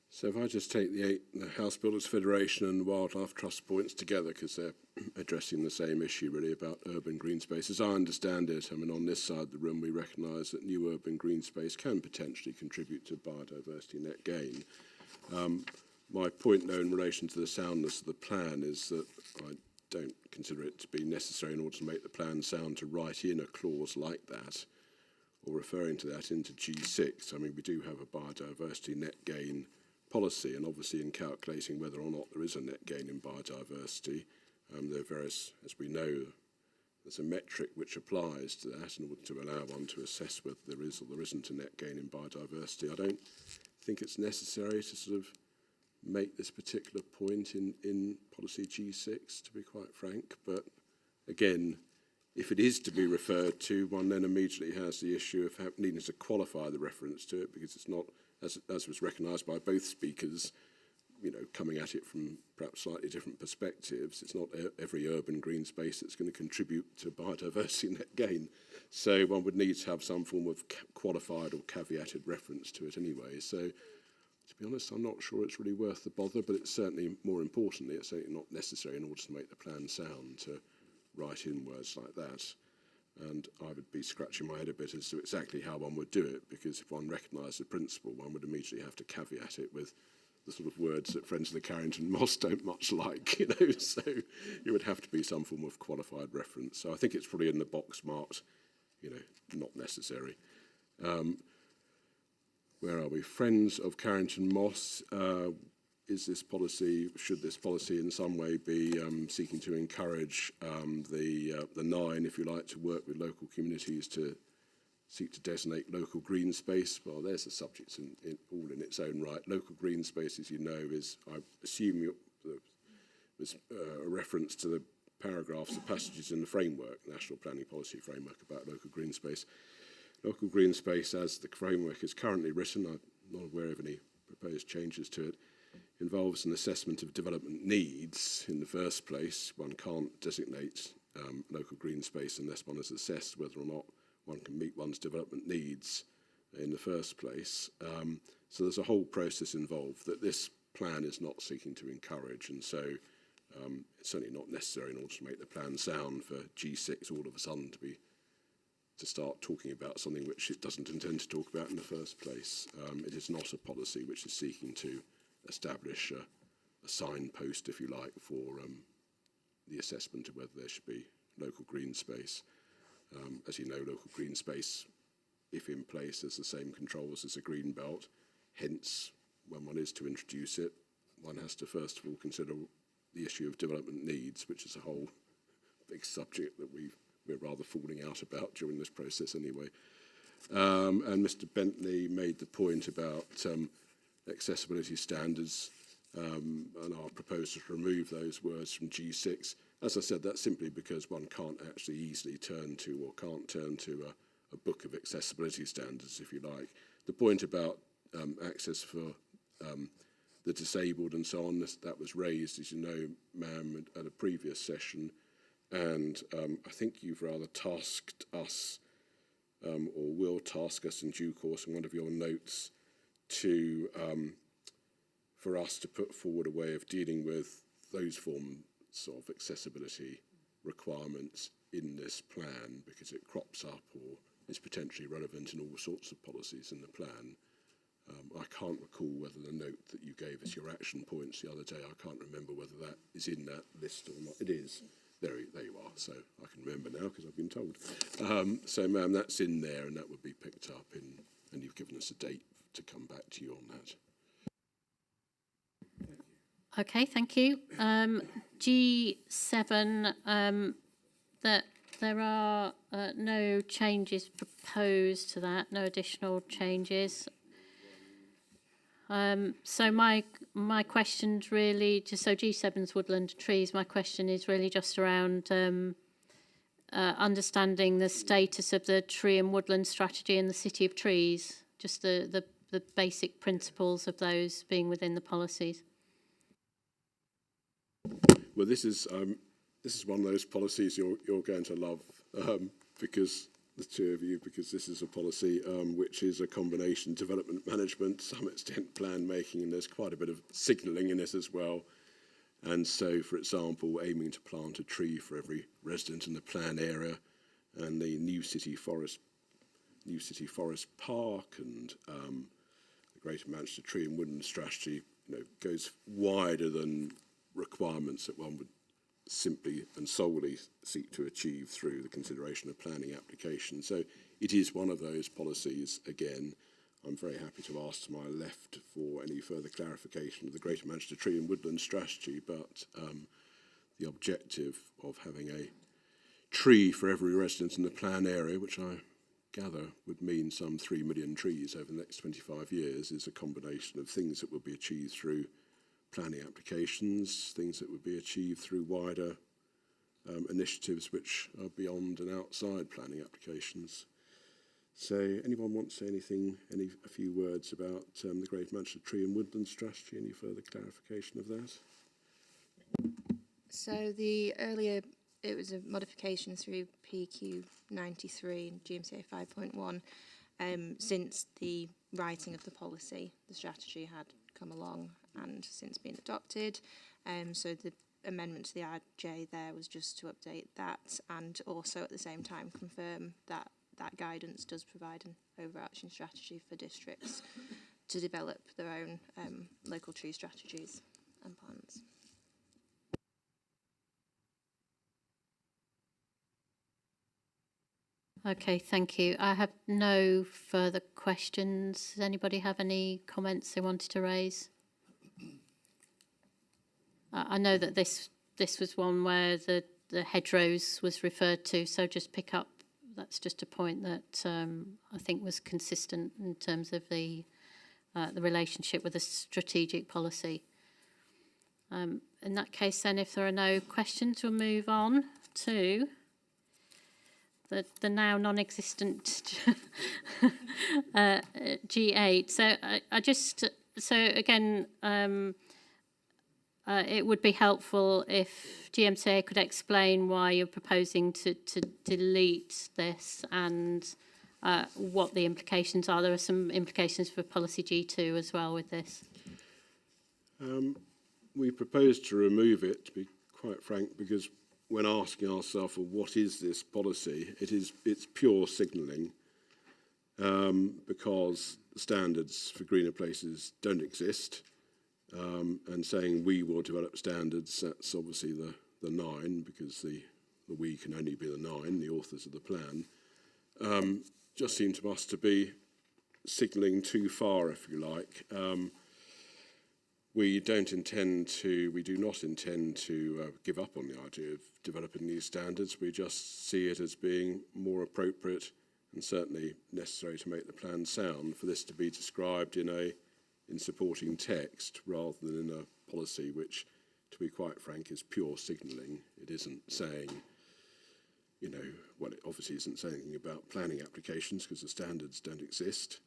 So if I just take the House Builders Federation and Wildlife Trust points together, because they're addressing the same issue really about urban green space. As I understand it, I mean, on this side of the room we recognise that new urban green space can potentially contribute to biodiversity net gain. My point, though, in relation to the soundness of the plan is that I don't consider it to be necessary in order to make the plan sound to write in a clause like that, or referring to that into G6. I mean, we do have a biodiversity net gain policy, and obviously in calculating whether or not there is a net gain in biodiversity, there are various, as we know, there's a metric which applies to that in order to allow one to assess whether there is or there isn't a net gain in biodiversity. I don't think it's necessary to sort of make this particular point in policy G6, to be quite frank, but again, if it is to be referred to, one then immediately has the issue of needing to qualify the reference to it, because it's not, as was recognised by both speakers, you know, coming at it from perhaps slightly different perspectives. It's not every urban green space that's going to contribute to biodiversity net gain. So one would need to have some form of qualified or caveated reference to it anyway. So to be honest, I'm not sure it's really worth the bother, but it's certainly, more importantly, it's certainly not necessary in order to make the plan sound to write in words like that. And I would be scratching my head a bit as to exactly how one would do it, because if one recognised the principle, one would immediately have to caveat it with the sort of words that Friends of the Carrington Moss don't much like, you know, so it would have to be some form of qualified reference. So I think it's probably in the box marked, you know, not necessary. Where are we? Friends of Carrington Moss, is this policy, should this policy in some way be seeking to encourage the nine, if you like, to work with local communities to seek to designate local green space? Well, there's a subject all in its own right. Local green space, as you know, is, I assume, was a reference to the paragraphs, the passages in the framework, National Planning Policy Framework, about local green space. Local green space, as the framework is currently written, I'm not aware of any proposed changes to it, involves an assessment of development needs in the first place. One can't designate local green space unless one has assessed whether or not one can meet one's development needs in the first place. So there's a whole process involved that this plan is not seeking to encourage, and so it's certainly not necessary in order to make the plan sound for G6 all of a sudden to start talking about something which it doesn't intend to talk about in the first place. It is not a policy which is seeking to establish a signpost, if you like, for the assessment of whether there should be local green space. As you know, local green space, if in place, has the same controls as a green belt. Hence, when one is to introduce it, one has to first of all consider the issue of development needs, which is a whole big subject that we're rather falling out about during this process anyway. And Mr. Bentley made the point about accessibility standards and our proposal to remove those words from G6. As I said, that's simply because one can't actually easily turn to or can't turn to a book of accessibility standards, if you like. The point about access for the disabled and so on, that was raised, as you know, ma'am, at a previous session. And I think you've rather tasked us, or will task us in due course in one of your notes, to for us to put forward a way of dealing with those forms of accessibility requirements in this plan, because it crops up or is potentially relevant in all sorts of policies in the plan. I can't recall whether the note that you gave us your action points the other day, I can't remember whether that is in that list or not. It is. There you are. So I can remember now because I've been told. So, ma'am, that's in there and that would be picked up in, and you've given us a date to come back to you on that. Okay, thank you. G7, that there are no changes proposed to that, no additional changes. So my question's really just, so G7's woodland trees, my question is really just around understanding the status of the tree and woodland strategy in the City of Trees, just the basic principles of those being within the policies. Well, this is one of those policies you're going to love, because the two of you, because this is a policy which is a combination development management, to some extent plan making, and there's quite a bit of signalling in this as well. And so, for example, aiming to plant a tree for every resident in the plan area, and the New City Forest Park, and the Greater Manchester Tree and Woodland Strategy, goes wider than requirements that one would simply and solely seek to achieve through the consideration of planning applications. So it is one of those policies. Again, I'm very happy to ask to my left for any further clarification of the Greater Manchester Tree and Woodland Strategy, but the objective of having a tree for every resident in the plan area, which I gather would mean some 3 million trees over the next 25 years, is a combination of things that will be achieved through planning applications, things that would be achieved through wider initiatives which are beyond and outside planning applications. So anyone want to say anything, a few words about the Greater Manchester Tree and Woodland Strategy? Any further clarification of that? So the earlier, it was a modification through PQ 93 and GMCA 5.1. Since the writing of the policy, the strategy had come along and since been adopted. So the amendment to the RJ there was just to update that, and also at the same time confirm that that guidance does provide an overarching strategy for districts to develop their own local tree strategies and plans. Okay, thank you. I have no further questions. Does anybody have any comments they wanted to raise? I know that this was one where the hedgerows was referred to, so just pick up, that's just a point that I think was consistent in terms of the relationship with the strategic policy. In that case then, if there are no questions, we'll move on to the now non-existent G8. So again, it would be helpful if GMCA could explain why you're proposing to delete this and what the implications are. There are some implications for policy G2 as well with this. We propose to remove it, to be quite frank, because when asking ourselves, well, what is this policy, it's pure signalling, because the standards for greener places don't exist. And saying we will develop standards, that's obviously the 9, because the we can only be the 9, the authors of the plan, just seemed to us to be signalling too far, if you like. We do not intend to give up on the idea of developing these standards. We just see it as being more appropriate and certainly necessary to make the plan sound for this to be described in supporting text rather than in a policy which, to be quite frank, is pure signalling. It isn't saying you know, well, it obviously isn't saying anything about planning applications because the standards don't exist.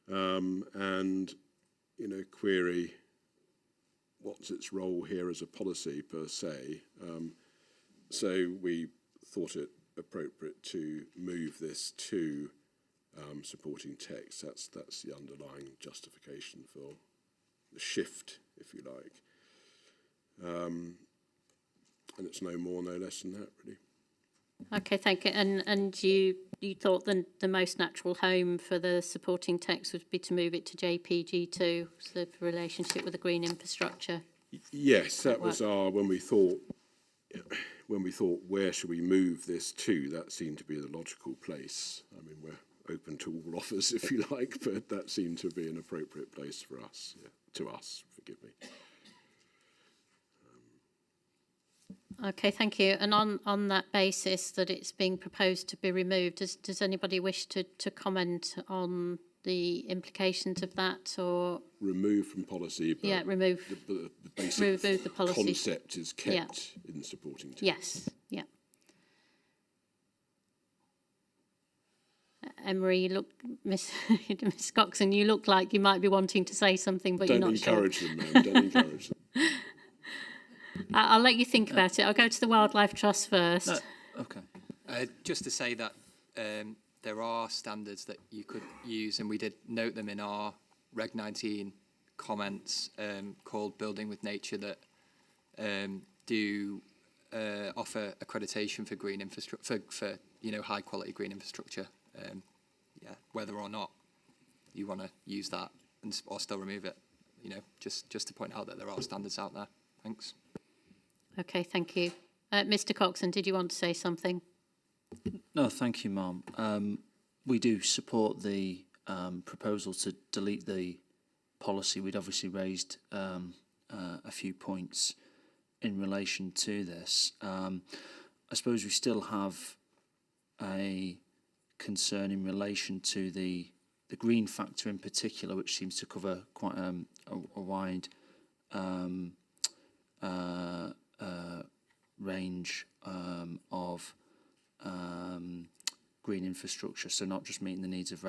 And, you know, query what's its role here as a policy per se. So we thought it appropriate to move this to supporting text. That's the underlying justification for the shift, if you like. And it's no more, no less than that, really. Okay, thank you. And you thought the most natural home for the supporting text would be to move it to JPG2, so the relationship with the green infrastructure. Yes, that was when we thought where should we move this to, that seemed to be the logical place. I mean, we're open to all offers, if you like, but that seemed to be an appropriate place for us, to us, forgive me. Okay, thank you. And on that basis that it's being proposed to be removed, does anybody wish to comment on the implications of that, or remove from policy? But yeah, remove the basic remove the policy concept is kept in supporting text. Yes, yeah. Emery, you look, Miss Coxon, you look like you might be wanting to say something, but don't you're not sure. Don't encourage them, ma'am. Don't encourage them. I'll let you think about it. I'll go to the Wildlife Trust first. No, okay. Just to say that there are standards that you could use, and we did note them in our Reg 19 comments, called Building with Nature, that do offer accreditation for green infrastructure, for you know, high quality green infrastructure. Yeah, whether or not you want to use that or still remove it, you know, just to point out that there are standards out there. Thanks. Okay, thank you. Mr. Coxon, did you want to say something? No, thank you, Ma'am. We do support the proposal to delete the policy. We'd obviously raised a few points in relation to this. I suppose we still have a concern in relation to the green factor in particular, which seems to cover quite a wide range of green infrastructure, so not just meeting the needs of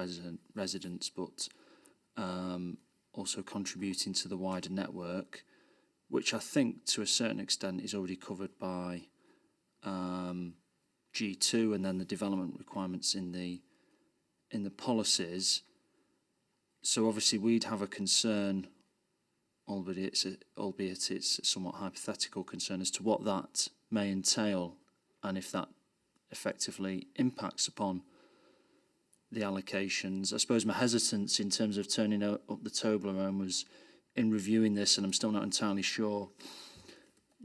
residents, but also contributing to the wider network, which I think to a certain extent is already covered by G2, and then the development requirements in the policies. So obviously we'd have a concern, albeit it's a somewhat hypothetical concern, as to what that may entail, and if that effectively impacts upon the allocations. I suppose my hesitance in terms of turning up the Toblerone was in reviewing this, and I'm still not entirely sure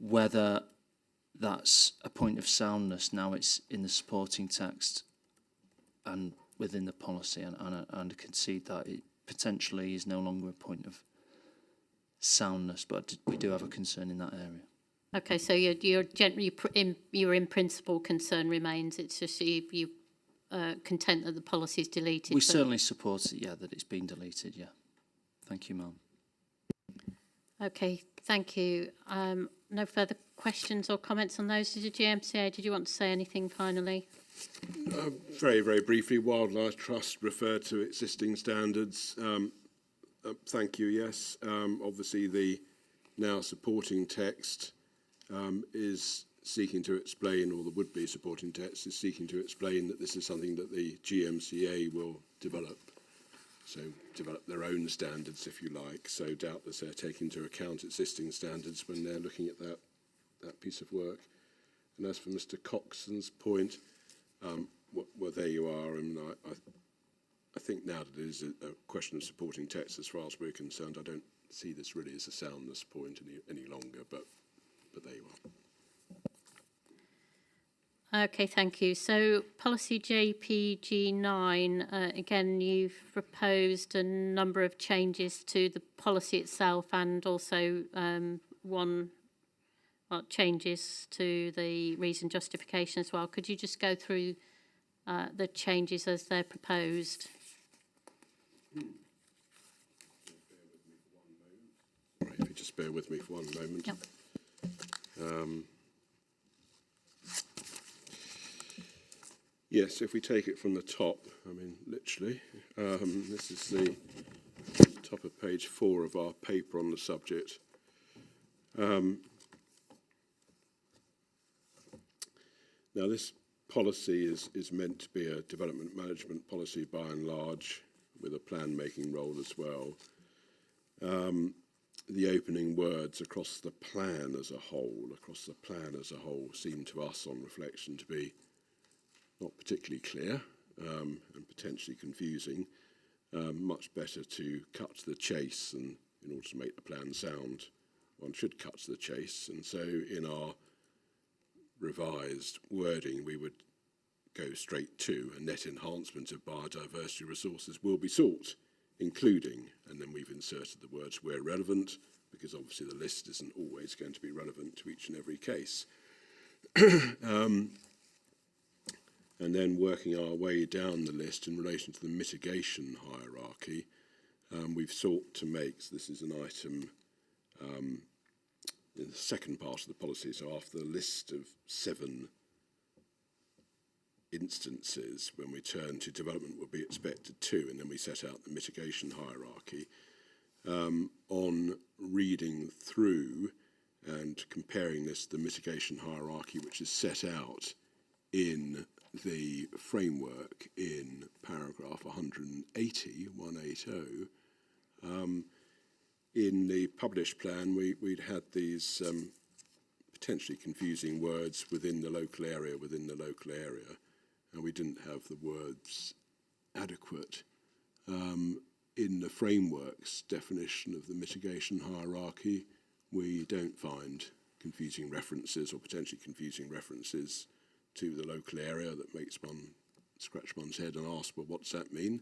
whether that's a point of soundness. Now it's in the supporting text and within the policy, and I concede that it potentially is no longer a point of soundness, but we do have a concern in that area. Okay, so your in principle concern remains. It's just you content that the policy is deleted. We certainly support it, yeah, that it's been deleted, yeah. Thank you, Ma'am. Okay, thank you. No further questions or comments on those. Did the GMCA, did you want to say anything finally? Very, very briefly, Wildlife Trust referred to existing standards. Thank you, yes. Obviously, the now supporting text is seeking to explain, or the would-be supporting text is seeking to explain that this is something that the GMCA will develop. So develop their own standards, if you like. So doubtless they're taking into account existing standards when they're looking at that piece of work. And as for Mr. Coxon's point, well, there you are. And I think now that it is a question of supporting text, as far as we're concerned, I don't see this really as a soundness point any longer, but there you are. Okay, thank you. So policy JPG9, again, you've proposed a number of changes to the policy itself, and also changes to the reason justification as well. Could you just go through the changes as they're proposed? Right, if you just bear with me for one moment. Yep. Yes, if we take it from the top, I mean, literally, this is the top of page 4 of our paper on the subject. Now, this policy is meant to be a development management policy by and large, with a plan-making role as well. The opening words across the plan as a whole, seem to us on reflection to be not particularly clear and potentially confusing. Much better to cut to the chase, and in order to make the plan sound, one should cut to the chase. And so in our revised wording, we would go straight to a net enhancement of biodiversity resources will be sought, including, and then we've inserted the words where relevant, because obviously the list isn't always going to be relevant to each and every case. And then working our way down the list in relation to the mitigation hierarchy, we've sought to make, so this is an item in the second part of the policy, so after the list of 7 instances, when we turn to development would be expected to, and then we set out the mitigation hierarchy. On reading through and comparing this to the mitigation hierarchy which is set out in the framework in paragraph 180, in the published plan we'd had these potentially confusing words within the local area, and we didn't have the words adequate. In the framework's definition of the mitigation hierarchy, we don't find confusing references or potentially confusing references to the local area that makes one scratch one's head and ask, well, what's that mean?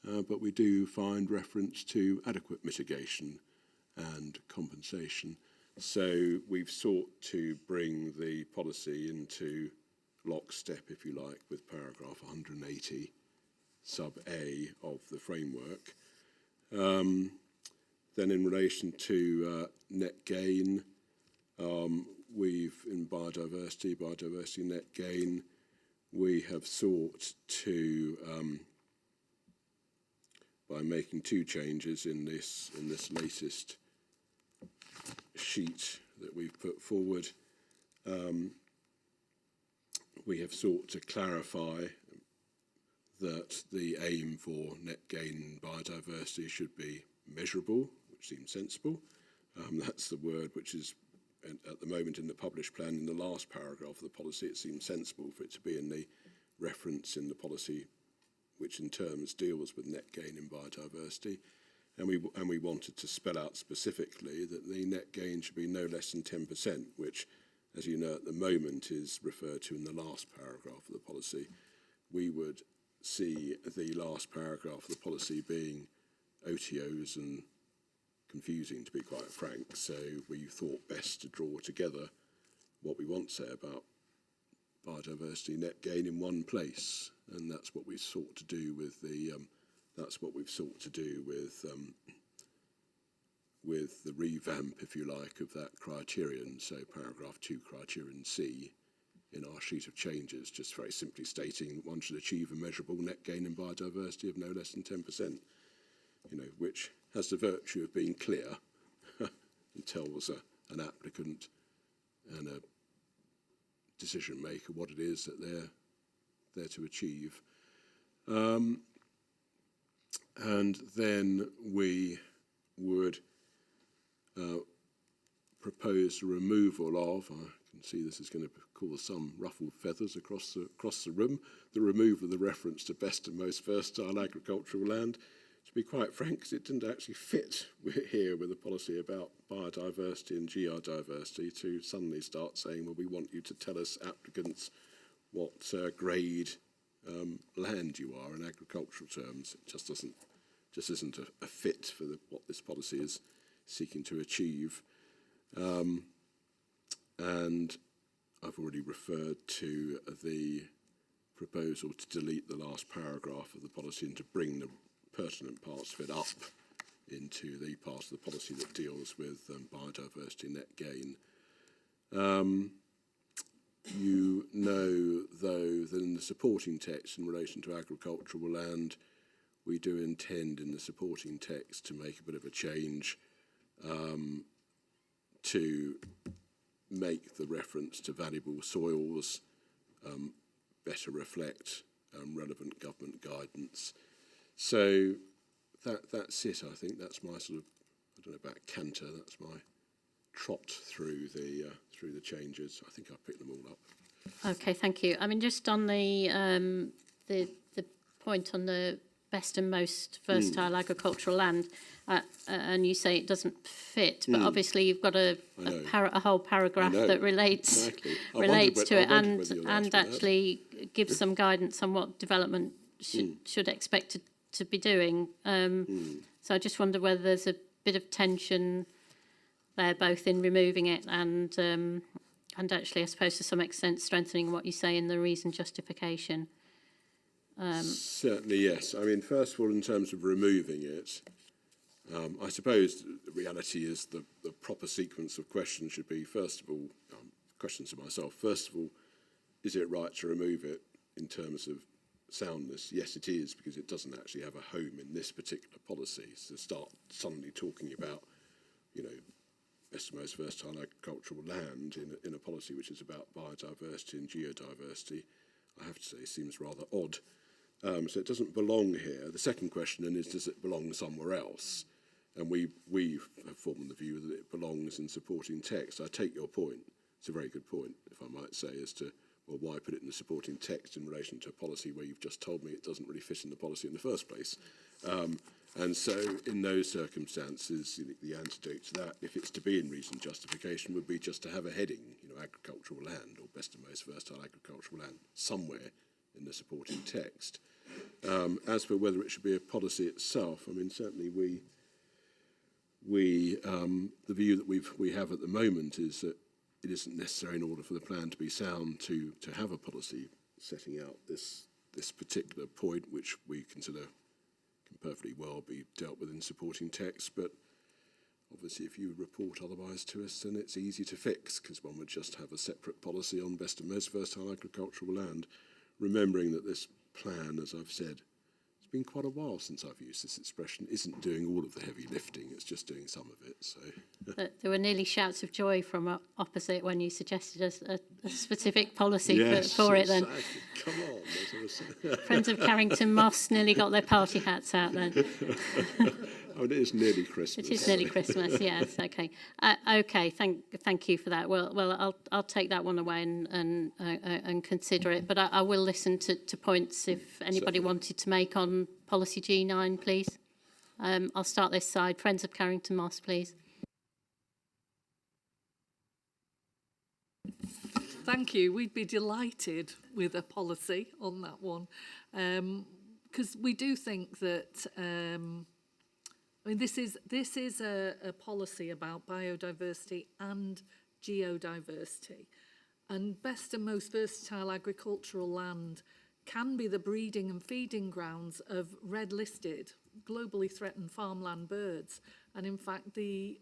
But we do find reference to adequate mitigation and compensation. So we've sought to bring the policy into lockstep, if you like, with paragraph 180, sub A of the framework. Then in relation to net gain, we've, in biodiversity net gain, we have sought to, by making 2 changes in this latest sheet that we've put forward, we have sought to clarify that the aim for net gain in biodiversity should be measurable, which seems sensible. That's the word which is at the moment in the published plan. In the last paragraph of the policy, it seems sensible for it to be in the reference in the policy which in terms deals with net gain in biodiversity. And we wanted to spell out specifically that the net gain should be no less than 10%, which, as you know, at the moment is referred to in the last paragraph of the policy. We would see the last paragraph of the policy being OTOs and confusing, to be quite frank. So we thought best to draw together what we want to say about biodiversity net gain in one place, and that's what we've sought to do with the revamp, if you like, of that criterion. So paragraph 2, criterion C, in our sheet of changes, just very simply stating one should achieve a measurable net gain in biodiversity of no less than 10%, which has the virtue of being clear and tells an applicant and a decision maker what it is that they're there to achieve. And then we would propose the removal of, I can see this is going to cause some ruffled feathers across the room, the removal of the reference to best and most versatile agricultural land. To be quite frank, it didn't actually fit here with a policy about biodiversity and geodiversity to suddenly start saying, well, we want you to tell us, applicants, what grade land you are in agricultural terms. It just isn't a fit for what this policy is seeking to achieve. And I've already referred to the proposal to delete the last paragraph of the policy and to bring the pertinent parts of it up into the part of the policy that deals with biodiversity net gain. You know, though, that in the supporting text in relation to agricultural land, we do intend in the supporting text to make a bit of a change to make the reference to valuable soils better reflect relevant government guidance. So that's it. I think that's my sort of, I don't know about canter, that's my trot through the changes. I think I picked them all up. Okay, thank you. I mean, just on the point on the best and most versatile agricultural land, and you say it doesn't fit, but obviously you've got a whole paragraph that relates to it and actually gives some guidance on what development should expect to be doing. So I just wonder whether there's a bit of tension there, both in removing it and actually, I suppose, to some extent, strengthening what you say in the reason justification. Certainly, yes. I mean, first of all, in terms of removing it, I suppose the reality is the proper sequence of questions should be, first of all, questions to myself. First of all, is it right to remove it in terms of soundness? Yes, it is, because it doesn't actually have a home in this particular policy. So start suddenly talking about, you know, best and most versatile agricultural land in a policy which is about biodiversity and geodiversity, I have to say, seems rather odd. So it doesn't belong here. The second question then is, does it belong somewhere else? And we have formed the view that it belongs in supporting text. I take your point. It's a very good point, if I might say, as to, well, why put it in the supporting text in relation to a policy where you've just told me it doesn't really fit in the policy in the first place. And so in those circumstances, the antidote to that, if it's to be in reason justification, would be just to have a heading, you know, agricultural land or best and most versatile agricultural land somewhere in the supporting text. As for whether it should be a policy itself, I mean, certainly the view that we have at the moment is that it isn't necessary in order for the plan to be sound to have a policy setting out this particular point, which we consider can perfectly well be dealt with in supporting text. But obviously, if you report otherwise to us, then it's easy to fix, because one would just have a separate policy on best and most versatile agricultural land, remembering that this plan, as I've said, it's been quite a while since I've used this expression, isn't doing all of the heavy lifting, it's just doing some of it. So there were nearly shouts of joy from opposite when you suggested a specific policy for it then. Come on. Friends of Carrington Moss nearly got their party hats out then. Oh, it is nearly Christmas. It is nearly Christmas, yes, okay. Okay, thank you for that. Well, I'll take that one away and consider it, but I will listen to points if anybody wanted to make on policy G9, please. I'll start this side. Friends of Carrington Moss, please. Thank you. We'd be delighted with a policy on that one, because we do think that I mean, this is a policy about biodiversity and geodiversity, and best and most versatile agricultural land can be the breeding and feeding grounds of red-listed, globally threatened farmland birds. And in fact, the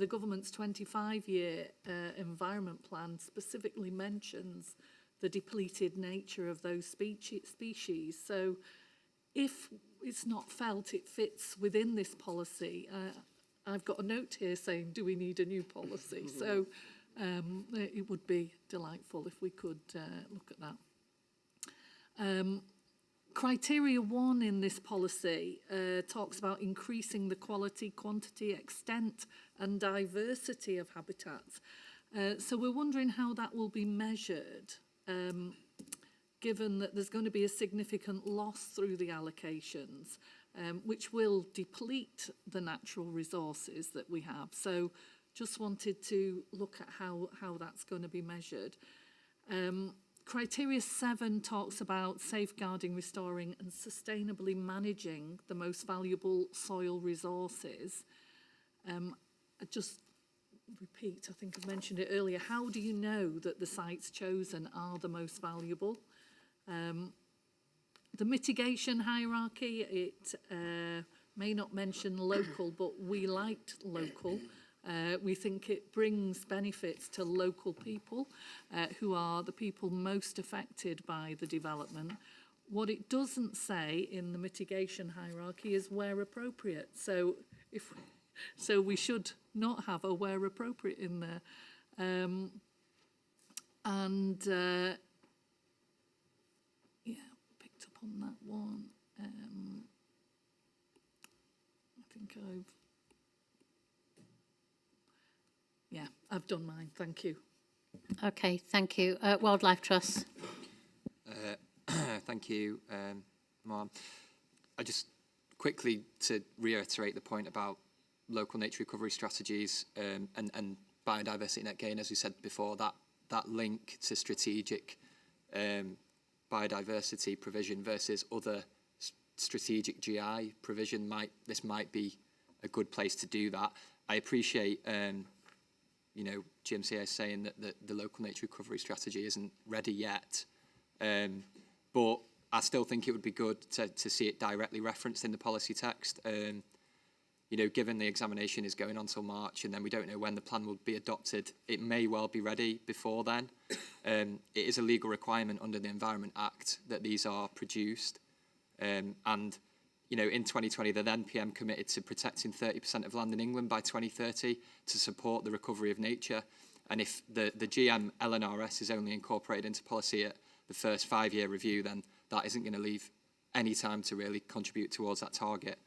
government's 25-year environment plan specifically mentions the depleted nature of those species. So if it's not felt it fits within this policy, I've got a note here saying, do we need a new policy? So it would be delightful if we could look at that. Criteria 1 in this policy talks about increasing the quality, quantity, extent and diversity of habitats. So we're wondering how that will be measured, given that there's going to be a significant loss through the allocations, which will deplete the natural resources that we have. So just wanted to look at how that's going to be measured. Criteria 7 talks about safeguarding, restoring and sustainably managing the most valuable soil resources. I just repeat, I think I mentioned it earlier, how do you know that the sites chosen are the most valuable? The mitigation hierarchy, it may not mention local, but we liked local. We think it brings benefits to local people who are the people most affected by the development. What it doesn't say in the mitigation hierarchy is where appropriate. So we should not have a where appropriate in there. Yeah, picked up on that one. I think I've done mine. Thank you. Okay, thank you. Wildlife Trust. Thank you, Ma'am. I just quickly to reiterate the point about local nature recovery strategies and biodiversity net gain, as we said before, that link to strategic biodiversity provision versus other strategic GI provision this might be a good place to do that. I appreciate you know, GMCA is saying that the local nature recovery strategy isn't ready yet, but I still think it would be good to see it directly referenced in the policy text. You know, given the examination is going on till March and then we don't know when the plan will be adopted, it may well be ready before then. It is a legal requirement under the Environment Act that these are produced. And, you know, in 2020, the then PM committed to protecting 30% of land in England by 2030 to support the recovery of nature. And if the GM LNRS is only incorporated into policy at the first 5-year review, then that isn't going to leave any time to really contribute towards that target.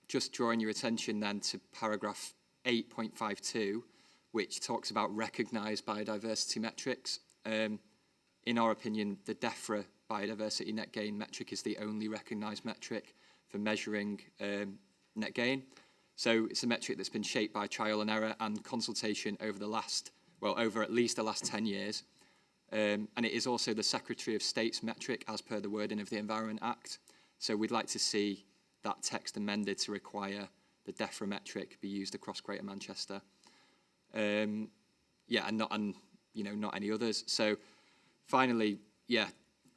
Just drawing your attention then to paragraph 8.52, which talks about recognised biodiversity metrics. In our opinion, the DEFRA biodiversity net gain metric is the only recognised metric for measuring net gain. So it's a metric that's been shaped by trial and error and consultation over over at least the last 10 years. And it is also the Secretary of State's metric as per the wording of the Environment Act. So we'd like to see that text amended to require the DEFRA metric be used across Greater Manchester. Yeah, and not any others. So finally, yeah,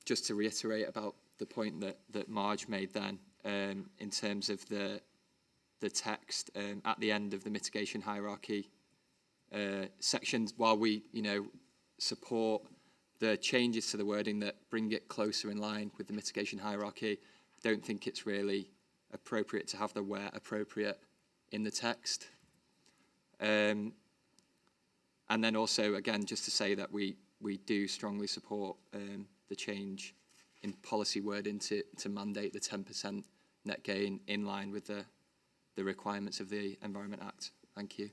just to reiterate about the point that Marge made then, in terms of the text at the end of the mitigation hierarchy sections, while we, support the changes to the wording that bring it closer in line with the mitigation hierarchy, don't think it's really appropriate to have the where appropriate in the text. And then also, again, just to say that we do strongly support the change in policy wording to mandate the 10% net gain in line with the requirements of the Environment Act. Thank you.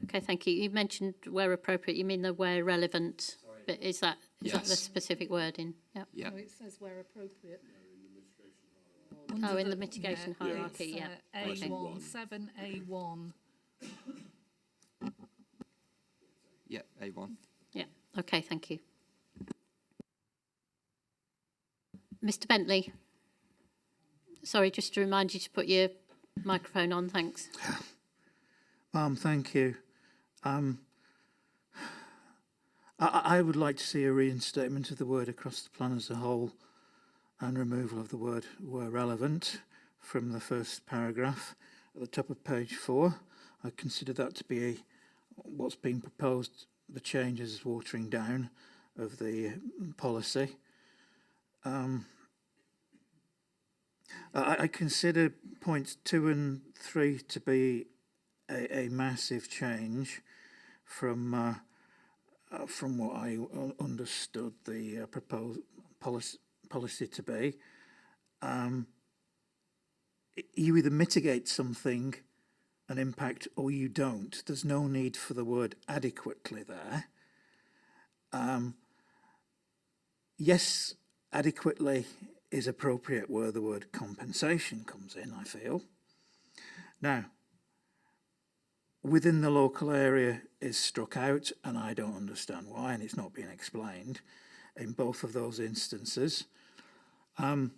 Okay, thank you. You mentioned where appropriate. You mean the where relevant? Sorry. But is that the specific wording? Yep. Yeah. No, it says where appropriate. In the mitigation hierarchy, yeah. A1, 7A1. Yeah, A1. Yeah, okay, thank you. Mr. Bentley. Sorry, just to remind you to put your microphone on, thanks. Thank you. I would like to see a reinstatement of the word across the plan as a whole and removal of the word where relevant from the first paragraph at the top of page 4. I consider that to be what's being proposed, the changes watering down of the policy. I consider points 2 and 3 to be a massive change from what I understood the proposed policy to be. You either mitigate something, an impact, or you don't. There's no need for the word adequately there. Yes, adequately is appropriate where the word compensation comes in, I feel. Now, within the local area is struck out, and I don't understand why, and it's not being explained in both of those instances. And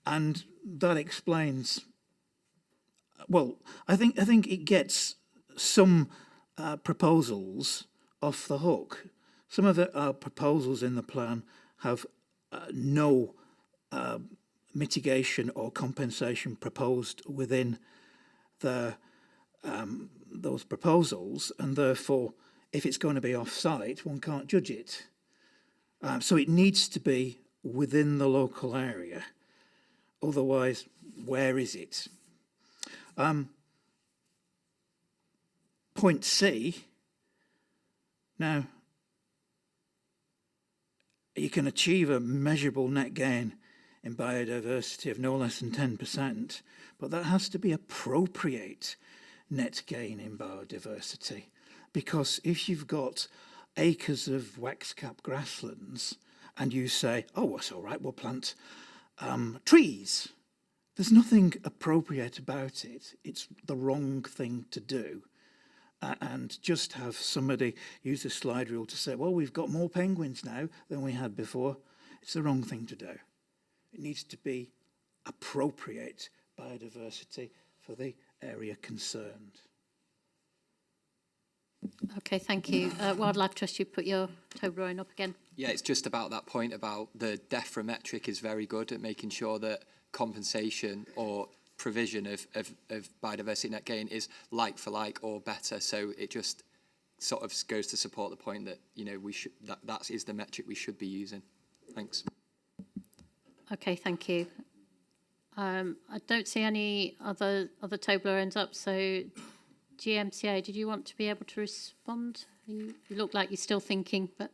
that explains, well, I think it gets some proposals off the hook. Some of the proposals in the plan have no mitigation or compensation proposed within those proposals, and therefore, if it's going to be off-site, one can't judge it. So it needs to be within the local area. Otherwise, where is it? Point C. Now, you can achieve a measurable net gain in biodiversity of no less than 10%, but that has to be appropriate net gain in biodiversity. Because if you've got acres of waxcap grasslands and you say, oh, that's all right, we'll plant trees, there's nothing appropriate about it. It's the wrong thing to do. And just have somebody use the slide rule to say, well, we've got more penguins now than we had before. It's the wrong thing to do. It needs to be appropriate biodiversity for the area concerned. Okay, thank you. Wildlife Trust, you put your Toblerone up again. Yeah, it's just about that point about the DEFRA metric is very good at making sure that compensation or provision of biodiversity net gain is like for like or better. So it just sort of goes to support the point that, you know, we should that is the metric we should be using. Thanks. Okay, thank you. I don't see any other Toblerones up, so GMCA, did you want to be able to respond? You look like you're still thinking, but...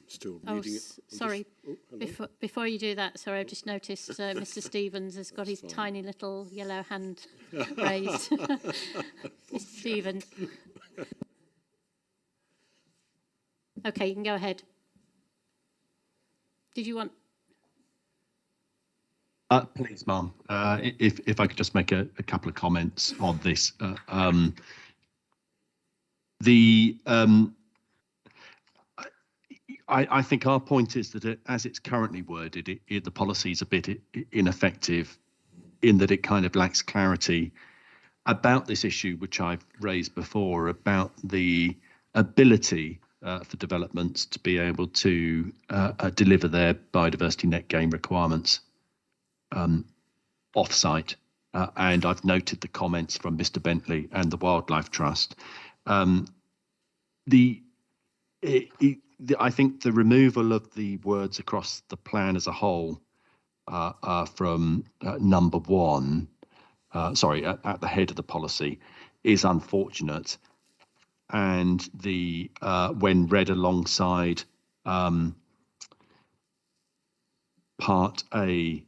Still reading it. Sorry. Before you do that, sorry, I've just noticed Mr. Stevens has got his tiny little yellow hand raised. Mr. Stevens. Okay, you can go ahead. Did you want... Please, Ma'am, if I could just make a couple of comments on this. I think our point is that as it's currently worded, the policy is a bit ineffective in that it kind of lacks clarity about this issue, which I've raised before, about the ability for developments to be able to deliver their biodiversity net gain requirements off-site. And I've noted the comments from Mr. Bentley and the Wildlife Trust. I think the removal of the words across the plan as a whole from number one, at the head of the policy, is unfortunate. And when read alongside part A,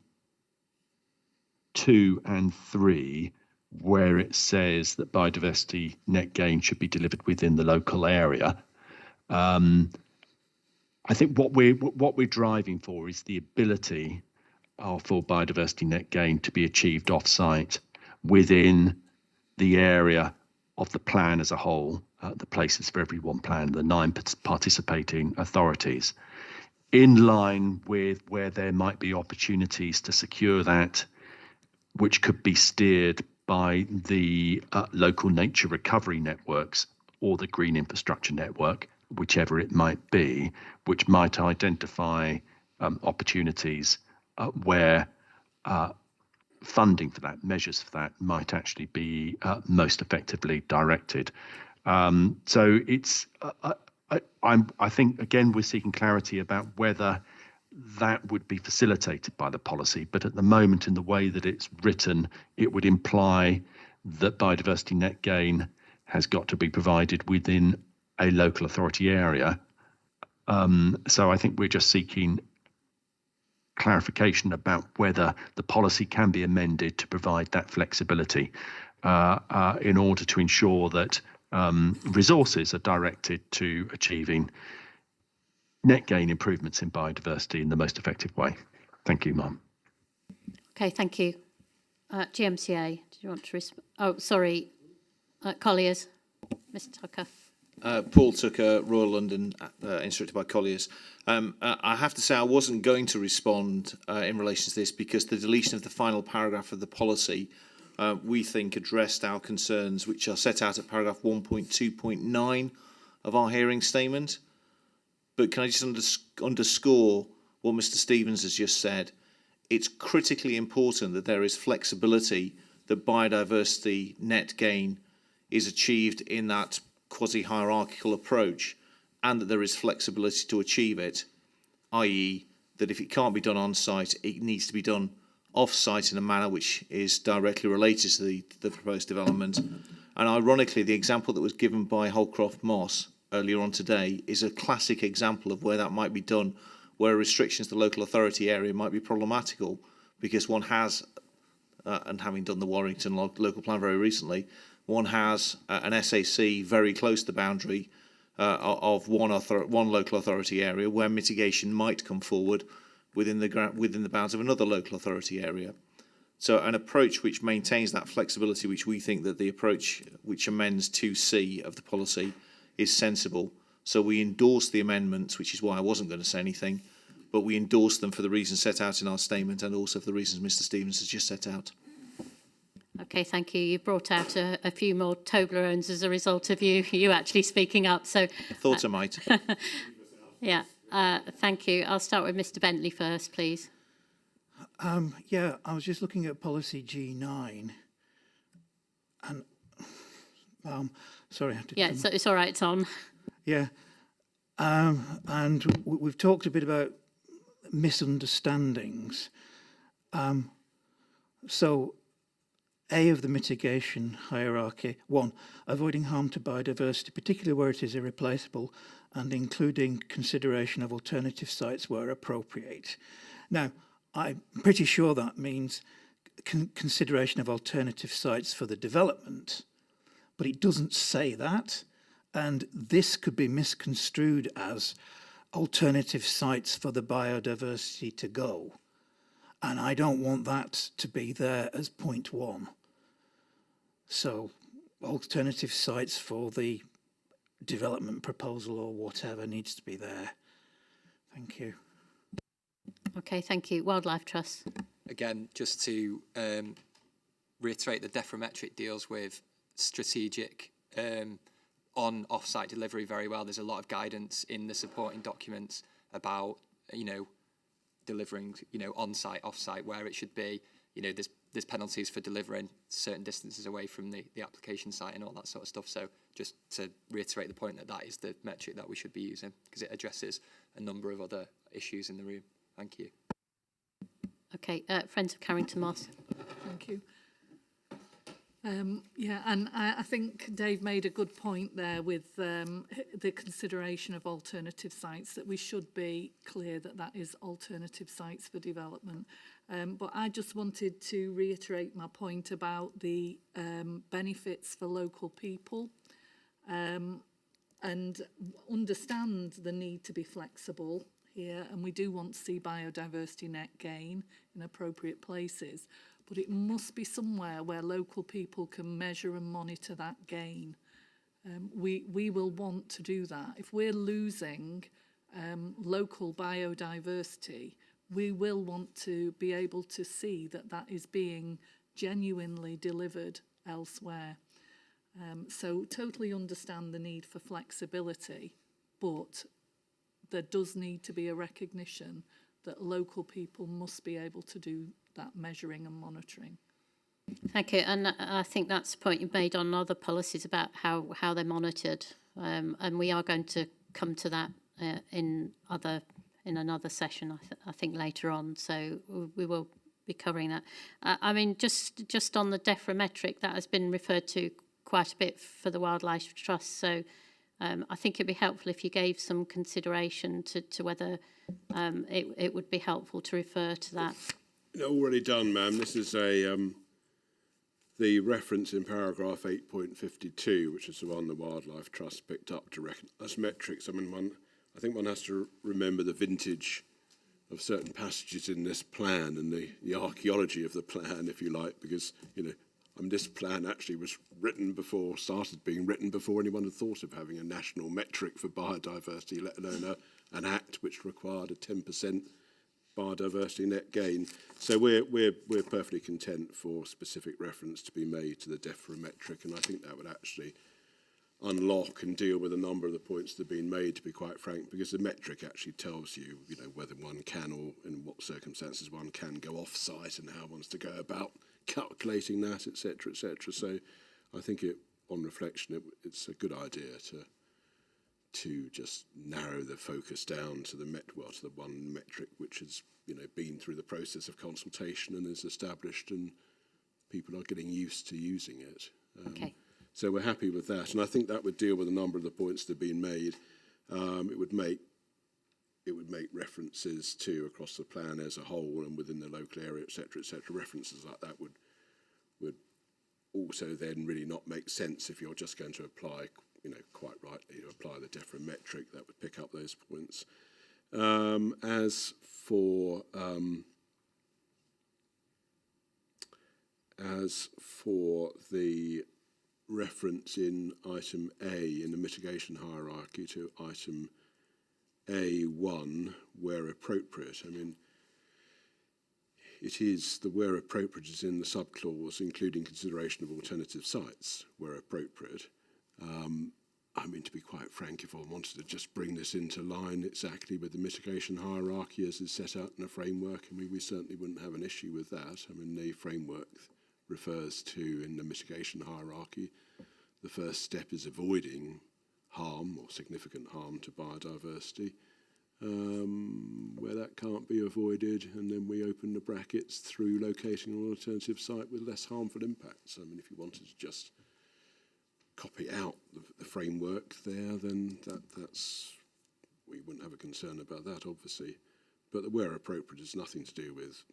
2 and 3, where it says that biodiversity net gain should be delivered within the local area, I think what we're driving for is the ability for biodiversity net gain to be achieved off-site within the area of the plan as a whole, the Places for Everyone plan, the 9 participating authorities, in line with where there might be opportunities to secure that, which could be steered by the local nature recovery networks or the green infrastructure network, whichever it might be, which might identify opportunities where funding for that, measures for that, might actually be most effectively directed. So it's, I think, again, we're seeking clarity about whether that would be facilitated by the policy, but at the moment, in the way that it's written, it would imply that biodiversity net gain has got to be provided within a local authority area. So I think we're just seeking clarification about whether the policy can be amended to provide that flexibility in order to ensure that resources are directed to achieving net gain improvements in biodiversity in the most effective way. Thank you, Ma'am. Okay, thank you. GMCA, do you want to respond? Oh, sorry, Colliers, Mr. Tucker. Paul Tucker, Royal London, instructed by Colliers. I have to say I wasn't going to respond in relation to this because the deletion of the final paragraph of the policy we think addressed our concerns, which are set out at paragraph 1.2.9 of our hearing statement. But can I just underscore what Mr. Stevens has just said? It's critically important that there is flexibility that biodiversity net gain is achieved in that quasi-hierarchical approach, and that there is flexibility to achieve it, i.e. that if it can't be done on site, it needs to be done off site in a manner which is directly related to the proposed development. And ironically, the example that was given by Holcroft Moss earlier on today is a classic example of where that might be done, where restrictions to the local authority area might be problematical, because one has, and having done the Warrington local plan very recently, one has an SAC very close to the boundary of one local authority area where mitigation might come forward within the bounds of another local authority area. So an approach which maintains that flexibility, which we think that the approach which amends 2C of the policy is sensible. So we endorse the amendments, which is why I wasn't going to say anything, but we endorse them for the reasons set out in our statement and also for the reasons Mr. Stevens has just set out. Okay, thank you. You brought out a few more Toblerones as a result of you actually speaking up. So I thought I might. Yeah, thank you. I'll start with Mr. Bentley first, please. Yeah, I was just looking at policy G9, and sorry, I have to. Yeah, so it's all right. It's on. Yeah, and we've talked a bit about misunderstandings. So, A of the mitigation hierarchy: 1, avoiding harm to biodiversity, particularly where it is irreplaceable, and including consideration of alternative sites where appropriate. Now, I'm pretty sure that means consideration of alternative sites for the development, but it doesn't say that, and this could be misconstrued as alternative sites for the biodiversity to go, and I don't want that to be there as point 1. So alternative sites for the development proposal or whatever needs to be there. Thank you. Okay, thank you. Wildlife Trust. Again, just to reiterate, the Deframetric deals with strategic on off-site delivery very well. There's a lot of guidance in the supporting documents about, delivering, on-site, off-site, where it should be. There's penalties for delivering certain distances away from the application site and all that sort of stuff. So just to reiterate the point that is the metric that we should be using, because it addresses a number of other issues in the room. Thank you. Okay, Friends of Carrington Moss. Thank you. Yeah, and I think Dave made a good point there with the consideration of alternative sites, that we should be clear that is alternative sites for development. But I just wanted to reiterate my point about the benefits for local people and understand the need to be flexible here, and we do want to see biodiversity net gain in appropriate places, but it must be somewhere where local people can measure and monitor that gain. We will want to do that. If we're losing local biodiversity, we will want to be able to see that is being genuinely delivered elsewhere. So totally understand the need for flexibility, but there does need to be a recognition that local people must be able to do that measuring and monitoring. Thank you, and I think that's the point you've made on other policies about how they're monitored, and we are going to come to that in another session, I think later on. So we will be covering that. I mean, just on the Deframetric, that has been referred to quite a bit for the Wildlife Trust. So I think it'd be helpful if you gave some consideration to whether it would be helpful to refer to that. Already done, ma'am. This is the reference in paragraph 8.52, which is the one the Wildlife Trust picked up to recognise metrics. I mean, I think one has to remember the vintage of certain passages in this plan and the archaeology of the plan, if you like, because, this plan actually was started being written before anyone had thought of having a national metric for biodiversity, let alone an act which required a 10% biodiversity net gain. So we're perfectly content for specific reference to be made to the Deframetric, and I think that would actually unlock and deal with a number of the points that have been made, to be quite frank, because the metric actually tells you, whether one can or in what circumstances one can go off-site and how one's to go about calculating that, etc., etc. So I think on reflection, it's a good idea to just narrow the focus down to to the one metric which has been through the process of consultation and is established, and people are getting used to using it. Okay. So we're happy with that, and I think that would deal with a number of the points that have been made. It would make references to across the plan as a whole and within the local area, etc., etc. References like that would also then really not make sense if you're just going to apply, quite rightly, to apply the DEFRA metric. That would pick up those points. As for the reference in item A in the mitigation hierarchy to item A1 where appropriate, I mean, it is the where appropriate is in the subclause, including consideration of alternative sites where appropriate. I mean, to be quite frank, if I wanted to just bring this into line exactly with the mitigation hierarchy as is set out in the framework, I mean, we certainly wouldn't have an issue with that. I mean, the framework refers to, in the mitigation hierarchy, the first step is avoiding harm or significant harm to biodiversity, where that can't be avoided, and then we open the brackets through locating an alternative site with less harmful impacts. I mean, if you wanted to just copy out the framework there, then we wouldn't have a concern about that, obviously. But the where appropriate has nothing to do with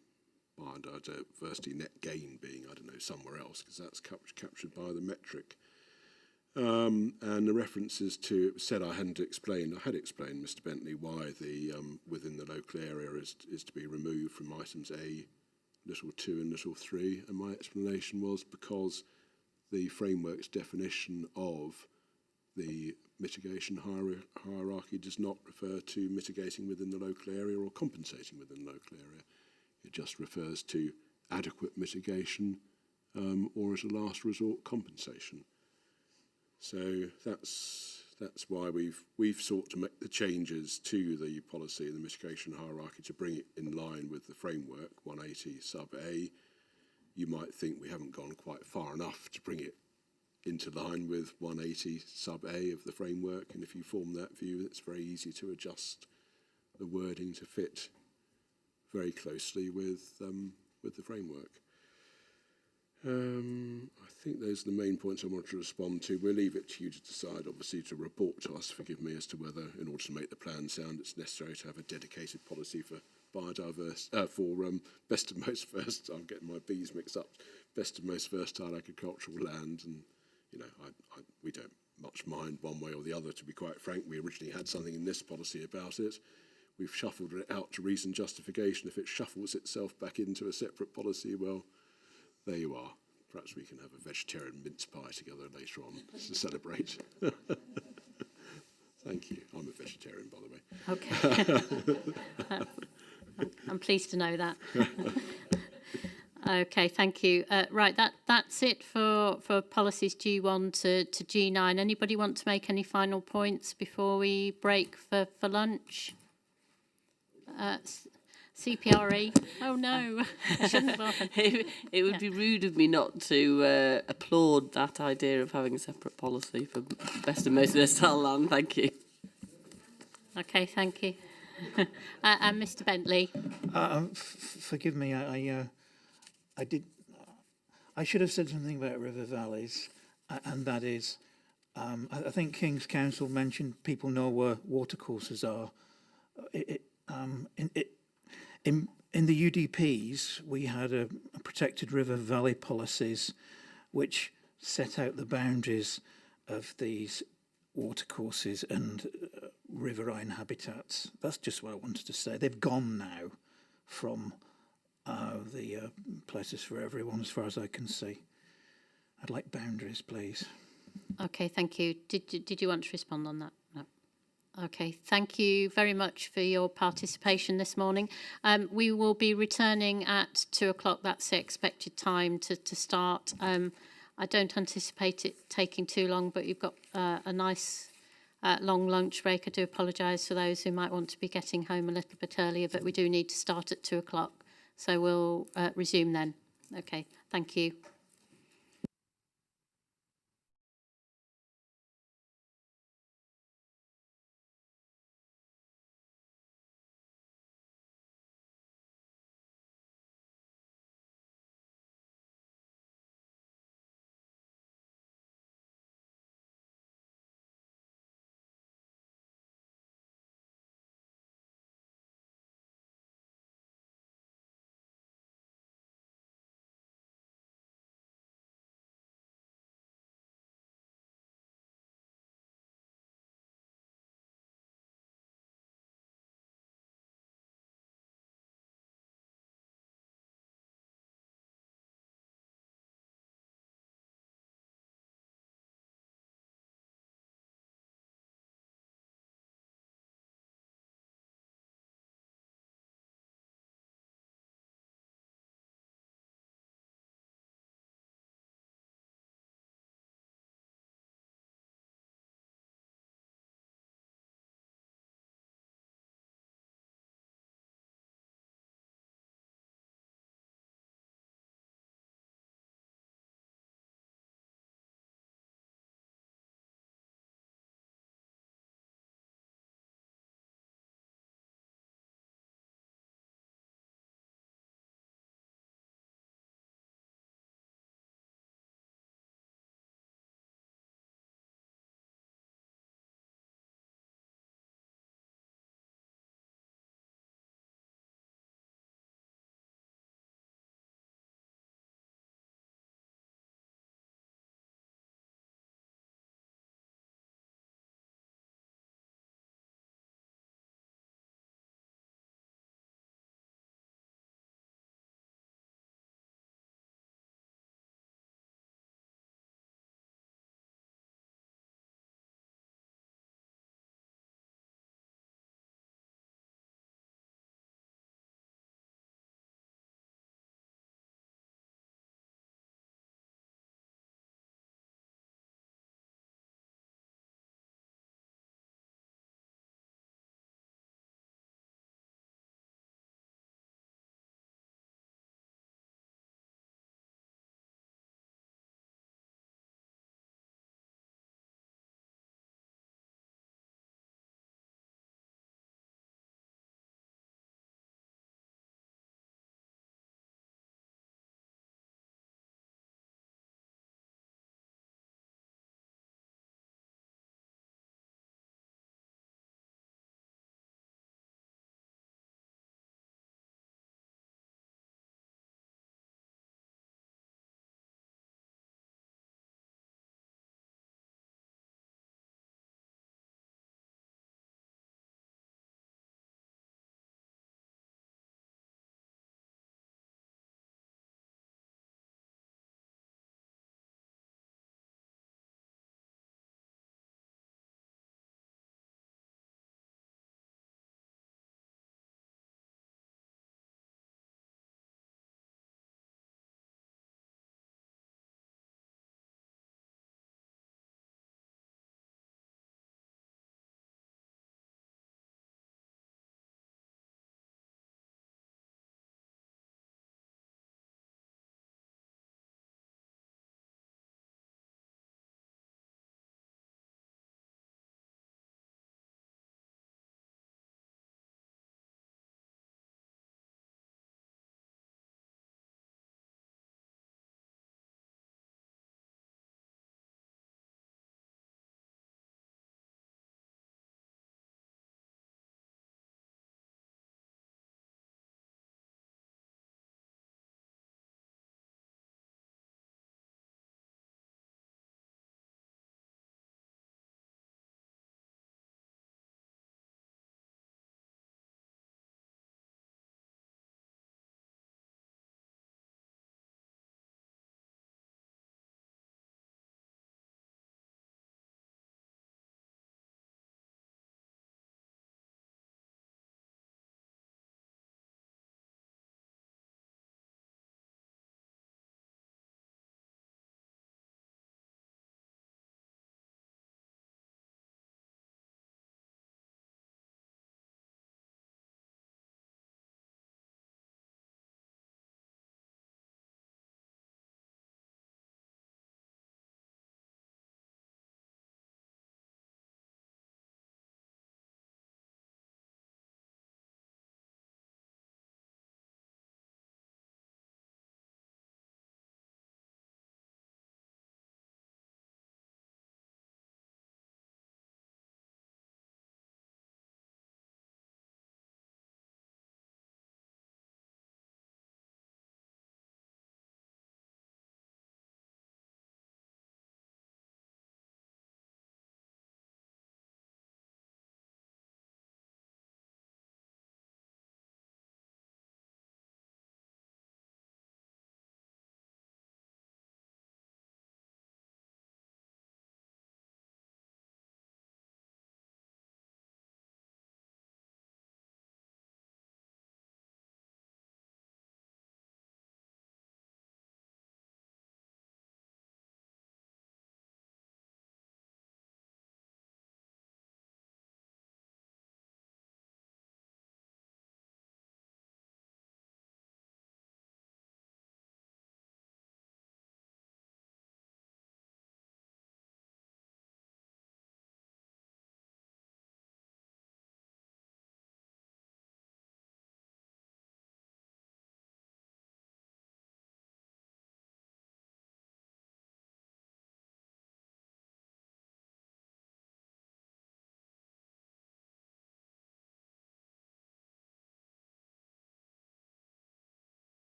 biodiversity net gain being, I don't know, somewhere else, because that's captured by the metric. And the references to, it was said I had explained, Mr. Bentley, why the within the local area is to be removed from items A, little 2 and little 3, and my explanation was because the framework's definition of the mitigation hierarchy does not refer to mitigating within the local area or compensating within the local area. It just refers to adequate mitigation or, as a last resort, compensation. So that's why we've sought to make the changes to the policy and the mitigation hierarchy to bring it in line with the framework 180 sub A. You might think we haven't gone quite far enough to bring it into line with 180 sub A of the framework, and if you form that view, it's very easy to adjust the wording to fit very closely with the framework. I think those are the main points I wanted to respond to. We'll leave it to you to decide, obviously, to report to us, forgive me, as to whether, in order to make the plan sound, it's necessary to have a dedicated policy for best and most versatile, I'm getting my B's mixed up, best and most versatile agricultural land, and we don't much mind one way or the other, to be quite frank. We originally had something in this policy about it. We've shuffled it out to reason justification. If it shuffles itself back into a separate policy, well, there you are. Perhaps we can have a vegetarian mince pie together later on to celebrate. Thank you. I'm a vegetarian, by the way. Okay. I'm pleased to know that. Okay, thank you. Right, that's it for policies G1 to G9. Anybody want to make any final points before we break for lunch? CPRE. Oh no, I shouldn't have. It would be rude of me not to applaud that idea of having a separate policy for best and most versatile land. Thank you. Okay, thank you. And Mr. Bentley. Forgive me, I should have said something about river valleys, and that is, I think King's Council mentioned people know where watercourses are. In the UDPs, we had a protected river valley policies which set out the boundaries of these watercourses and riverine habitats. That's just what I wanted to say. They've gone now from the places for everyone, as far as I can see. I'd like boundaries, please. Okay, thank you. Did you want to respond on that? No. Okay, thank you very much for your participation this morning. We will be returning at 2 o'clock. That's the expected time to start. I don't anticipate it taking too long, but you've got a nice long lunch break. I do apologise for those who might want to be getting home a little bit earlier, but we do need to start at 2 o'clock. So we'll resume then. Okay, thank you.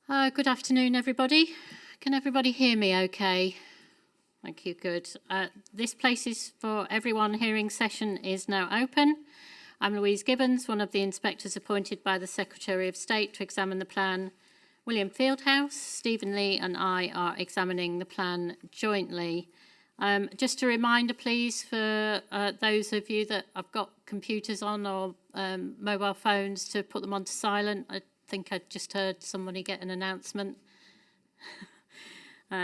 Good afternoon, everybody. Can everybody hear me okay? Thank you, good. This Places for Everyone hearing session is now open. I'm Louise Gibbons, one of the inspectors appointed by the Secretary of State to examine the plan. William Fieldhouse, Stephen Lee and I are examining the plan jointly. Just a reminder, please, for those of you that have got computers on or mobile phones to put them onto silent. I think I just heard somebody get an announcement.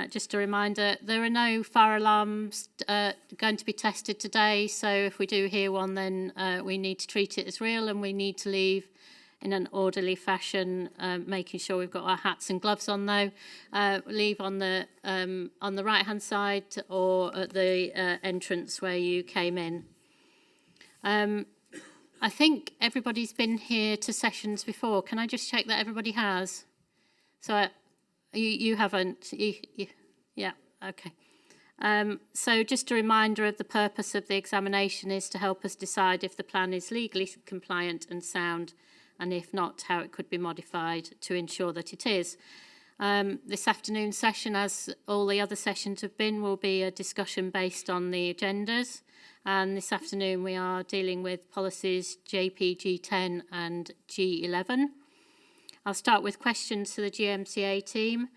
Just a reminder, there are no fire alarms going to be tested today, so if we do hear one, then we need to treat it as real and we need to leave in an orderly fashion, making sure we've got our hats and gloves on though. Leave on the right-hand side or at the entrance where you came in. I think everybody's been here to sessions before. Can I just check that everybody has? So you haven't? Yeah, okay. So just a reminder of the purpose of the examination is to help us decide if the plan is legally compliant and sound, and if not, how it could be modified to ensure that it is. This afternoon's session, as all the other sessions have been, will be a discussion based on the agendas. And this afternoon we are dealing with policies JP, G10 and G11. I'll start with questions to the GMCA team.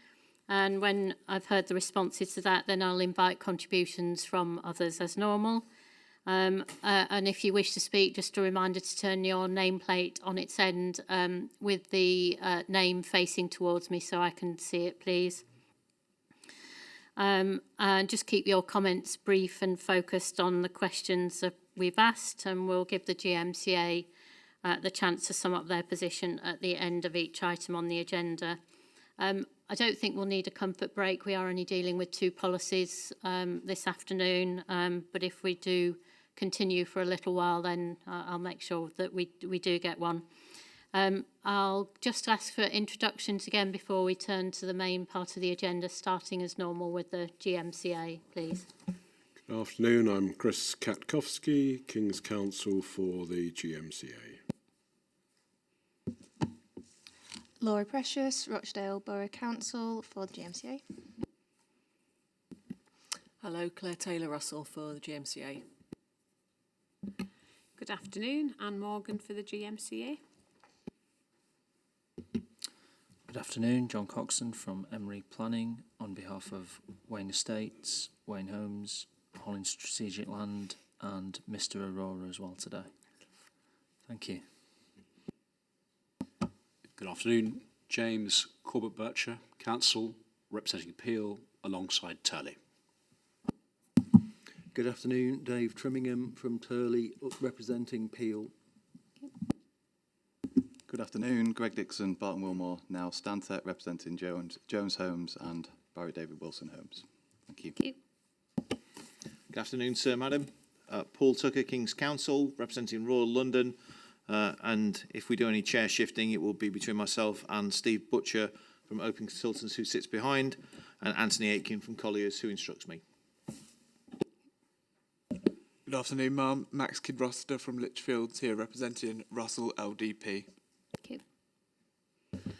And when I've heard the responses to that, then I'll invite contributions from others as normal. And if you wish to speak, just a reminder to turn your nameplate on its end with the name facing towards me so I can see it, please. And just keep your comments brief and focused on the questions that we've asked, and we'll give the GMCA the chance to sum up their position at the end of each item on the agenda. I don't think we'll need a comfort break. We are only dealing with 2 policies this afternoon, but if we do continue for a little while, then I'll make sure that we do get one. I'll just ask for introductions again before we turn to the main part of the agenda, starting as normal with the GMCA, please. Good afternoon, I'm Chris Katkowski, King's Counsel for the GMCA. Laura Precious, Rochdale Borough Council for the GMCA. Hello, Claire Taylor-Russell for the GMCA. Good afternoon, Anne Morgan for the GMCA. Good afternoon, John Coxon from Emery Planning on behalf of Wayne Estates, Wayne Homes, Holland Strategic Land and Mr Aurora as well today. Thank you. Good afternoon, James Corbett-Bircher, Council, representing Peel alongside Turley. Good afternoon, Dave Trimmingham from Turley, representing Peel. Good afternoon, Greg Dixon, Barton Wilmore, now Stantec, representing Jones Homes and Barry David Wilson Homes. Thank you. Thank you. Good afternoon, sir, madam. Paul Tucker, King's Counsel, representing Royal London. And if we do any chair shifting, it will be between myself and Steve Butcher from Open Consultants, who sits behind, and Anthony Aitken from Colliers, who instructs me. Good afternoon, ma'am. Max Kidroster from Lichfields here, representing Russell LDP. Thank you.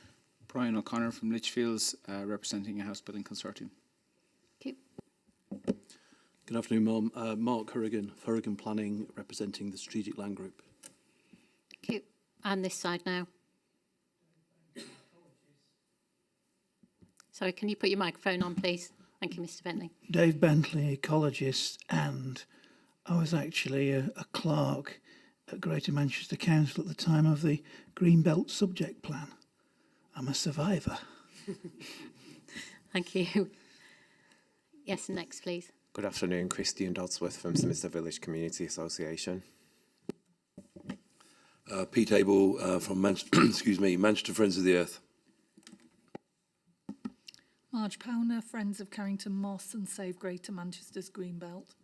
Brian O'Connor from Lichfields, representing a house building consortium. Thank you. Good afternoon, ma'am. Mark Hurrigan, Hurrigan Planning, representing the Strategic Land Group. Thank you. And this side now. Sorry, can you put your microphone on, please? Thank you, Mr. Bentley. Dave Bentley, ecologist, and I was actually a clerk at Greater Manchester Council at the time of the Greenbelt Subject Plan. I'm a survivor. Thank you. Yes, next, please. Good afternoon, Christian Dodsworth from Simister Village Community Association. Pete Abel from Manchester Friends of the Earth. Marge Powner, Friends of Carrington Moss and Save Greater Manchester's Greenbelt.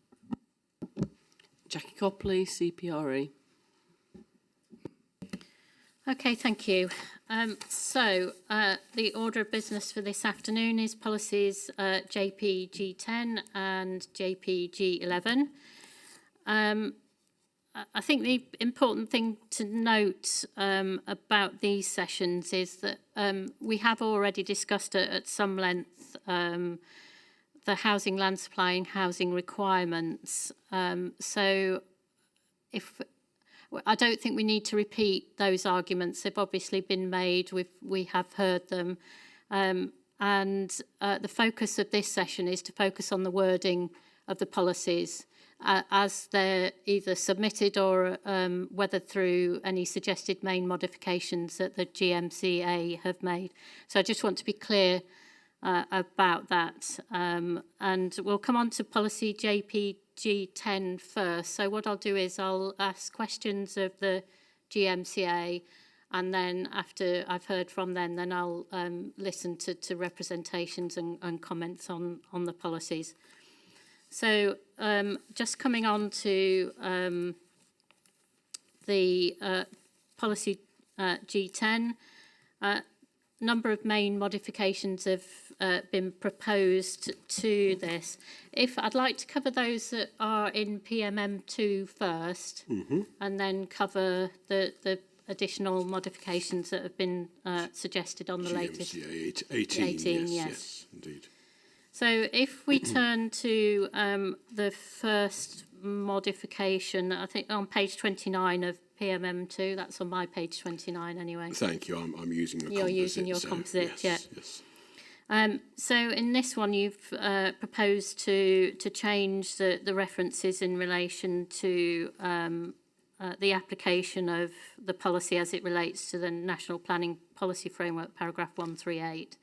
Jackie Copley, CPRE. Okay, thank you. So the order of business for this afternoon is policies JPG10 and JPG11. I think the important thing to note about these sessions is that we have already discussed it at some length, the housing land supply and housing requirements. So I don't think we need to repeat those arguments. They've obviously been made. We have heard them. And the focus of this session is to focus on the wording of the policies as they're either submitted or whether through any suggested main modifications that the GMCA have made. So I just want to be clear about that. And we'll come on to policy JPG 10 first. So what I'll do is I'll ask questions of the GMCA, and then after I've heard from them, then I'll listen to representations and comments on the policies. So just coming on to the policy G10, number of main modifications have been proposed to this. If I'd like to cover those that are in PMM2 first, and then cover the additional modifications that have been suggested on the latest. GMCA 18, yes, indeed. So if we turn to the first modification, I think on page 29 of PMM2, that's on my page 29 anyway. Thank you, I'm using a composite. You're using your composite, yes, yeah. So in this one, you've proposed to change the references in relation to the application of the policy as it relates to the National Planning Policy Framework, paragraph 138.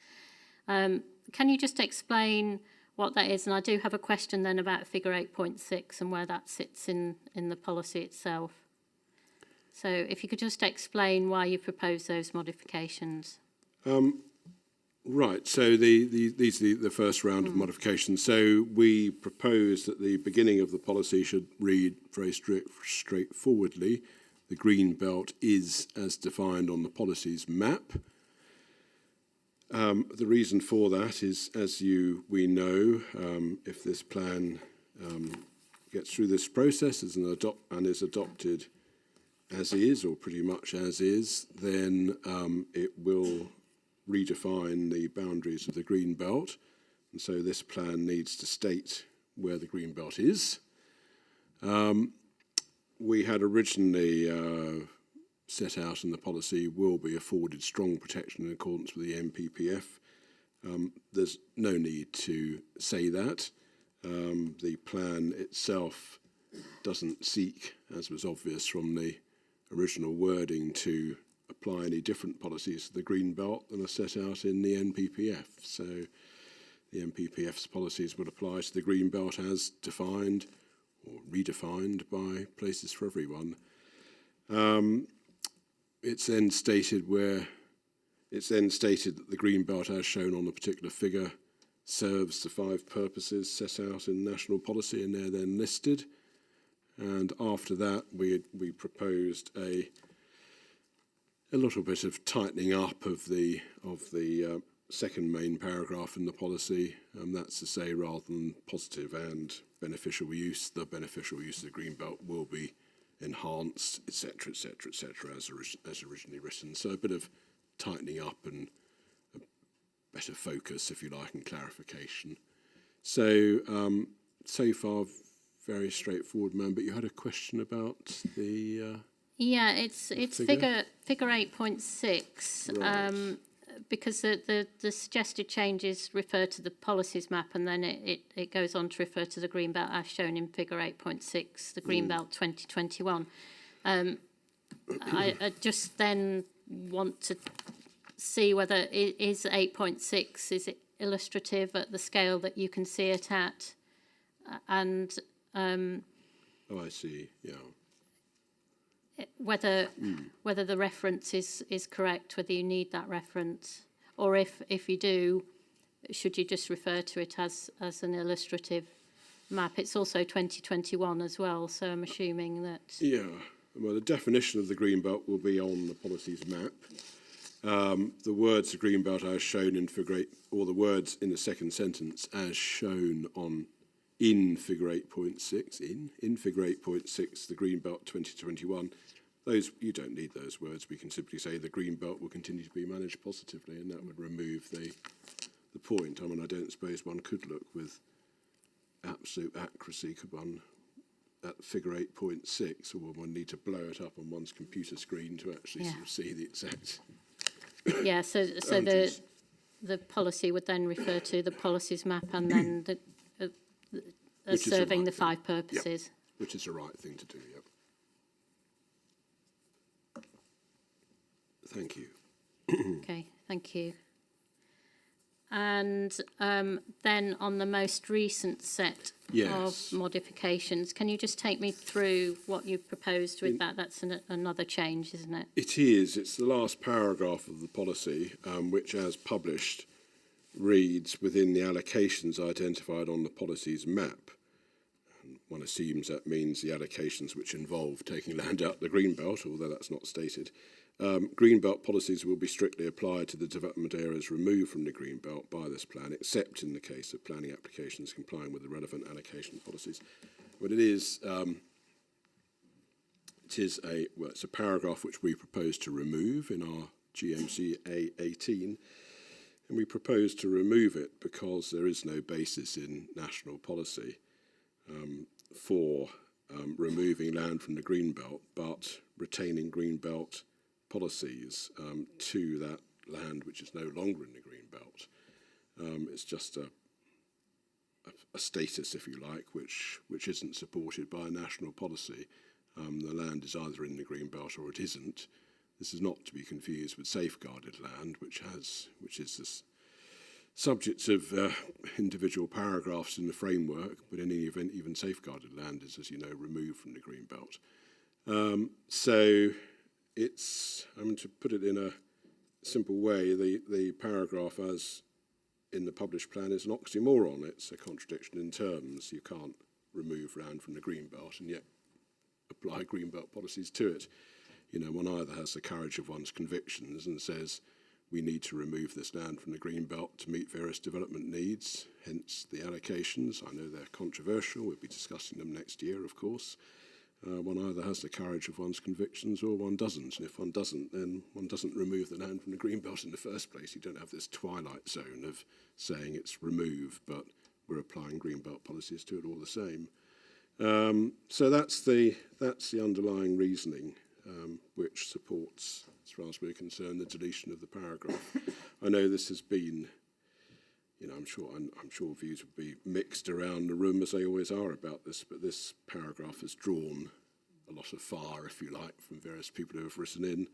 Can you just explain what that is? And I do have a question then about figure 8.6 and where that sits in the policy itself. So if you could just explain why you propose those modifications. Right, so these are the first round of modifications. So we propose that the beginning of the policy should read very straightforwardly, the green belt is as defined on the policy's map. The reason for that is, as we know, if this plan gets through this process and is adopted as is, or pretty much as is, then it will redefine the boundaries of the green belt. And so this plan needs to state where the green belt is. We had originally set out in the policy will be afforded strong protection in accordance with the NPPF. There's no need to say that. The plan itself doesn't seek, as was obvious from the original wording, to apply any different policies to the green belt than are set out in the NPPF. So the NPPF's policies would apply to the green belt as defined or redefined by Places for Everyone. It's then stated that the green belt, as shown on the particular figure, serves the 5 purposes set out in national policy, and they're then listed. And after that, we proposed a little bit of tightening up of the second main paragraph in the policy. That's to say, rather than positive and beneficial use, the beneficial use of the green belt will be enhanced, etc., etc., etc., as originally written. So a bit of tightening up and a better focus, if you like, and clarification. So so far, very straightforward, man. But you had a question about the yeah, it's figure 8.6. Right. Because the suggested changes refer to the policies map, and then it goes on to refer to the green belt as shown in figure 8.6, the green belt 2021. I just then want to see whether it is 8.6, is it illustrative at the scale that you can see it at, and oh, I see, yeah. Whether the reference is correct, whether you need that reference, or if you do, should you just refer to it as an illustrative map? It's also 2021 as well, so I'm assuming that. Yeah, well, the definition of the green belt will be on the policy's map. The words the green belt as shown in figure 8, or the words in the second sentence as shown in figure 8.6, in figure 8.6, the Greenbelt 2021, those, you don't need those words. We can simply say the Greenbelt will continue to be managed positively, and that would remove the point. I mean, I don't suppose one could look with absolute accuracy, could one, at figure 8.6, or would one need to blow it up on one's computer screen to actually sort of see the exact... Yeah, so the policy would then refer to the policies map and then as serving the 5 purposes. Yep. Which is the right thing to do, yep. Thank you. Okay, thank you. And then on the most recent set of modifications, can you just take me through what you've proposed with that? That's another change, isn't it? It is. It's the last paragraph of the policy, which, as published, reads, within the allocations identified on the policy's map. And one assumes that means the allocations which involve taking land out the Greenbelt, although that's not stated. Greenbelt policies will be strictly applied to the development areas removed from the Greenbelt by this plan, except in the case of planning applications complying with the relevant allocation policies. But it's a paragraph which we propose to remove in our GMC A18, and we propose to remove it because there is no basis in national policy for removing land from the Greenbelt, but retaining Greenbelt policies to that land which is no longer in the Greenbelt. It's just a status, if you like, which isn't supported by a national policy. The land is either in the Greenbelt or it isn't. This is not to be confused with safeguarded land, which is this subject of individual paragraphs in the framework, but in any event, even safeguarded land is, as you know, removed from the Greenbelt. So it's, to put it in a simple way, the paragraph as in the published plan is an oxymoron. It's a contradiction in terms. You can't remove land from the Greenbelt and yet apply Greenbelt policies to it. You know, one either has the courage of one's convictions and says, we need to remove this land from the Greenbelt to meet various development needs, hence the allocations. I know they're controversial. We'll be discussing them next year, of course. One either has the courage of one's convictions or one doesn't. And if one doesn't, then one doesn't remove the land from the Greenbelt in the first place. You don't have this twilight zone of saying it's removed, but we're applying Greenbelt policies to it all the same. So that's the underlying reasoning which supports, as far as we're concerned, the deletion of the paragraph. I know this has been, you know, I'm sure views would be mixed around the room, as they always are about this, but this paragraph has drawn a lot of fire, if you like, from various people who have written in.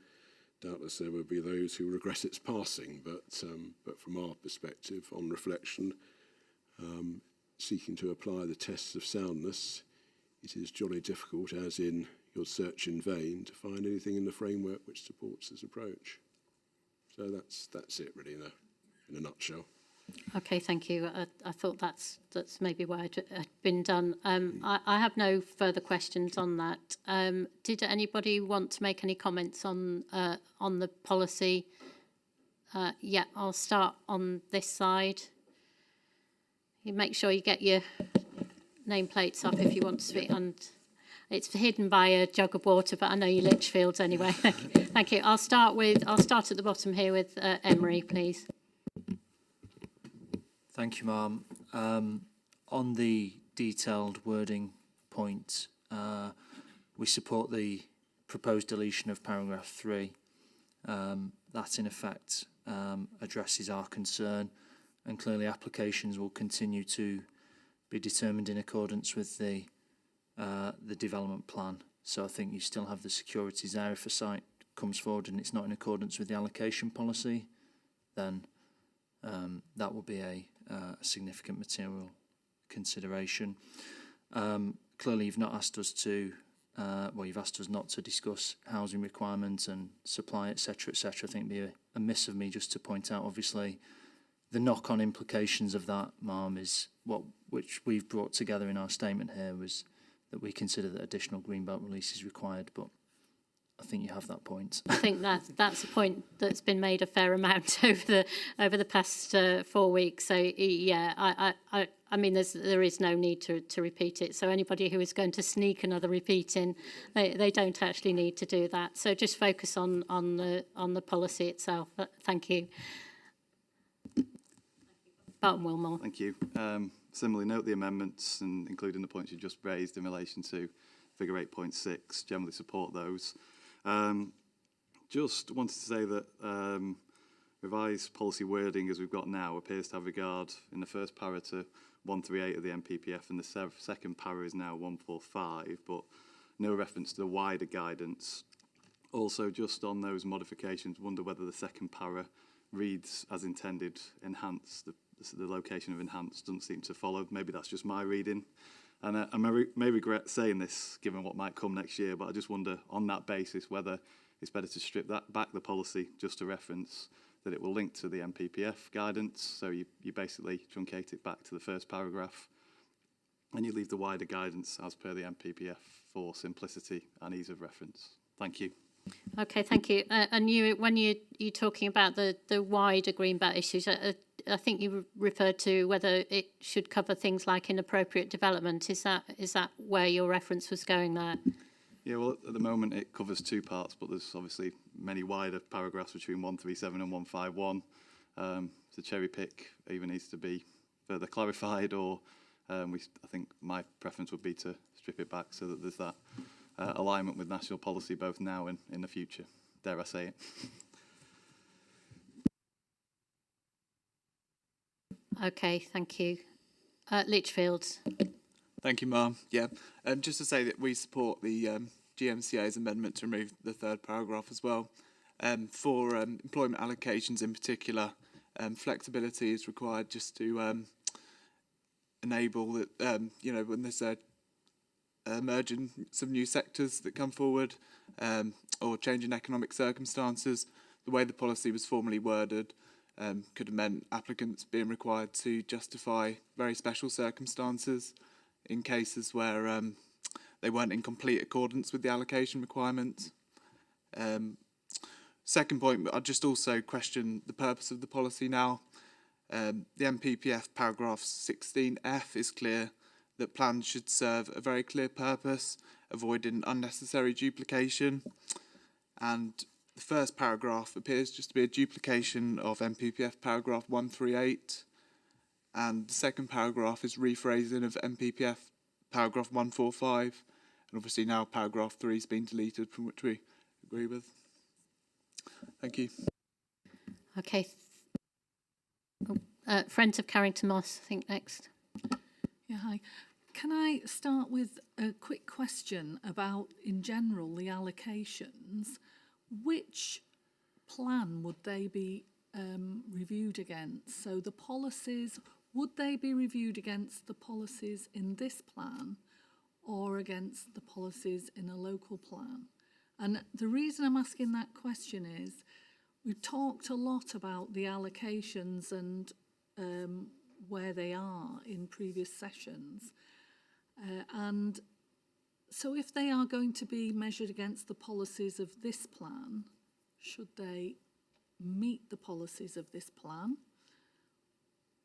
Doubtless there will be those who regret its passing, but from our perspective, on reflection, seeking to apply the tests of soundness, it is jolly difficult, as in your search in vain, to find anything in the framework which supports this approach. So that's it, really, in a nutshell. Okay, thank you. I thought that's maybe why it had been done. I have no further questions on that. Did anybody want to make any comments on the policy? Yeah, I'll start on this side. You make sure you get your nameplates up if you want to speak, and it's hidden by a jug of water, but I know you're Lichfields anyway. Thank you. I'll start at the bottom here with Emery, please. Thank you, Ma'am. On the detailed wording point, we support the proposed deletion of paragraph 3. That, in effect, addresses our concern, and clearly applications will continue to be determined in accordance with the development plan. So I think you still have the securities there. If a site comes forward and it's not in accordance with the allocation policy, then that will be a significant material consideration. Clearly, you've not asked us to, you've asked us not to discuss housing requirements and supply, etc., etc. I think it'd be a miss of me just to point out, obviously, the knock-on implications of that, Ma'am, is which we've brought together in our statement here, was that we consider that additional Greenbelt release is required, but I think you have that point. I think that's a point that's been made a fair amount over the past 4 weeks. So yeah, I I mean, there is no need to repeat it. So anybody who is going to sneak another repeat in, they don't actually need to do that. So just focus on the policy itself. Thank you. Barton Wilmore. Thank you. Similarly, note the amendments and including the points you just raised in relation to figure 8.6. Generally support those. Just wanted to say that revised policy wording as we've got now appears to have regard in the first para to 138 of the MPPF, and the second para is now 145, but no reference to the wider guidance. Also, just on those modifications, wonder whether the second para reads as intended, enhance, the location of enhance doesn't seem to follow. Maybe that's just my reading. And I may regret saying this, given what might come next year, but I just wonder on that basis whether it's better to strip that back the policy just to reference that it will link to the MPPF guidance. So you basically truncate it back to the first paragraph and you leave the wider guidance as per the MPPF for simplicity and ease of reference. Thank you. Okay, thank you. And when you're talking about the wider greenbelt issues, I think you referred to whether it should cover things like inappropriate development. Is that where your reference was going there? Yeah, well, at the moment it covers two parts, but there's obviously many wider paragraphs between 137 and 151. The cherry pick either needs to be further clarified, or I think my preference would be to strip it back so that there's that alignment with national policy both now and in the future. Dare I say it? Okay, thank you. Litchfield. Thank you, Ma'am. Yeah, just to say that we support the GMCA's amendment to remove the third paragraph as well. For employment allocations in particular, flexibility is required just to enable that, when there's a emergence of new sectors that come forward or change in economic circumstances. The way the policy was formally worded could have meant applicants being required to justify very special circumstances in cases where they weren't in complete accordance with the allocation requirements. Second point, I'd just also question the purpose of the policy now. The MPPF paragraph 16F is clear that plans should serve a very clear purpose, avoiding unnecessary duplication. And the first paragraph appears just to be a duplication of MPPF paragraph 138. And the second paragraph is rephrasing of MPPF paragraph 145. And obviously now paragraph 3 has been deleted, from which we agree with. Thank you. Okay. Friends of Carrington Moss, I think next. Yeah, hi. Can I start with a quick question about, in general, the allocations? Which plan would they be reviewed against? So the policies, would they be reviewed against the policies in this plan or against the policies in a local plan? And the reason I'm asking that question is we've talked a lot about the allocations and where they are in previous sessions. And so if they are going to be measured against the policies of this plan, should they meet the policies of this plan?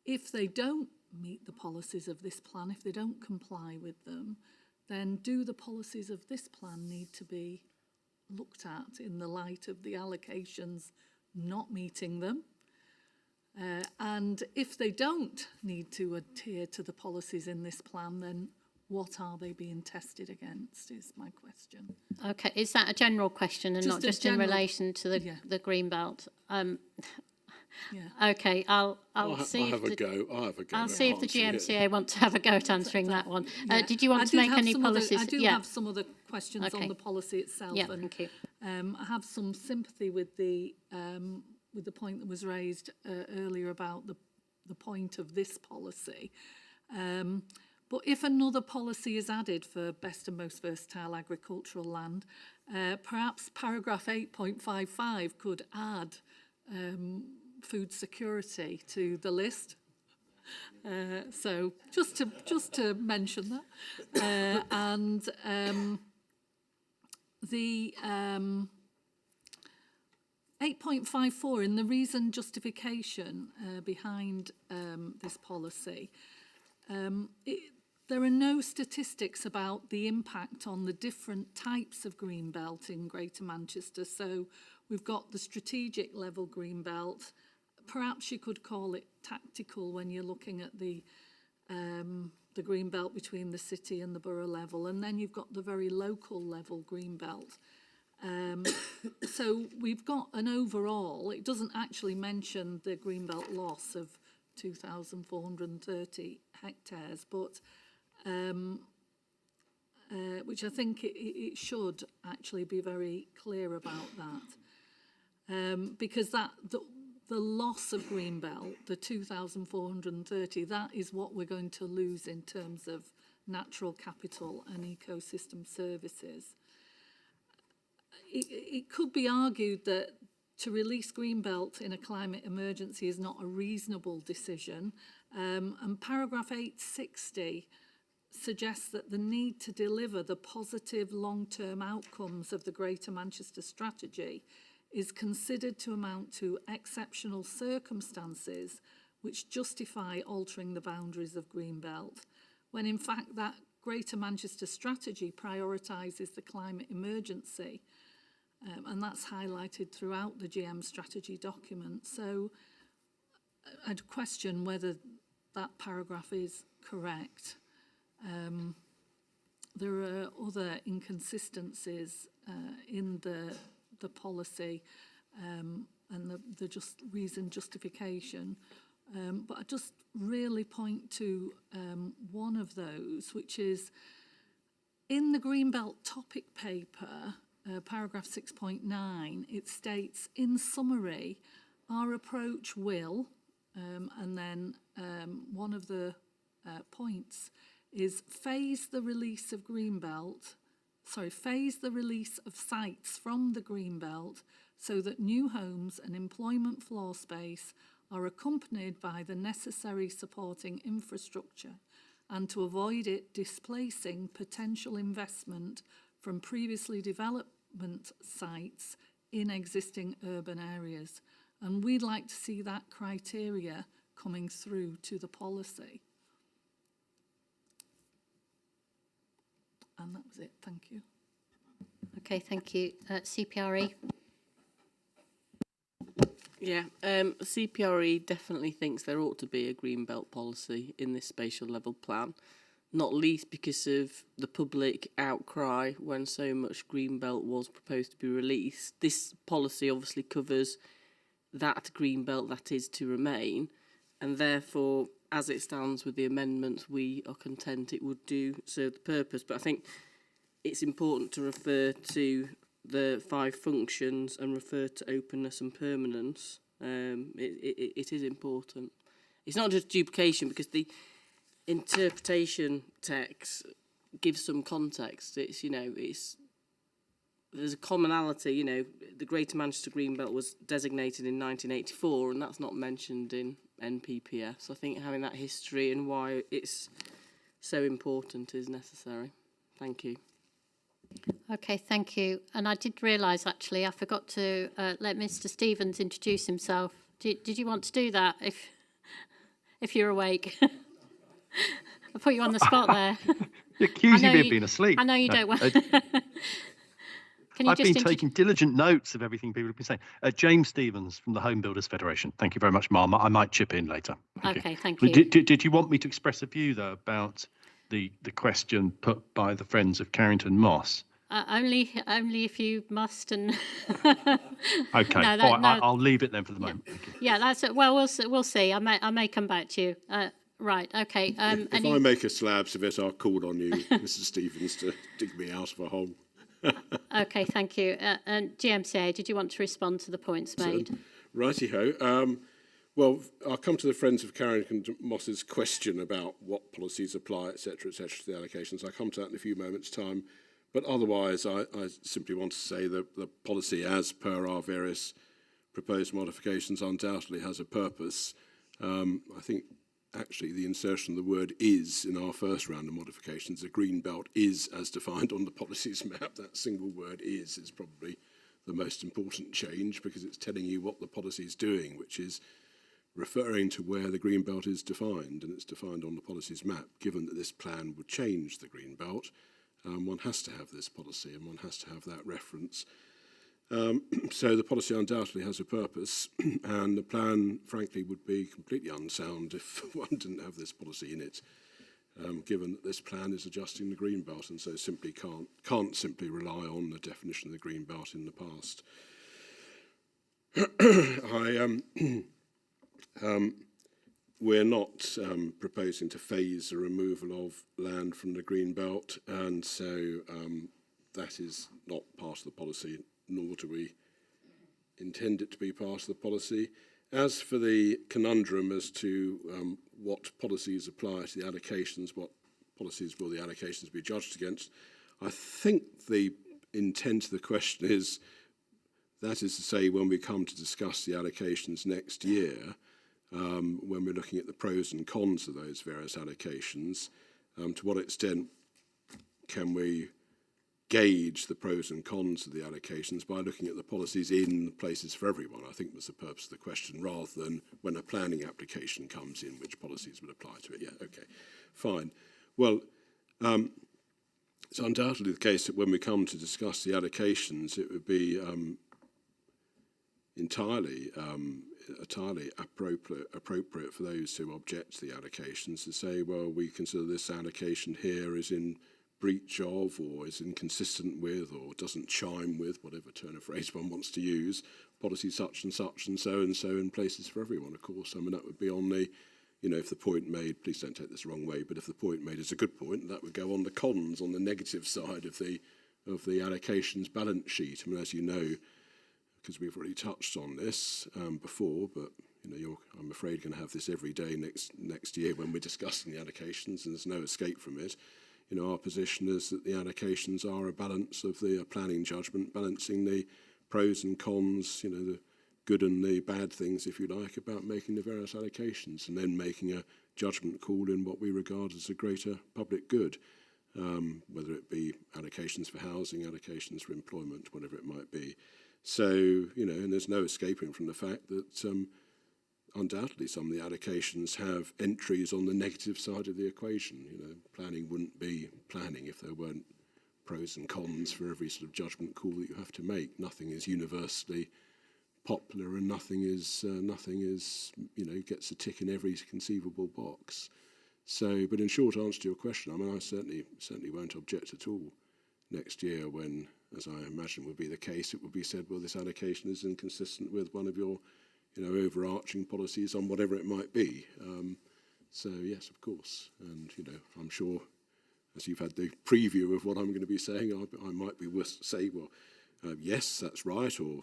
If they don't meet the policies of this plan, if they don't comply with them, then do the policies of this plan need to be looked at in the light of the allocations not meeting them? And if they don't need to adhere to the policies in this plan, then what are they being tested against is my question. Okay, is that a general question and not just in relation to the Greenbelt? Okay, I'll see if the GMCA want to have a go at answering that one. Did you want to make any policies? I do have some other questions on the policy itself. Yeah, and, thank you. I have some sympathy with the point that was raised earlier about the point of this policy. But if another policy is added for best and most versatile agricultural land, perhaps paragraph 8.55 could add food security to the list. So just to mention that. And the 8.54 in the reason justification behind this policy, there are no statistics about the impact on the different types of green belt in Greater Manchester. So we've got the strategic level green belt. Perhaps you could call it tactical when you're looking at the green belt between the city and the borough level. And then you've got the very local level green belt. So we've got an overall, it doesn't actually mention the green belt loss of 2,430 hectares, but which I think it should actually be very clear about that. Because the loss of green belt, the 2,430, that is what we're going to lose in terms of natural capital and ecosystem services. It could be argued that to release greenbelt in a climate emergency is not a reasonable decision, and paragraph 860 suggests that the need to deliver the positive long-term outcomes of the Greater Manchester Strategy is considered to amount to exceptional circumstances which justify altering the boundaries of greenbelt, when in fact that Greater Manchester Strategy prioritises the climate emergency. And that's highlighted throughout the GM strategy document. So I'd question whether that paragraph is correct. There are other inconsistencies in the policy and the reason justification. But I just really point to one of those, which is in the Greenbelt topic paper, paragraph 6.9, it states, in summary, our approach will, and then one of the points is phase the release of sites from the Greenbelt so that new homes and employment floor space are accompanied by the necessary supporting infrastructure, and to avoid it displacing potential investment from previously development sites in existing urban areas. And we'd like to see that criteria coming through to the policy. And that was it. Thank you. Okay, thank you. CPRE. Yeah, CPRE definitely thinks there ought to be a green belt policy in this spatial level plan, not least because of the public outcry when so much green belt was proposed to be released. This policy obviously covers that green belt that is to remain, and therefore, as it stands with the amendments, we are content it would do serve the purpose. But I think it's important to refer to the 5 functions and refer to openness and permanence. It is important. It's not just duplication, because the interpretation text gives some context. It's, you know, there's a commonality. You know, the Greater Manchester Greenbelt was designated in 1984, and that's not mentioned in NPPF. So I think having that history and why it's so important is necessary. Thank you. Okay, thank you. And I did realise, actually, I forgot to let Mr. Stevens introduce himself. Did you want to do that if you're awake? I put you on the spot there. You're accusing me of being asleep. I know you don't want. I've been taking diligent notes of everything people have been saying. James Stevens from the Home Builders Federation. Thank you very much, Ma'am. I might chip in later. Okay, thank you. Did you want me to express a view, though, about the question put by the Friends of Carrington Moss? Only if you must. And okay, no, no. I'll leave it then for the moment. Yeah, that's it. Well, we'll see. I may come back to you. Right. Okay. If I make a slabs of it, I'll call on you, Mr. Stevens, to dig me out of a hole. Okay. Thank you. And GMCA, did you want to respond to the points made? Righty-ho. Well, I'll come to the Friends of Carrington Moss's question about what policies apply, etc., to the allocations. I'll come to that in a few moments' time. But otherwise, I simply want to say that the policy, as per our various proposed modifications, undoubtedly has a purpose. I think, actually, the insertion of the word "is" in our first round of modifications, the green belt is as defined on the policies map. That single word is probably the most important change, because it's telling you what the policy is doing, which is referring to where the green belt is defined, and it's defined on the policies map. Given that this plan would change the green belt, one has to have this policy and one has to have that reference. So the policy undoubtedly has a purpose, and the plan, frankly, would be completely unsound if one didn't have this policy in it, given that this plan is adjusting the green belt, and so simply can't simply rely on the definition of the green belt in the past. We're not proposing to phase the removal of land from the green belt, and so that is not part of the policy, nor do we intend it to be part of the policy. As for the conundrum as to what policies apply to the allocations, what policies will the allocations be judged against, I think the intent of the question is, that is to say, when we come to discuss the allocations next year, when we're looking at the pros and cons of those various allocations, to what extent can we gauge the pros and cons of the allocations by looking at the policies in places for everyone, I think was the purpose of the question, rather than when a planning application comes in, which policies would apply to it. Yeah, okay, fine. Well, it's undoubtedly the case that when we come to discuss the allocations, it would be entirely appropriate for those who object to the allocations to say, well, we consider this allocation here is in breach of, or is inconsistent with, or doesn't chime with, whatever turn of phrase one wants to use, policy such and so in places for everyone, of course. I mean, that would be on the, you know, if the point made, please don't take this the wrong way, but if the point made is a good point, that would go on the cons, on the negative side of the allocations balance sheet. I mean, as you know, because we've already touched on this before, but you know, I'm afraid going to have this every day next year when we're discussing the allocations, and there's no escape from it. You know, our position is that the allocations are a balance of the planning judgment, balancing the pros and cons, you know, the good and the bad things, if you like, about making the various allocations, and then making a judgment call in what we regard as a greater public good, whether it be allocations for housing, allocations for employment, whatever it might be. So, you know, and there's no escaping from the fact that undoubtedly some of the allocations have entries on the negative side of the equation. You know, planning wouldn't be planning if there weren't pros and cons for every sort of judgment call that you have to make. Nothing is universally popular, and nothing is you know, gets a tick in every conceivable box. So, but in short answer to your question, I mean, I certainly won't object at all next year when, as I imagine would be the case, it would be said, well, this allocation is inconsistent with one of your, you know, overarching policies on whatever it might be. So yes, of course, and you know, I'm sure, as you've had the preview of what I'm going to be saying, I might be worth to say, well, yes, that's right, or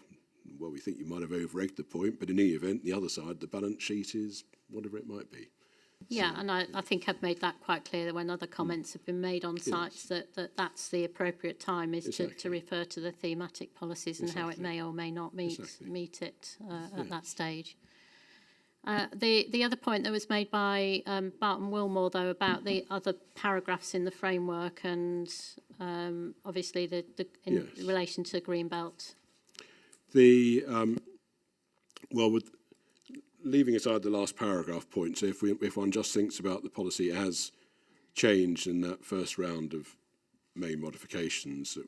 well, we think you might have over-egged the point, but in any event, the other side, the balance sheet is whatever it might be. Yeah, and I think I've made that quite clear that when other comments have been made on sites, that's the appropriate time is to refer to the thematic policies and how it may or may not meet it at that stage. The other point that was made by Barton Wilmore, though, about the other paragraphs in the framework and obviously in relation to Greenbelt. Well, with leaving aside the last paragraph point, so if one just thinks about the policy as changed in that first round of main modifications that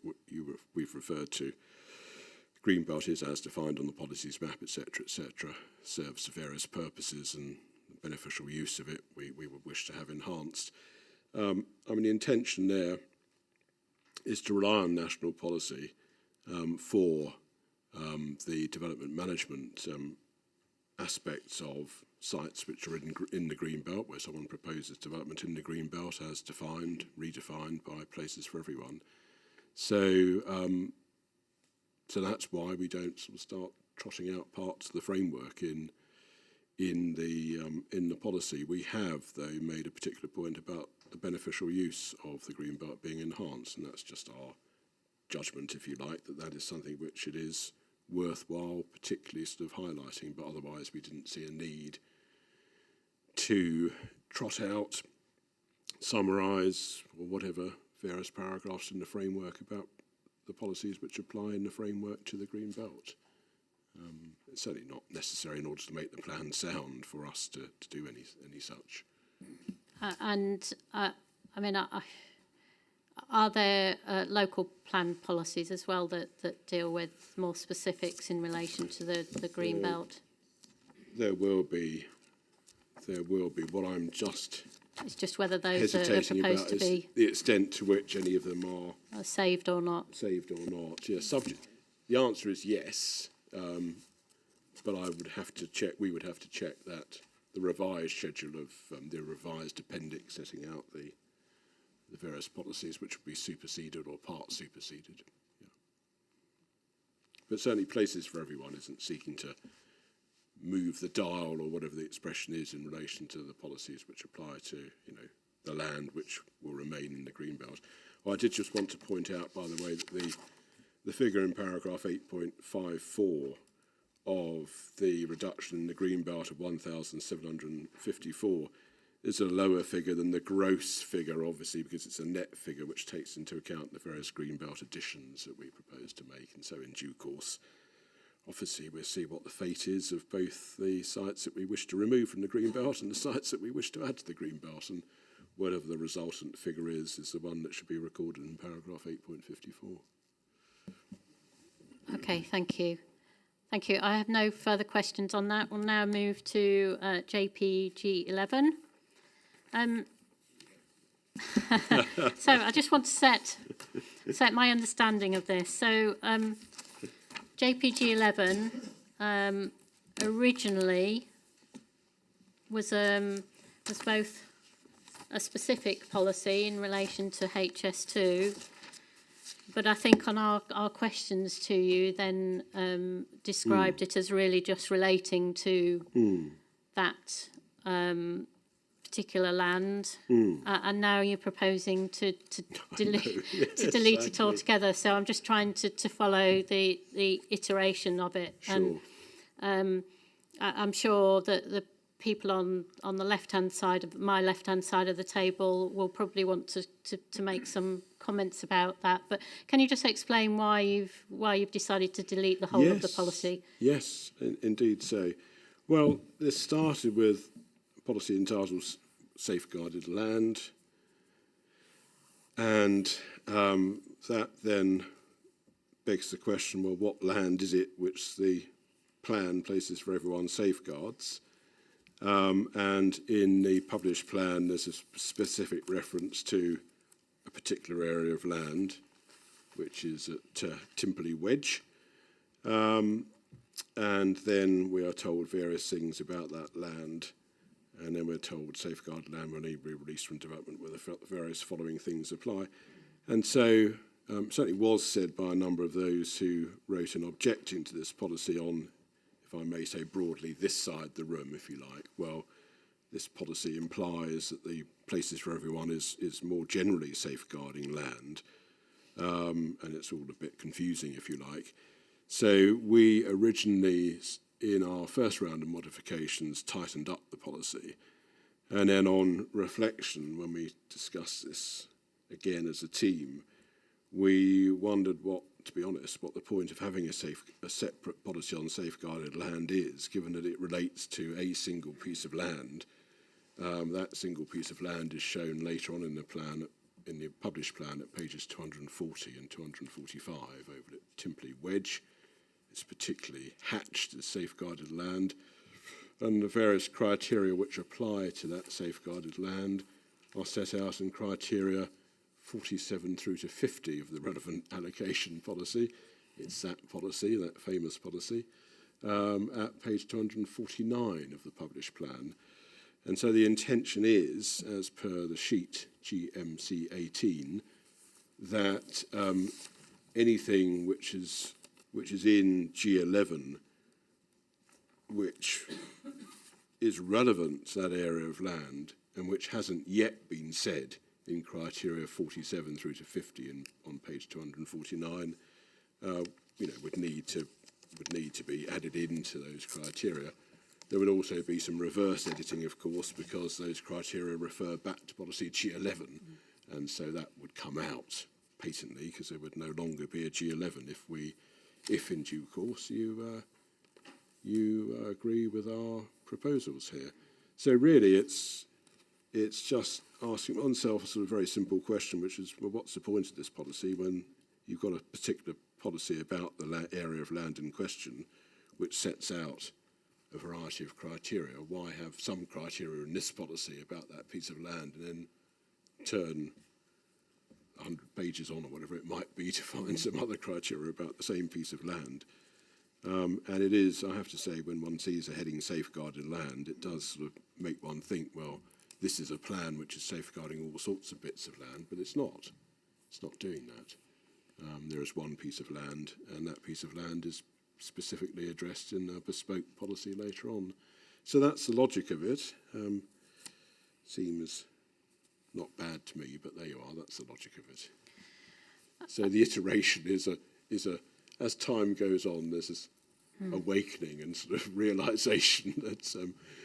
we've referred to, Greenbelt is as defined on the policies map, etc., serves various purposes, and the beneficial use of it we would wish to have enhanced. I mean, the intention there is to rely on national policy for the development management aspects of sites which are in the green belt, where someone proposes development in the green belt as defined, redefined by Places for Everyone. So, so that's why we don't sort of start trotting out parts of the framework in the policy. We have, though, made a particular point about the beneficial use of the green belt being enhanced, and that's just our judgment, if you like, that is something which it is worthwhile particularly sort of highlighting, but otherwise we didn't see a need to trot out, summarise, or whatever various paragraphs in the framework about the policies which apply in the framework to the green belt. It's certainly not necessary in order to make the plan sound for us to do any such. Are there local plan policies as well that deal with more specifics in relation to the green belt? There will be. What I'm just It's just whether those are hesitating proposed about to is be the extent to which any of them are saved or not. saved or not. Yeah, subject. The answer is yes, but I would have to check. We would have to check that the revised schedule of the revised appendix setting out the various policies which would be superseded or part superseded. Yeah. But certainly, Places for Everyone isn't seeking to move the dial or whatever the expression is in relation to the policies which apply to the land which will remain in the greenbelt. Well, I did just want to point out, by the way, that the figure in paragraph 8.54 of the reduction in the greenbelt of 1,754 is a lower figure than the gross figure, obviously, because it's a net figure which takes into account the various greenbelt additions that we propose to make. And so in due course, obviously, we'll see what the fate is of both the sites that we wish to remove from the greenbelt and the sites that we wish to add to the greenbelt. And whatever the resultant figure is the one that should be recorded in paragraph 8.54. Okay, thank you. Thank you. I have no further questions on that. We'll now move to JPG 11. So I just want to set my understanding of this. So JPG 11 originally was both a specific policy in relation to HS2, but I think on our questions to you then described it as really just relating to that particular land, and now you're proposing to delete it altogether. So I'm just trying to follow the iteration of it. Sure. And I'm sure that the people on the left-hand side of my left-hand side of the table will probably want to make some comments about that. But can you just explain why you've decided to delete the whole of the policy? Yes, indeed so. Well, this started with a policy entitled Safeguarded Land, and that then begs the question, well, what land is it which the plan Places for Everyone safeguards? And in the published plan, there's a specific reference to a particular area of land, which is at Timperley Wedge. And then we are told various things about that land. And then we're told safeguarded land will only be released from development where the various following things apply. And so certainly was said by a number of those who wrote in objecting to this policy on, if I may say broadly, this side the room, if you like. Well, this policy implies that the Places for Everyone is more generally safeguarding land, and it's all a bit confusing, if you like. So we originally, in our first round of modifications, tightened up the policy. And then on reflection, when we discussed this again as a team, we wondered to be honest, what the point of having a separate policy on safeguarded land is, given that it relates to a single piece of land. That single piece of land is shown later on in the plan, in the published plan, at pages 240 and 245 over at Timperley Wedge. It's particularly hatched as safeguarded land, and the various criteria which apply to that safeguarded land are set out in criteria 47 through to 50 of the relevant allocation policy. It's that policy, that famous policy, at page 249 of the published plan. And so the intention is, as per the sheet GMC 18, that anything which is in G11, which is relevant to that area of land and which hasn't yet been said in criteria 47 through to 50 on page 249, would need to be added into those criteria. There would also be some reverse editing, of course, because those criteria refer back to policy G11, and so that would come out patently because there would no longer be a G11 if in due course you you agree with our proposals here. So really, it's just asking oneself a sort of very simple question, which is, well, what's the point of this policy when you've got a particular policy about the area of land in question, which sets out a variety of criteria? Why have some criteria in this policy about that piece of land and then turn 100 pages on or whatever it might be to find some other criteria about the same piece of land? And it is, I have to say, when one sees a heading safeguarded land, it does sort of make one think, well, this is a plan which is safeguarding all sorts of bits of land, but it's not. It's not doing that. There is one piece of land, and that piece of land is specifically addressed in a bespoke policy later on. So that's the logic of it. Seems not bad to me, but there you are, that's the logic of it. So the iteration is a as time goes on, there's this awakening and sort of realization that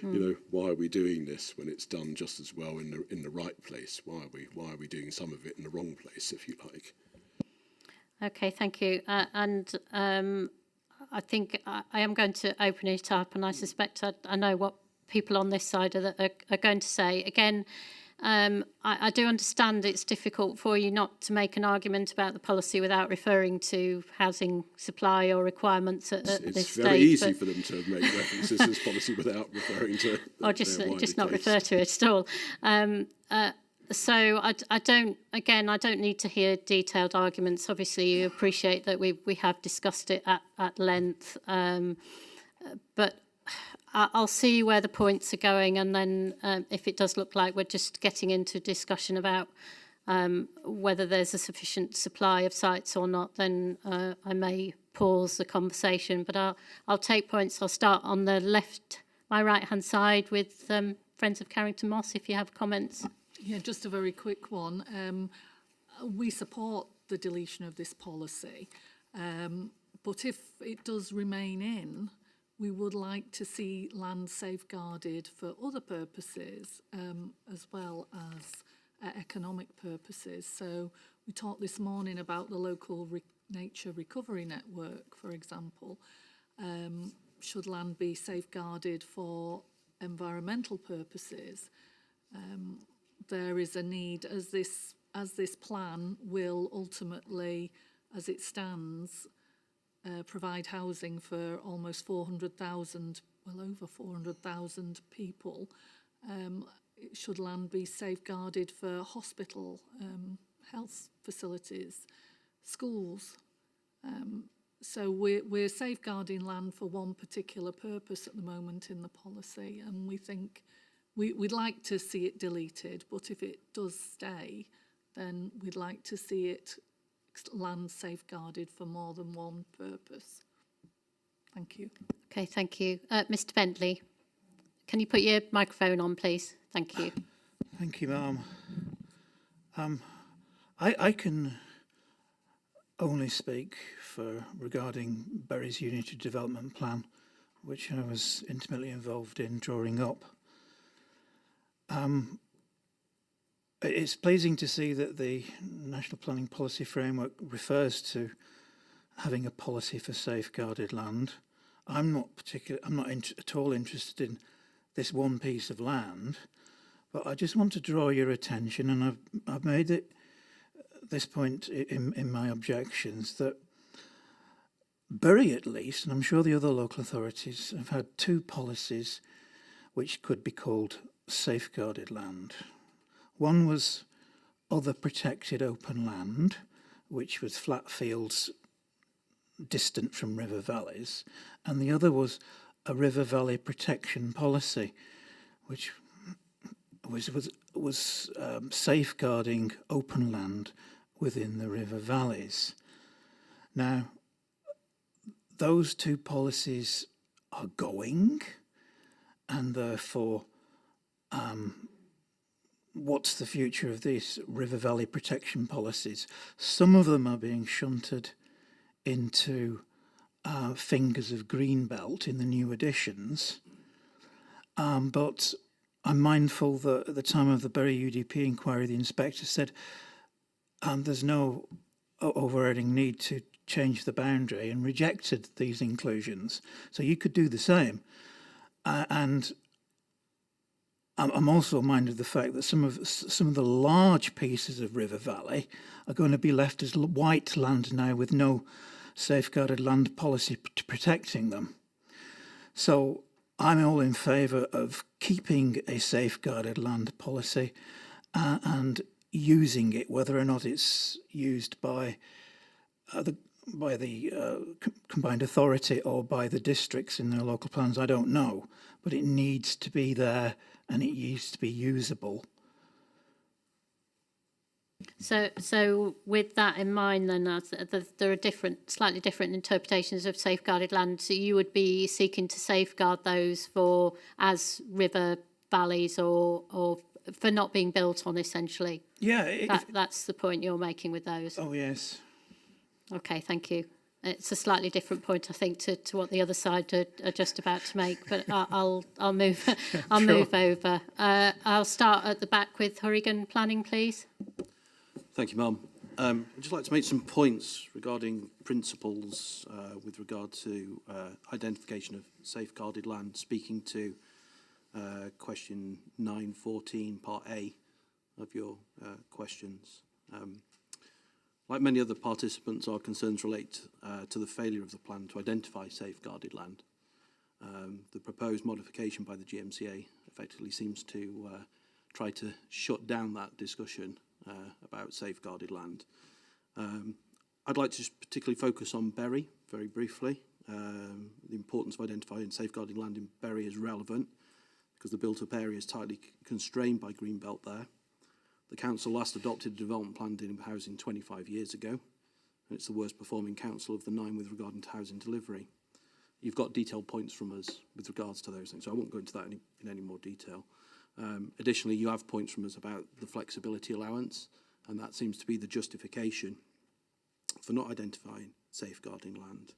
you know, why are we doing this when it's done just as well in the right place? Why are we doing some of it in the wrong place, if you like? Okay, thank you. I think I am going to open it up, and I suspect I know what people on this side are going to say. Again, I do understand it's difficult for you not to make an argument about the policy without referring to housing supply or requirements at this stage. It's very easy for them to make references to this policy without referring to or just not refer to it at all. So I don't need to hear detailed arguments. Obviously, you appreciate that we have discussed it at length, but I'll see where the points are going, and then if it does look like we're just getting into discussion about whether there's a sufficient supply of sites or not, then I may pause the conversation. But I'll take points. I'll start on the left, my right-hand side with Friends of Carrington Moss, if you have comments. Yeah, just a very quick one. We support the deletion of this policy, but if it does remain in, we would like to see land safeguarded for other purposes as well as economic purposes. So we talked this morning about the local nature recovery network, for example. Should land be safeguarded for environmental purposes? There is a need, as this plan will ultimately, as it stands, provide housing for almost 400,000, well over 400,000 people. Should land be safeguarded for hospital, health facilities, schools? So we're safeguarding land for one particular purpose at the moment in the policy, and we think we'd like to see it deleted, but if it does stay, then we'd like to see it land safeguarded for more than one purpose. Thank you. Okay, thank you. Mr. Bentley, can you put your microphone on, please? Thank you. Thank you, ma'am. I can only speak regarding Bury's Unity Development Plan, which I was intimately involved in drawing up. It's pleasing to see that the National Planning Policy Framework refers to having a policy for safeguarded land. I'm not at all interested in this one piece of land, but I just want to draw your attention, and I've made it this point in my objections, that Bury at least, and I'm sure the other local authorities, have had two policies which could be called safeguarded land. One was other protected open land, which was flat fields distant from river valleys, and the other was a river valley protection policy, which was safeguarding open land within the river valleys. Now, those two policies are going, and therefore what's the future of these river valley protection policies? Some of them are being shunted into Fingers of Greenbelt in the new editions, but I'm mindful that at the time of the Bury UDP inquiry, the inspector said there's no overriding need to change the boundary and rejected these inclusions. So you could do the same. And I'm also minded of the fact that some of the large pieces of River Valley are going to be left as white land now with no safeguarded land policy protecting them. So I'm all in favour of keeping a safeguarded land policy and using it, whether or not it's used by the combined authority or by the districts in their local plans, I don't know, but it needs to be there and it needs to be usable. So with that in mind, then there are slightly different interpretations of safeguarded land. So you would be seeking to safeguard those as river valleys or for not being built on, essentially. Yeah, that's the point you're making with those. Oh yes. Okay, thank you. It's a slightly different point, I think, to what the other side are just about to make. But I'll move. I'll move over. I'll start at the back with Horrigan Planning, please. Thank you, Ma'am. I'd just like to make some points regarding principles with regard to identification of safeguarded land, speaking to question 914, part A of your questions. Like many other participants, our concerns relate to the failure of the plan to identify safeguarded land. The proposed modification by the GMCA effectively seems to try to shut down that discussion about safeguarded land. I'd like to just particularly focus on Bury very briefly. The importance of identifying safeguarded land in Bury is relevant because the built-up area is tightly constrained by Greenbelt there. The council last adopted a development plan dealing with housing 25 years ago, and it's the worst performing council of the 9 with regard to housing delivery. You've got detailed points from us with regards to those things, so I won't go into that in any more detail. Additionally, you have points from us about the flexibility allowance, and that seems to be the justification for not identifying safeguarding land.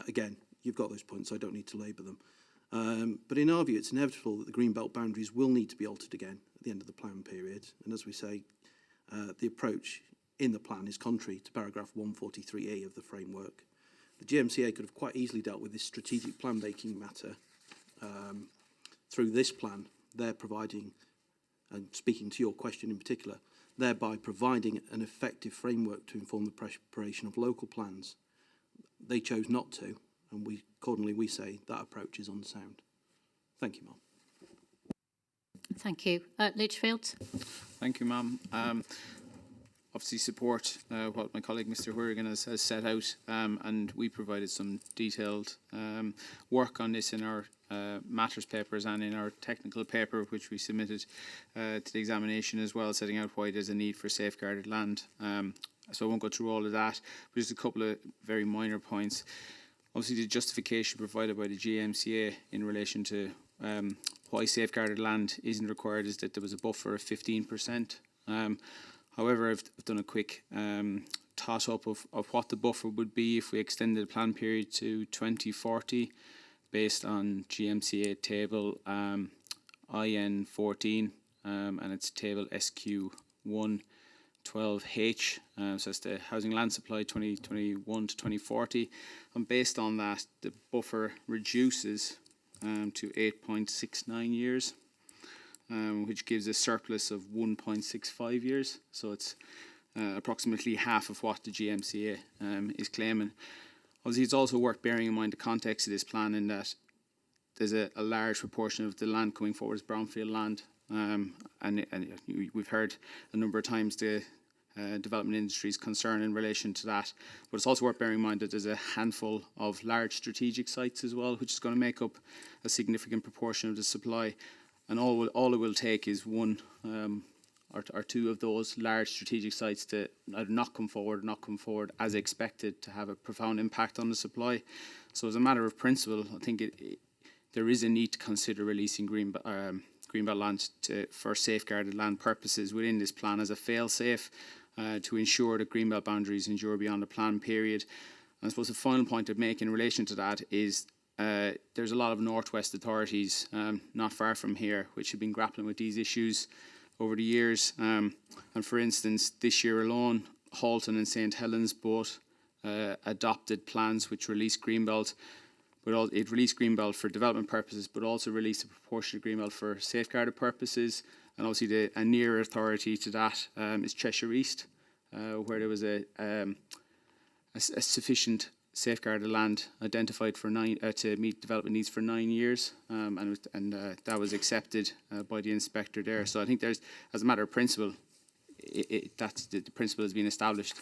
Again, you've got those points, so I don't need to labour them. But in our view, it's inevitable that the Greenbelt boundaries will need to be altered again at the end of the plan period. And as we say, the approach in the plan is contrary to paragraph 143A of the framework. The GMCA could have quite easily dealt with this strategic plan making matter through this plan. They're providing, and speaking to your question in particular, thereby providing an effective framework to inform the preparation of local plans. They chose not to, and accordingly we say that approach is unsound. Thank you, Ma'am. Thank you. Litchfield. Thank you, Ma'am. Obviously support what my colleague Mr. Horrigan has set out, and we provided some detailed work on this in our matters papers and in our technical paper, which we submitted to the examination as well, setting out why there's a need for safeguarded land. So I won't go through all of that, but just a couple of very minor points. Obviously, the justification provided by the GMCA in relation to why safeguarded land isn't required is that there was a buffer of 15%. However, I've done a quick toss-up of what the buffer would be if we extended the plan period to 2040 based on GMCA table IN 14 and it's table SQ1 12H, so it's the housing land supply 2021 to 2040, and based on that the buffer reduces to 8.69 years, which gives a surplus of 1.65 years, so it's approximately half of what the GMCA is claiming. Obviously, it's also worth bearing in mind the context of this plan in that there's a large proportion of the land coming forward as brownfield land, and we've heard a number of times the development industry's concern in relation to that. But it's also worth bearing in mind that there's a handful of large strategic sites as well, which is going to make up a significant proportion of the supply. And all it will take is one or two of those large strategic sites to either not come forward as expected to have a profound impact on the supply. So as a matter of principle, I think there is a need to consider releasing Greenbelt land for safeguarded land purposes within this plan as a fail-safe to ensure that Greenbelt boundaries endure beyond the plan period. And I suppose the final point I'd make in relation to that is there's a lot of Northwest authorities not far from here which have been grappling with these issues over the years. And for instance, this year alone, Halton and St Helens both adopted plans which released Greenbelt, but it released Greenbelt for development purposes, but also released a proportionate Greenbelt for safeguarded purposes. And obviously a near authority to that is Cheshire East, where there was a sufficient safeguarded land identified for to meet development needs for 9 years, and that was accepted by the inspector there. So I think there's, as a matter of principle, that's the principle has been established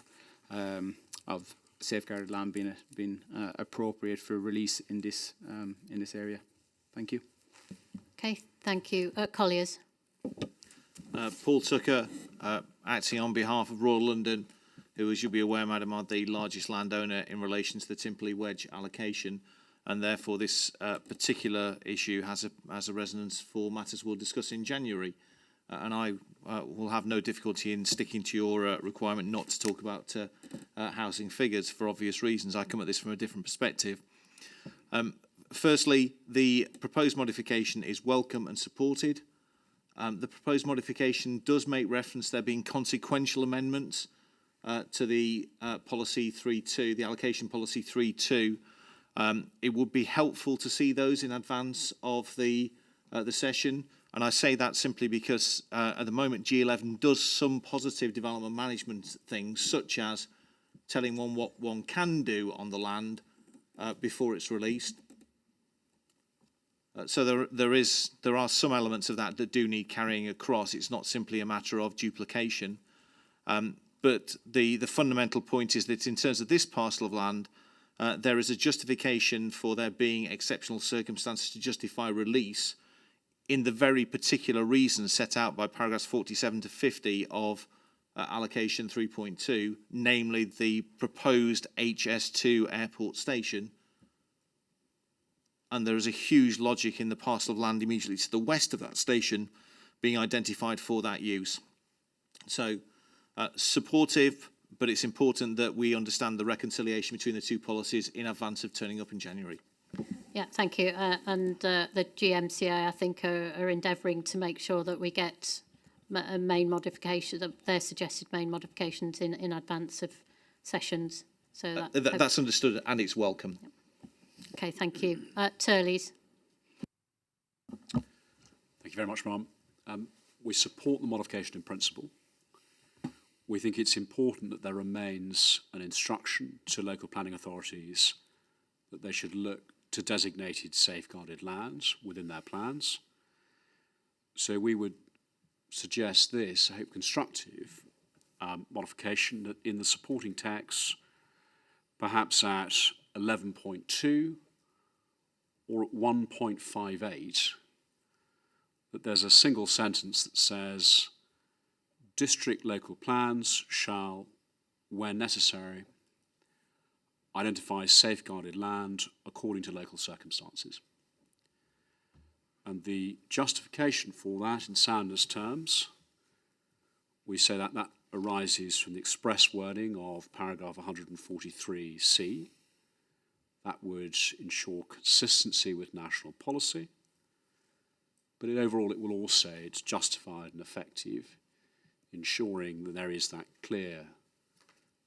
of safeguarded land being appropriate for release in this area. Thank you. Okay, thank you. Colliers. Paul Tucker, acting on behalf of Royal London, who, as you'll be aware, Madam, are the largest landowner in relation to the Timperley Wedge allocation, and therefore this particular issue has a resonance for matters we'll discuss in January. And I will have no difficulty in sticking to your requirement not to talk about housing figures for obvious reasons. I come at this from a different perspective. Firstly, the proposed modification is welcome and supported. The proposed modification does make reference to there being consequential amendments to the policy 3.2, the allocation policy 3.2. It would be helpful to see those in advance of the session, and I say that simply because at the moment G11 does some positive development management things, such as telling one what one can do on the land before it's released. So there are some elements of that that do need carrying across. It's not simply a matter of duplication. But the fundamental point is that in terms of this parcel of land, there is a justification for there being exceptional circumstances to justify release in the very particular reasons set out by paragraphs 47 to 50 of allocation 3.2, namely the proposed HS2 airport station. And there is a huge logic in the parcel of land immediately to the west of that station being identified for that use. So supportive, but it's important that we understand the reconciliation between the two policies in advance of turning up in January. Yeah, thank you. And the GMCA, I think, are endeavouring to make sure that we get a main modification, their suggested main modifications in advance of sessions. So that's understood and it's welcome. Yeah. Okay, thank you. Turleys. Thank you very much, Ma'am. We support the modification in principle. We think it's important that there remains an instruction to local planning authorities that they should look to designated safeguarded lands within their plans. So we would suggest this, I hope constructive, modification that in the supporting text, perhaps at 11.2 or at 1.58, that there's a single sentence that says, district local plans shall, where necessary, identify safeguarded land according to local circumstances. And the justification for that in soundness terms, we say that that arises from the express wording of paragraph 143C. That would ensure consistency with national policy, but overall it will also, it's justified and effective, ensuring that there is that clear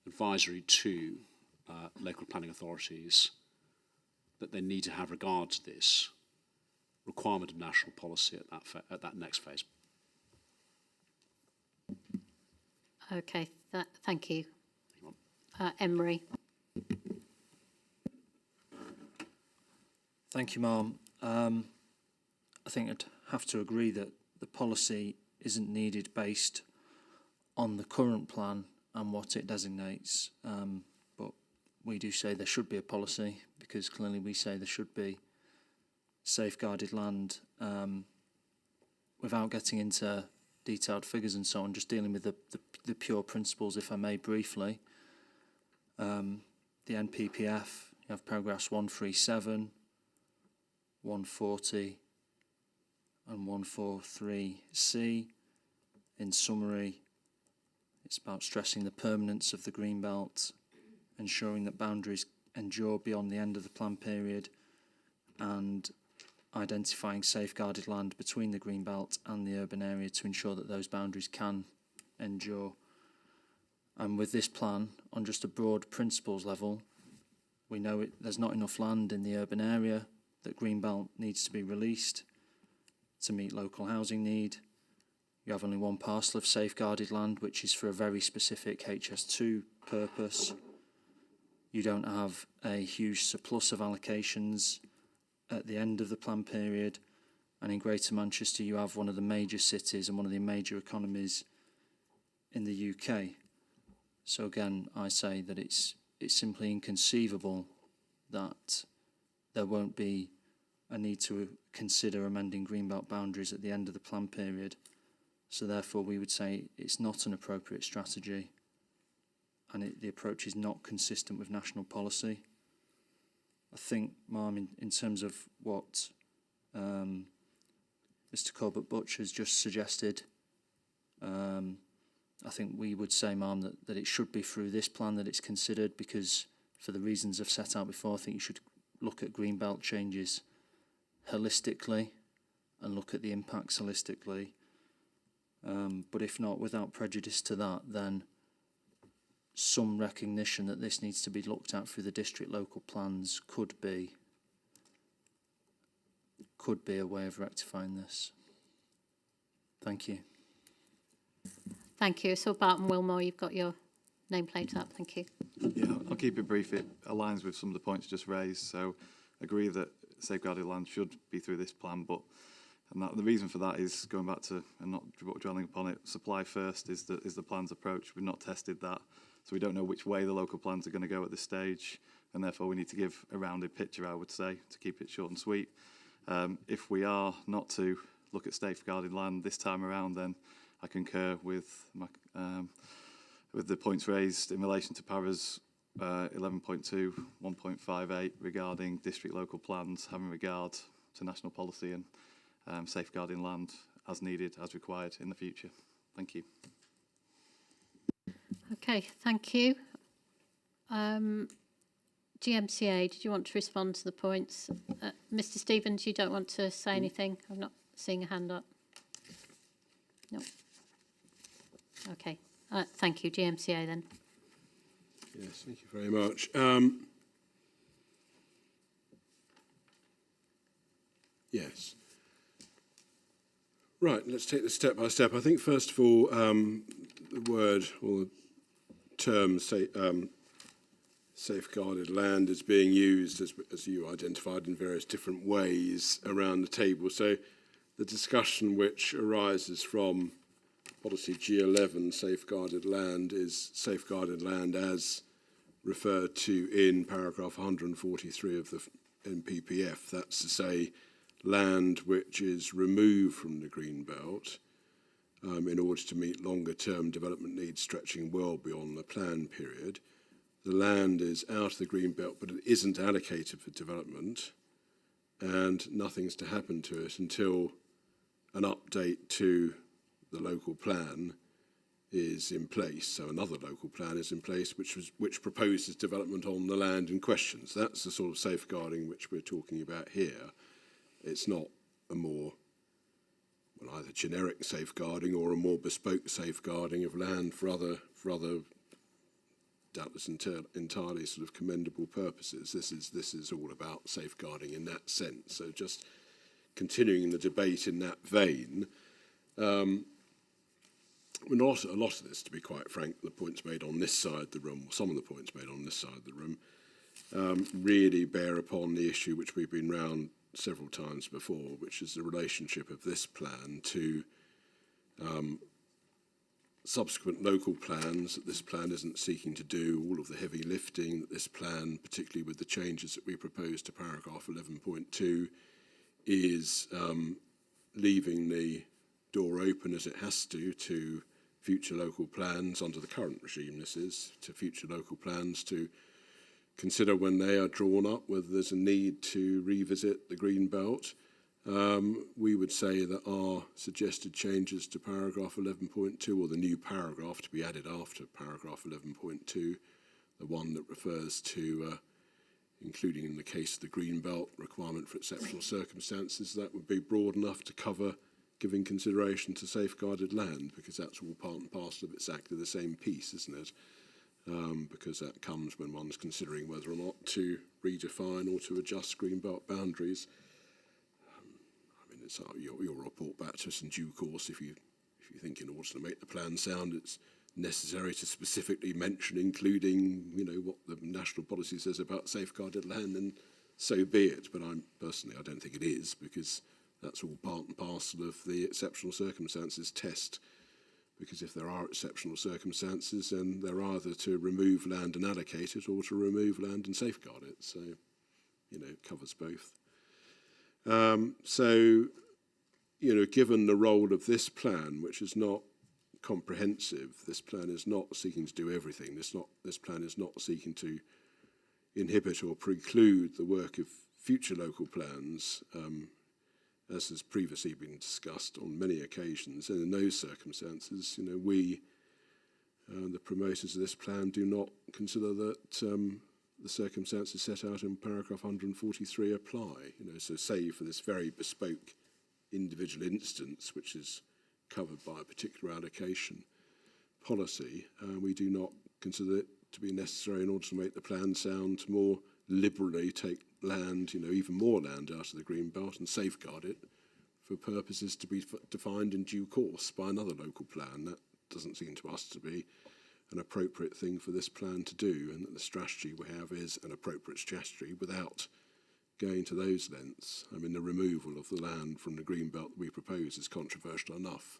advisory to local planning authorities that they need to have regard to this requirement of national policy at that next phase. Okay, thank you. Emery. Thank you, Ma'am. I think I'd have to agree that the policy isn't needed based on the current plan and what it designates. But we do say there should be a policy because clearly we say there should be safeguarded land without getting into detailed figures and so on, just dealing with the pure principles, if I may briefly. The NPPF, you have paragraphs 137, 140 and 143C. In summary, it's about stressing the permanence of the green belt, ensuring that boundaries endure beyond the end of the plan period, and identifying safeguarded land between the green belt and the urban area to ensure that those boundaries can endure. And with this plan, on just a broad principles level, we know there's not enough land in the urban area, that Greenbelt needs to be released to meet local housing need. You have only one parcel of safeguarded land, which is for a very specific HS2 purpose. You don't have a huge surplus of allocations at the end of the plan period. And in Greater Manchester, you have one of the major cities and one of the major economies in the UK. So again, I say that it's simply inconceivable that there won't be a need to consider amending Greenbelt boundaries at the end of the plan period. So therefore, we would say it's not an appropriate strategy, and the approach is not consistent with national policy. I think, Ma'am, in terms of what Mr. Corbett Butcher has just suggested, I think we would say, Ma'am, that it should be through this plan that it's considered, because for the reasons I've set out before, I think you should look at Greenbelt changes holistically and look at the impacts holistically. But if not, without prejudice to that, then some recognition that this needs to be looked at through the district local plans could be a way of rectifying this. Thank you. Thank you. So Barton Wilmore, you've got your nameplate up. Thank you. Yeah, I'll keep it brief. It aligns with some of the points just raised. So I agree that safeguarded land should be through this plan, but the reason for that is, going back to, and not dwelling upon it, supply first is the plan's approach. We've not tested that, so we don't know which way the local plans are going to go at this stage, and therefore we need to give a rounded picture, I would say, to keep it short and sweet. If we are not to look at safeguarded land this time around, then I concur with the points raised in relation to paras 11.2, 1.58 regarding district local plans, having regard to national policy and safeguarding land as needed, as required in the future. Thank you. Okay, thank you. GMCA, did you want to respond to the points? Mr. Stevens, you don't want to say anything? I'm not seeing a hand up. No. Okay, thank you. GMCA then. Yes, thank you very much. Yes. Right, let's take this step by step. I think, first of all, the word or the term safeguarded land is being used, as you identified, in various different ways around the table. So the discussion which arises from Policy G11, safeguarded land, is safeguarded land as referred to in paragraph 143 of the NPPF. That's to say, land which is removed from the green belt in order to meet longer term development needs stretching well beyond the plan period. The land is out of the green belt, but it isn't allocated for development, and nothing's to happen to it until an update to the local plan is in place. So another local plan is in place which proposes development on the land in question. So that's the sort of safeguarding which we're talking about here. It's not a more, well, either generic safeguarding or a more bespoke safeguarding of land for other doubtless entirely sort of commendable purposes. This is all about safeguarding in that sense. So just continuing the debate in that vein, a lot of this, to be quite frank, the points made on this side of the room, or some of the points made on this side of the room, really bear upon the issue which we've been round several times before, which is the relationship of this plan to subsequent local plans, that this plan isn't seeking to do all of the heavy lifting, that this plan, particularly with the changes that we propose to paragraph 11.2, is leaving the door open, as it has to future local plans, under the current regime this is, to future local plans to consider when they are drawn up whether there's a need to revisit the green belt. We would say that our suggested changes to paragraph 11.2, or the new paragraph to be added after paragraph 11.2, the one that refers to including in the case of the green belt requirement for exceptional circumstances, that would be broad enough to cover giving consideration to safeguarded land, because that's all part and parcel of exactly the same piece, isn't it? Because that comes when one's considering whether or not to redefine or to adjust greenbelt boundaries. I mean, it's your report back to us in due course if you think in order to make the plan sound, it's necessary to specifically mention, including, you know, what the national policy says about safeguarded land, and so be it. But I don't think it is, because that's all part and parcel of the exceptional circumstances test. Because if there are exceptional circumstances, then they're either to remove land and allocate it, or to remove land and safeguard it. So, you know, it covers both. So, you know, given the role of this plan, which is not comprehensive, this plan is not seeking to do everything. This plan is not seeking to inhibit or preclude the work of future local plans, as has previously been discussed on many occasions. And in those circumstances, you know, we, the promoters of this plan, do not consider that the circumstances set out in paragraph 143 apply. You know, so say for this very bespoke individual instance, which is covered by a particular allocation policy, we do not consider it to be necessary in order to make the plan sound more liberally, take land, you know, even more land out of the green belt and safeguard it for purposes to be defined in due course by another local plan. That doesn't seem to us to be an appropriate thing for this plan to do, and that the strategy we have is an appropriate strategy without going to those lengths. I mean, the removal of the land from the green belt that we propose is controversial enough.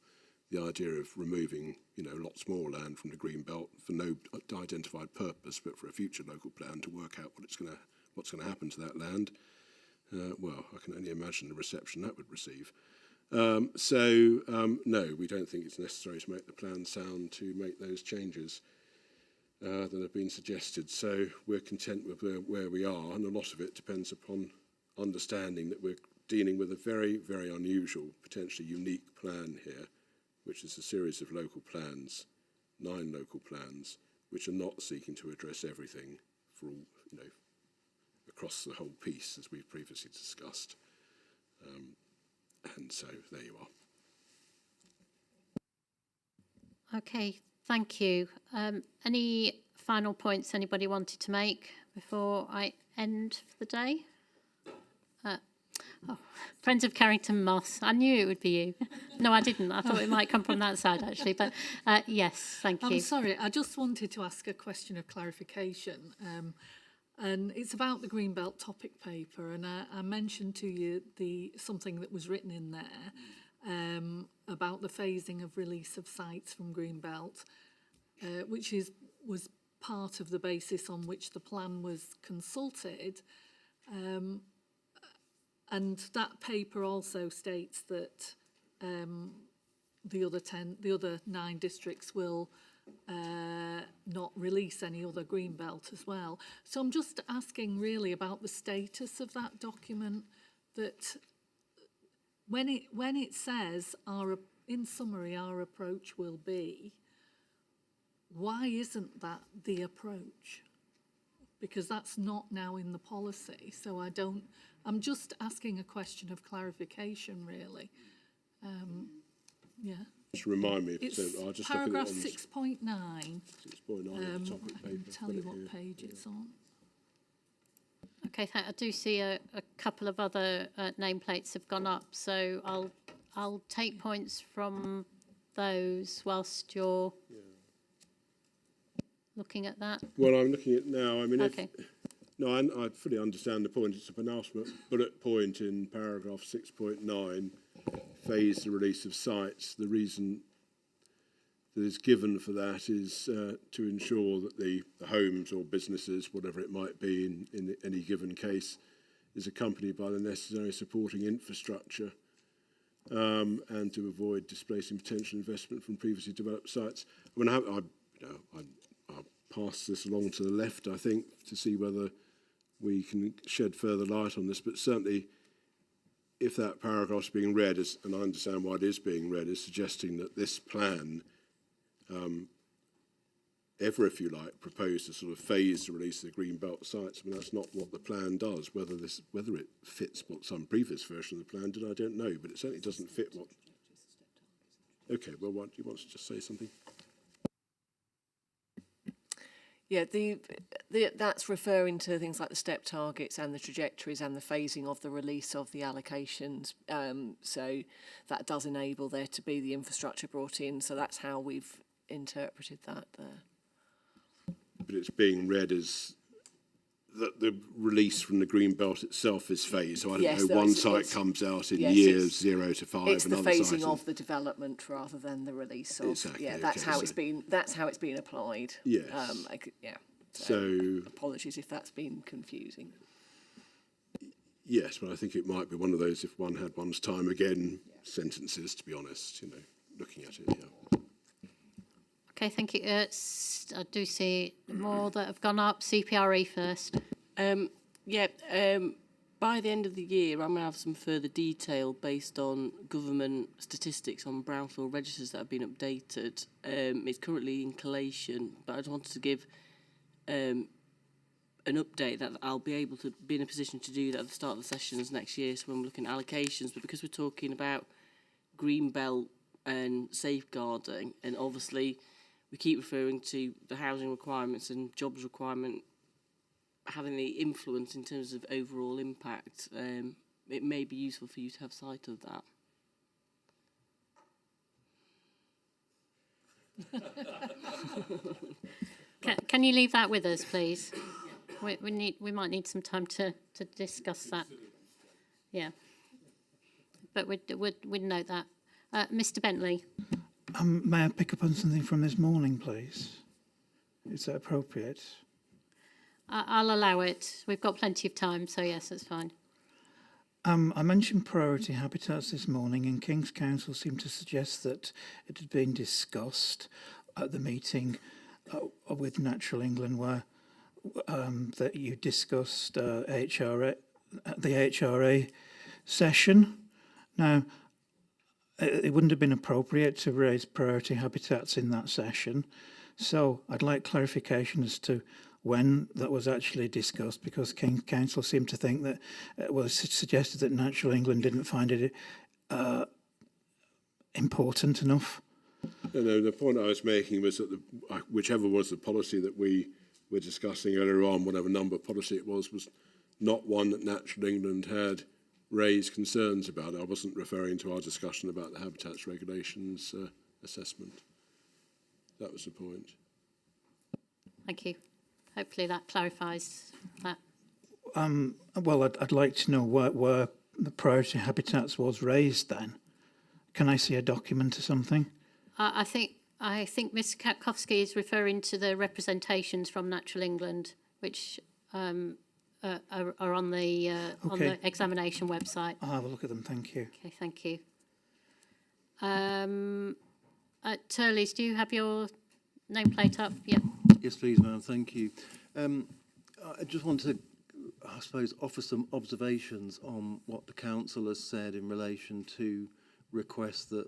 The idea of removing, you know, lots more land from the green belt for no identified purpose, but for a future local plan to work out what's going to happen to that land. Well, I can only imagine the reception that would receive. No, we don't think it's necessary to make the plan sound to make those changes that have been suggested. So we're content with where we are, and a lot of it depends upon understanding that we're dealing with a very, very unusual, potentially unique plan here, which is a series of local plans, 9 local plans, which are not seeking to address everything for all, you know, across the whole piece, as we've previously discussed. And so there you are. Okay, thank you. Any final points anybody wanted to make before I end for the day? Friends of Carrington Moss. I knew it would be you. No, I didn't. I thought it might come from that side, actually. But yes, thank you. I'm sorry. I just wanted to ask a question of clarification. And it's about the Greenbelt topic paper. And I mentioned to you something that was written in there about the phasing of release of sites from Greenbelt, which was part of the basis on which the plan was consulted. And that paper also states that the other 9 districts will not release any other green belt as well. So I'm just asking really about the status of that document, that when it says in summary our approach will be, why isn't that the approach? Because that's not now in the policy. So I'm just asking a question of clarification, really. Yeah. Just remind me. It's I'll just paragraph look at it 6.9. 6.9 of the topic paper. I can tell you what page it's on. Okay, I do see a couple of other nameplates have gone up, so I'll take points from those whilst you're looking at that. Well, I'm looking at now. I mean, okay. I fully understand the point. It's a penultimate bullet point in paragraph 6.9, phase the release of sites. The reason that is given for that is to ensure that the homes or businesses, whatever it might be in any given case, is accompanied by the necessary supporting infrastructure and to avoid displacing potential investment from previously developed sites. I mean, I'll pass this along to the left, I think, to see whether we can shed further light on this, but certainly if that paragraph's being read, and I understand why it is being read, is suggesting that this plan ever, if you like, proposed to sort of phase the release of the green belt sites. I mean, that's not what the plan does. Whether it fits what some previous version of the plan did, I don't know, but it certainly doesn't fit what Okay, well, what, do you want to just say something? Yeah, that's referring to things like the step targets and the trajectories and the phasing of the release of the allocations. So that does enable there to be the infrastructure brought in. So that's how we've interpreted that there. But it's being read as that the release from the green belt itself is phased. So I don't know, one site comes out in years 0 to 5. It's the another phasing site of the development rather than the release of. Exactly, Yeah, that's okay, how so- it's been. That's how it's been applied. Yes. Yeah. So Apologies if that's been confusing. yes, but I think it might be one of those, if one had one's time again, sentences, to be honest, you know, looking at it, yeah. Okay, thank you. I do see more that have gone up. CPRE first. By the end of the year, I'm going to have some further detail based on government statistics on brownfield registers that have been updated. It's currently in collation, but I just wanted to give an update that I'll be able to be in a position to do that at the start of the sessions next year. So when we're looking at allocations, but because we're talking about green belt and safeguarding, and obviously we keep referring to the housing requirements and jobs requirement having the influence in terms of overall impact, it may be useful for you to have sight of Can you leave that with us, please? We might need some time to discuss that. Yeah. But we'd note that. Mr. Bentley. May I pick up on something from this morning, please? Is that appropriate? I'll allow it. We've got plenty of time, so yes, that's fine. I mentioned priority habitats this morning, and King's Council seemed to suggest that it had been discussed at the meeting with Natural England, where that you discussed HRA, the HRA session. Now, it wouldn't have been appropriate to raise priority habitats in that session, so I'd like clarification as to when that was actually discussed, because King's Council seemed to think that it was suggested that Natural England didn't find it important enough. No, the point I was making was that whichever was the policy that we were discussing earlier on, whatever number policy it was not one that Natural England had raised concerns about. I wasn't referring to our discussion about the habitats regulations assessment. That was the point. Thank you. Hopefully that clarifies that. Well, I'd like to know where the priority habitats was raised then. Can I see a document or something? I think Mr. Katkowski is referring to the representations from Natural England, which are on the examination website. I'll have a look at them. Thank you. Okay, thank you. Turleys, do you have your nameplate up? Yeah. Yes, please, ma'am. Thank you. I just want to, I suppose, offer some observations on what the council has said in relation to requests that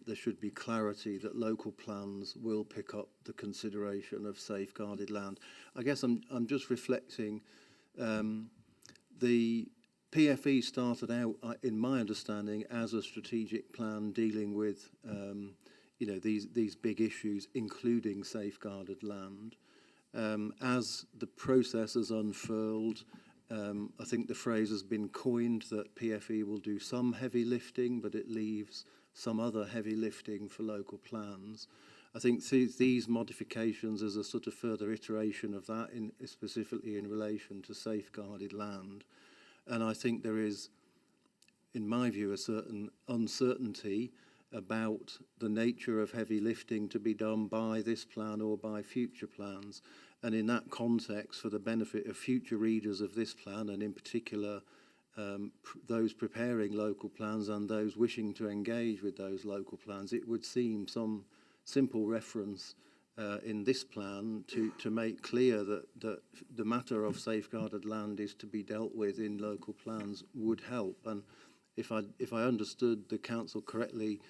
there should be clarity that local plans will pick up the consideration of safeguarded land. I guess I'm just reflecting. The PFE started out, in my understanding, as a strategic plan dealing with these big issues, including safeguarded land. As the process has unfurled, I think the phrase has been coined that PFE will do some heavy lifting, but it leaves some other heavy lifting for local plans. I think these modifications as a sort of further iteration of that, specifically in relation to safeguarded land. And I think there is, in my view, a certain uncertainty about the nature of heavy lifting to be done by this plan or by future plans. And in that context, for the benefit of future readers of this plan, and in particular those preparing local plans and those wishing to engage with those local plans, it would seem some simple reference in this plan to make clear that the matter of safeguarded land is to be dealt with in local plans would help. And if I understood the council correctly,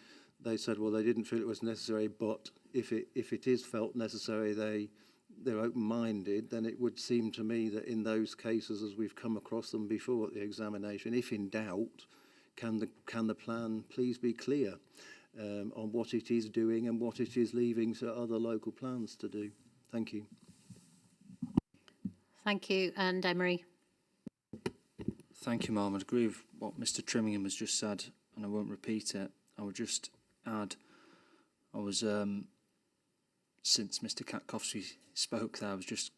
they said, well, they didn't feel it was necessary, but if it is felt necessary, they're open-minded, then it would seem to me that in those cases, as we've come across them before at the examination, if in doubt, can the plan please be clear? on what it is doing and what it is leaving to other local plans to do. Thank you. Thank you. And Emery. Thank you, Ma'am. I agree with what Mr. Trimmingham has just said, and I won't repeat it. I would just add, I was, since Mr. Katkowski spoke there, I was just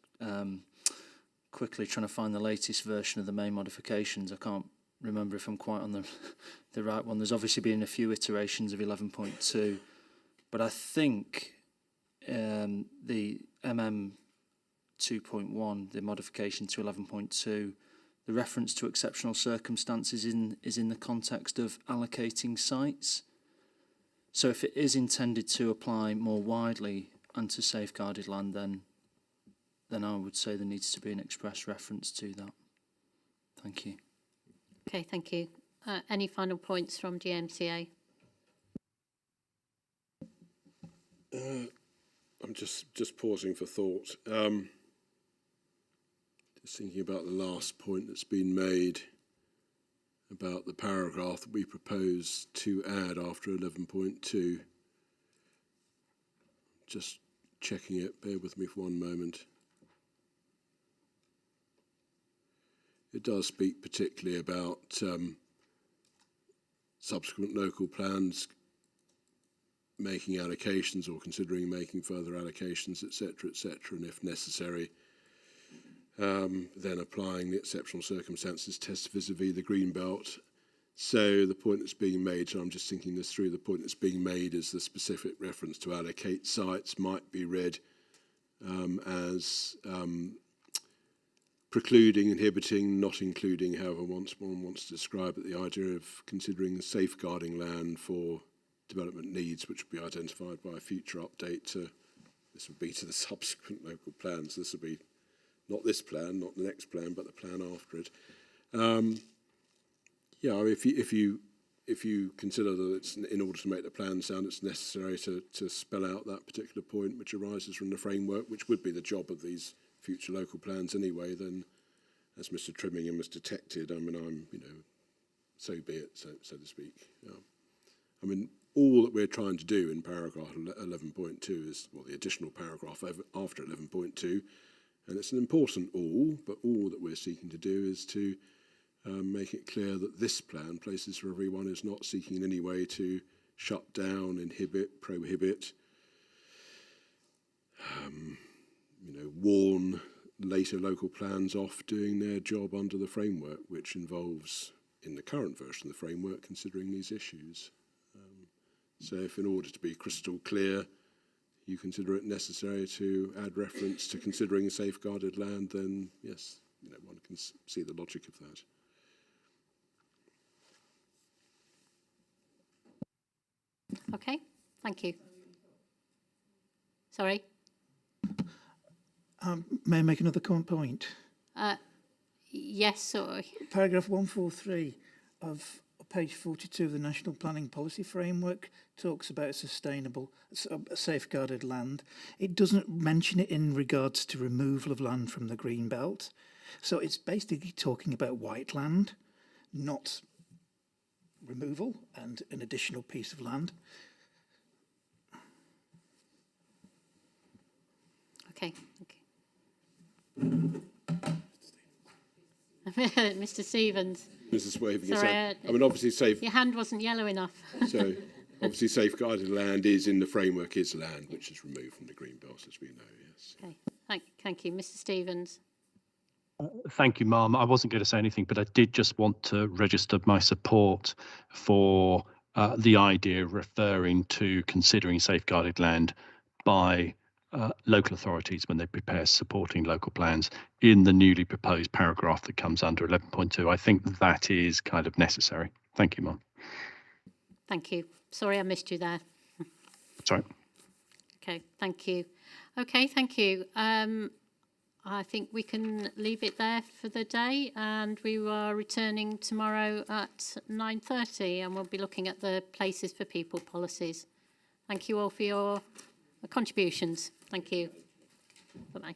quickly trying to find the latest version of the main modifications. I can't remember if I'm quite on the right one. There's obviously been a few iterations of 11.2, but I think the MM 2.1, the modification to 11.2, the reference to exceptional circumstances is in the context of allocating sites. So if it is intended to apply more widely and to safeguarded land, then I would say there needs to be an express reference to that. Thank you. Okay, thank you. Any final points from GMCA? I'm just pausing for thought. Just thinking about the last point that's been made about the paragraph that we propose to add after 11.2. Just checking it. Bear with me for one moment. It does speak particularly about subsequent local plans making allocations or considering making further allocations, etc., and if necessary, then applying the exceptional circumstances test vis-a-vis the green belt. So the point that's being made, so I'm just thinking this through, the point that's being made is the specific reference to allocate sites might be read as precluding, inhibiting, not including, however one wants to describe it, the idea of considering safeguarding land for development needs which will be identified by a future update to, this would be to the subsequent local plans. This would be not this plan, not the next plan, but the plan after it. Yeah, I mean, if you consider that it's in order to make the plan sound, it's necessary to spell out that particular point which arises from the framework, which would be the job of these future local plans anyway, then, as Mr. Trimmingham has detected, I mean, so be it, so to speak. I mean, all that we're trying to do in paragraph 11.2 is, well, the additional paragraph after 11.2, and it's an important all, but all that we're seeking to do is to make it clear that this plan, Places for Everyone, is not seeking in any way to shut down, inhibit, prohibit, warn later local plans off doing their job under the framework, which involves, in the current version of the framework, considering these issues. So if in order to be crystal clear, you consider it necessary to add reference to considering safeguarded land, then yes, one can see the logic of that. Okay, thank you. Sorry? May I make another point? Yes, sorry. Paragraph 143 of page 42 of the National Planning Policy Framework talks about sustainable, safeguarded land. It doesn't mention it in regards to removal of land from the green belt. So it's basically talking about white land, not removal and an additional piece of land. Okay, Mr. Stevens. Mrs. Waving his Sorry, hand. I mean, obviously, your hand wasn't yellow enough. So, obviously, safeguarded land is in the framework is land which is removed from the green belt, as we know. Yes. Okay, thank you, Mr. Stevens. Thank you, Ma'am. I wasn't going to say anything, but I did just want to register my support for the idea of referring to considering safeguarded land by local authorities when they prepare supporting local plans in the newly proposed paragraph that comes under 11.2. I think that is kind of necessary. Thank you, Ma'am. Thank you. Sorry I missed you there. Sorry. Okay, thank you. Okay, thank you. I think we can leave it there for the day, and we are returning tomorrow at 9:30, and we'll be looking at the Places for People policies. Thank you all for your contributions. Thank you. Bye-bye.